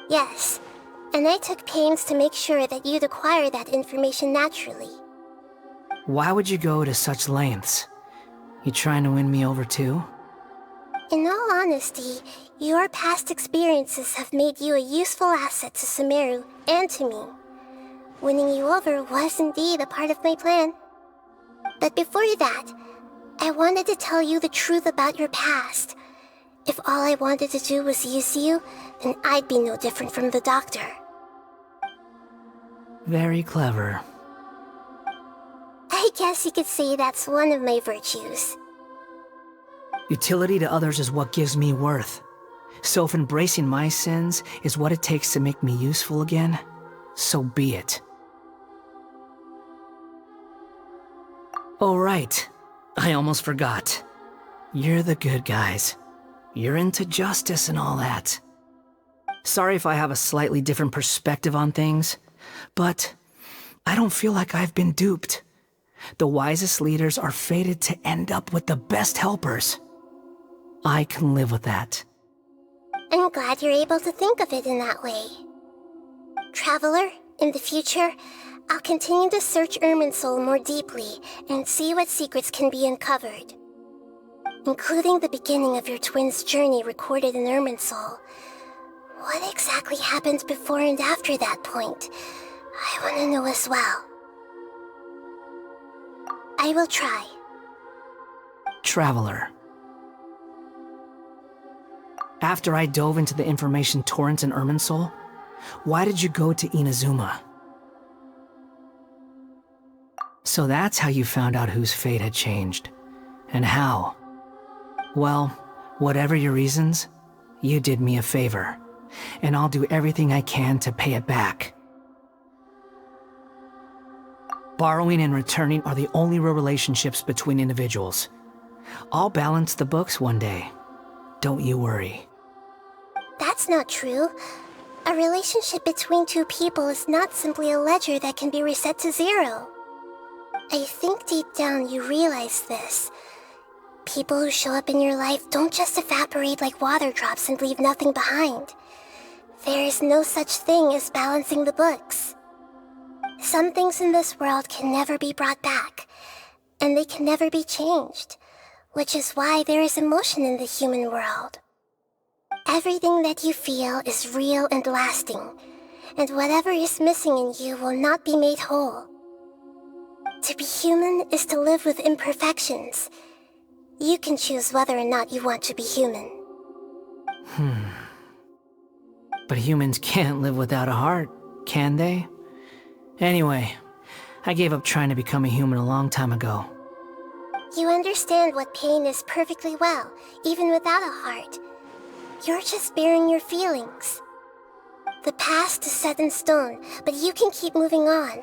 Yes, and I took pains to make sure that you'd acquire that information naturally. Why would you go to such lengths? You trying to win me over too? In all honesty, your past experiences have made you a useful asset to Sumeru and to me. Winning you over was indeed a part of my plan. But before that, I wanted to tell you the truth about your past. If all I wanted to do was use you, then I'd be no different from the doctor. Very clever. I guess you could say that's one of my virtues. Utility to others is what gives me worth. So if embracing my sins is what it takes to make me useful again, so be it. Oh right, I almost forgot. You're the good guys. You're into justice and all that. Sorry if I have a slightly different perspective on things, but I don't feel like I've been duped. The wisest leaders are fated to end up with the best helpers. I can live with that. I'm glad you're able to think of it in that way. Traveler, in the future, I'll continue to search Irminsul more deeply and see what secrets can be uncovered. Including the beginning of your twins' journey recorded in Irminsul. What exactly happened before and after that point? I want to know as well. I will try. Traveler. After I dove into the information torrent in Irminsul, why did you go to Inazuma? So that's how you found out whose fate had changed. And how. Well, whatever your reasons, you did me a favor. And I'll do everything I can to pay it back. Borrowing and returning are the only real relationships between individuals. I'll balance the books one day. Don't you worry. That's not true. A relationship between two people is not simply a ledger that can be reset to zero. I think deep down you realize this. People who show up in your life don't just evaporate like water drops and leave nothing behind. There is no such thing as balancing the books. Some things in this world can never be brought back, and they can never be changed, which is why there is emotion in the human world. Everything that you feel is real and lasting, and whatever is missing in you will not be made whole. To be human is to live with imperfections. You can choose whether or not you want to be human. But humans can't live without a heart, can they? Anyway, I gave up trying to become a human a long time ago. You understand what pain is perfectly well, even without a heart. You're just bearing your feelings. The past is set in stone, but you can keep moving on.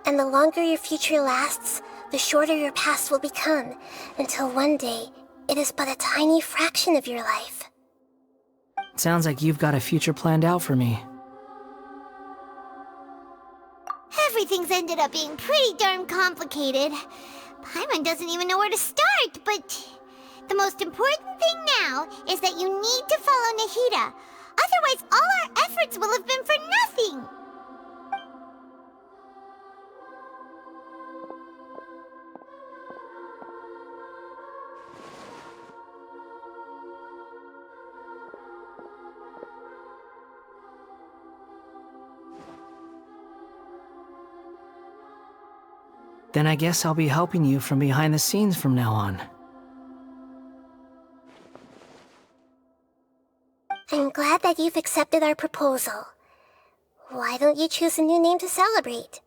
And the longer your future lasts, the shorter your past will become, until one day, it is but a tiny fraction of your life. Sounds like you've got a future planned out for me. Everything's ended up being pretty darn complicated. Paimon doesn't even know where to start, but the most important thing now is that you need to follow Nahida. Otherwise, all our efforts will have been for nothing. Then I guess I'll be helping you from behind the scenes from now on. I'm glad that you've accepted our proposal. Why don't you choose a new name to celebrate?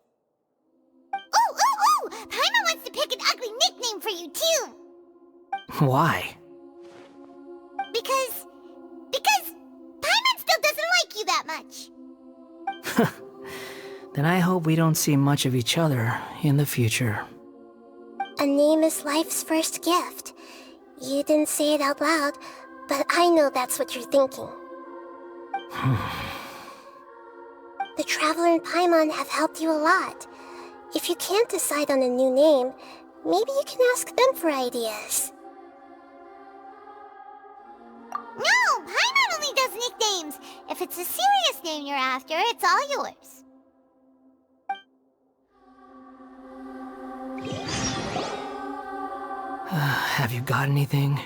Ooh! Paimon wants to pick an ugly nickname for you, too! Why? Because Paimon still doesn't like you that much. Then I hope we don't see much of each other in the future. A name is life's first gift. You didn't say it out loud, but I know that's what you're thinking. The Traveler and Paimon have helped you a lot. If you can't decide on a new name, maybe you can ask them for ideas. if it's a serious name you're after, it's all yours. Have you got anything?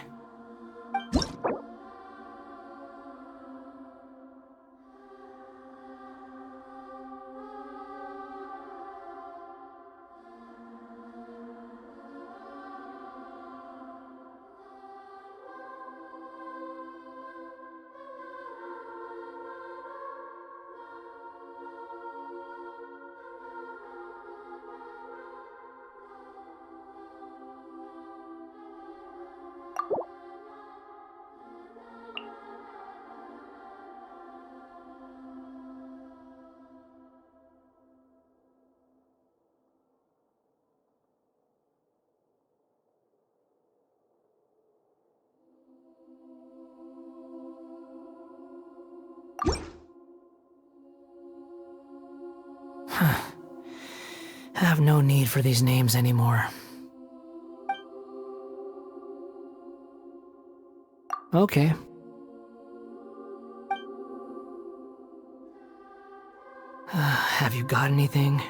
I have no need for these names anymore. Okay. Have you got anything?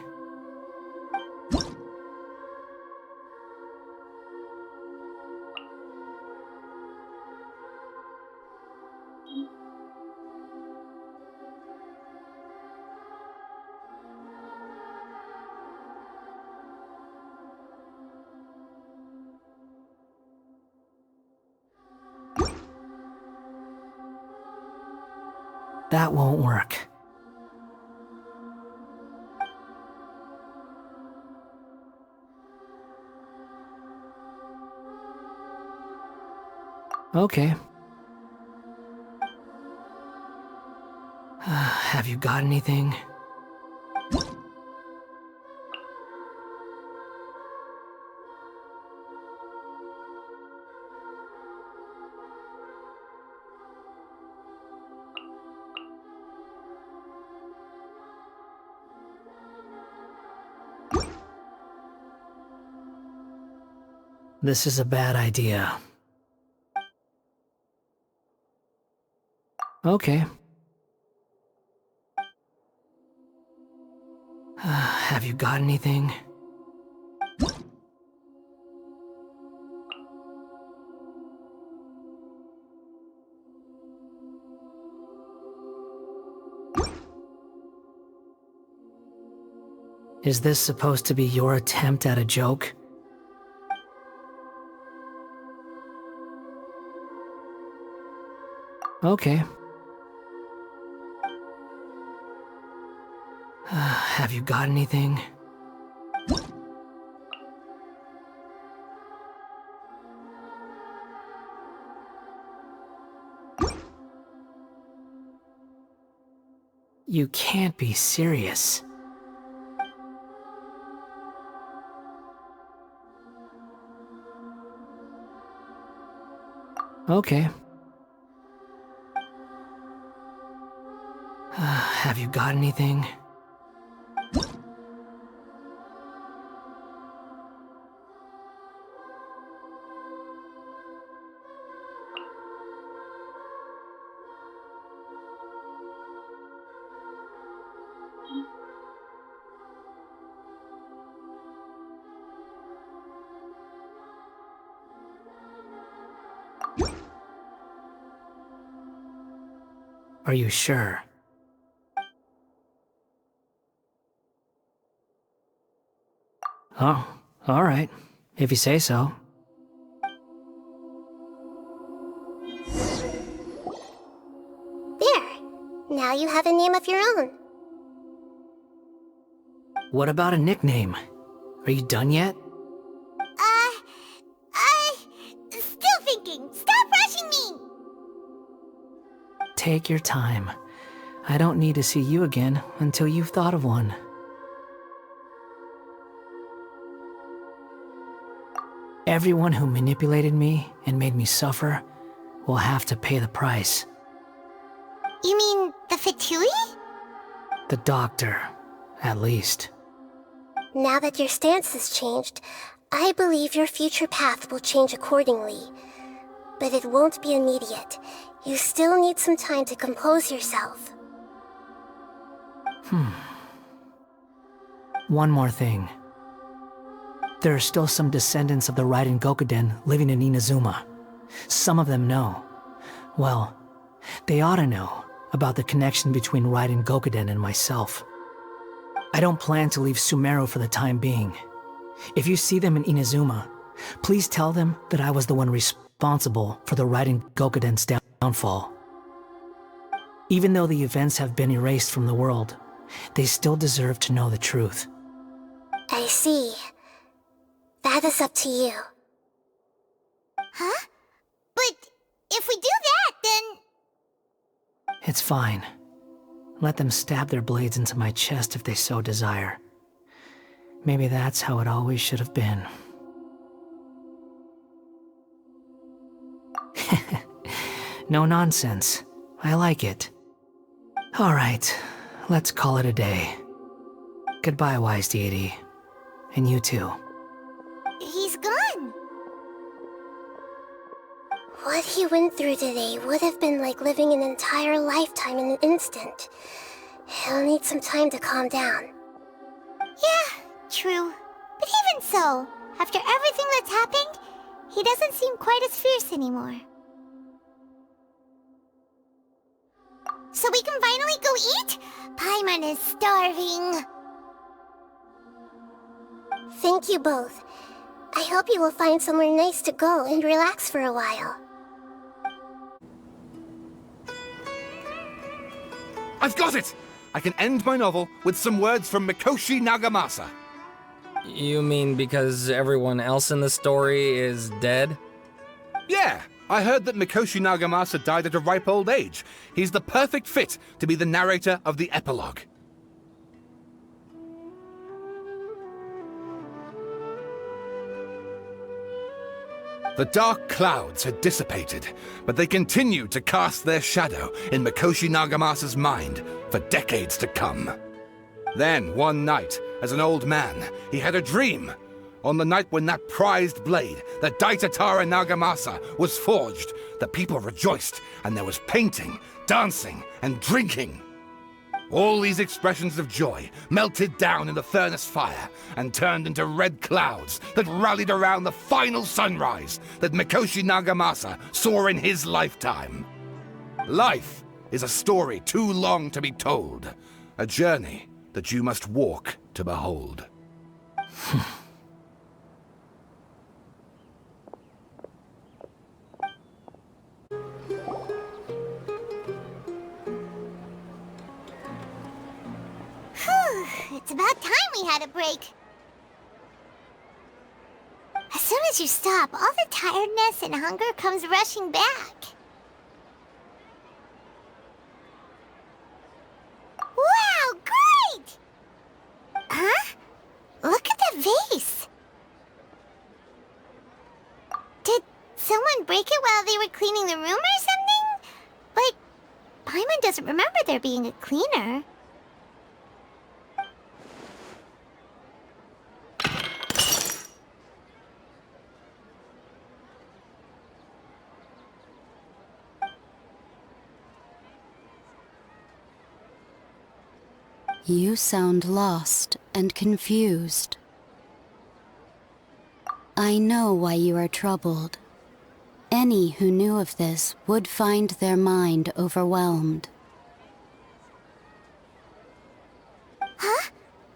That won't work. Okay. Have you got anything? This is a bad idea. Okay. Have you got anything? Is this supposed to be your attempt at a joke? Okay. Have you got anything? You can't be serious. Okay. Have you got anything? Are you sure? Oh, all right. If you say so. There. Now you have a name of your own. What about a nickname? Are you done yet? Still thinking. Stop rushing me! Take your time. I don't need to see you again until you've thought of one. Everyone who manipulated me and made me suffer will have to pay the price. You mean the Fatui? The doctor, at least. Now that your stance has changed, I believe your future path will change accordingly. But it won't be immediate. You still need some time to compose yourself. One more thing. There are still some descendants of the Raiden Gokuden living in Inazuma. Some of them know. Well, they ought to know about the connection between Raiden Gokuden and myself. I don't plan to leave Sumeru for the time being. If you see them in Inazuma, please tell them that I was the one responsible for the Raiden Gokuden's downfall. Even though the events have been erased from the world, they still deserve to know the truth. I see. That is up to you. Huh? But if we do that, then... It's fine. Let them stab their blades into my chest if they so desire. Maybe that's how it always should have been. No nonsense. I like it. All right, let's call it a day. Goodbye, wise deity. And you too. He's gone. What he went through today would have been like living an entire lifetime in an instant. He'll need some time to calm down. Yeah, true. But even so, after everything that's happened, he doesn't seem quite as fierce anymore. So we can finally go eat? Paimon is starving. Thank you both. I hope you will find somewhere nice to go and relax for a while. I've got it! I can end my novel with some words from Mikoshi Nagamasa. You mean because everyone else in the story is dead? Yeah, I heard that Mikoshi Nagamasa died at a ripe old age. He's the perfect fit to be the narrator of the epilogue. The dark clouds had dissipated, but they continued to cast their shadow in Mikoshi Nagamasa's mind for decades to come. Then, one night, as an old man, he had a dream. On the night when that prized blade, the Daitatara Nagamasa, was forged, the people rejoiced, and there was painting, dancing, and drinking. All these expressions of joy melted down in the furnace fire and turned into red clouds that rallied around the final sunrise that Mikoshi Nagamasa saw in his lifetime. Life is a story too long to be told, a journey that you must walk to behold. It's about time we had a break. As soon as you stop, all the tiredness and hunger comes rushing back. Wow, great! Huh? Look at the vase. Did someone break it while they were cleaning the room or something? But Paimon doesn't remember there being a cleaner. You sound lost and confused. I know why you are troubled. Any who knew of this would find their mind overwhelmed. Huh?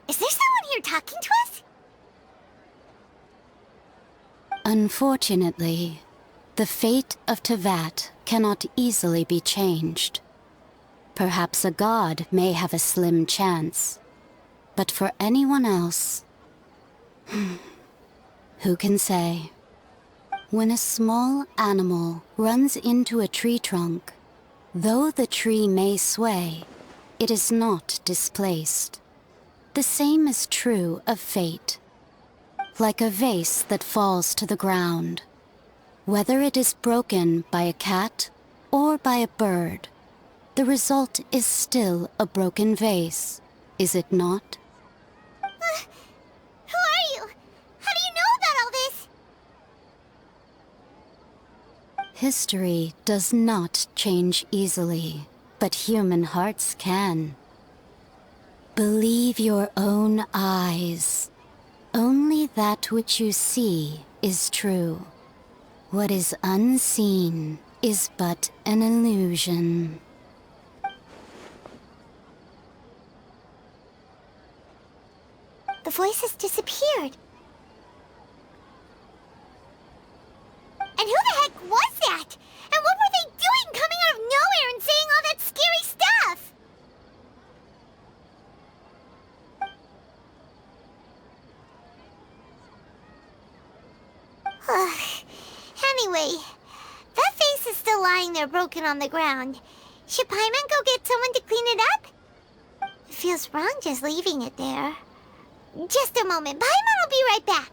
Is there someone here talking to us? Unfortunately, the fate of Tevat cannot easily be changed. Perhaps a god may have a slim chance, but for anyone else, who can say? When a small animal runs into a tree trunk, though the tree may sway, it is not displaced. The same is true of fate. Like a vase that falls to the ground, whether it is broken by a cat or by a bird, the result is still a broken vase, is it not? Who are you? How do you know about all this? History does not change easily, but human hearts can. Believe your own eyes. Only that which you see is true. What is unseen is but an illusion. The voice has disappeared. And who the heck was that? And what were they doing coming out of nowhere and saying all that scary stuff? Anyway, that face is still lying there broken on the ground. Should Paimon go get someone to clean it up? It feels wrong just leaving it there. Just a moment. Paimon will be right back.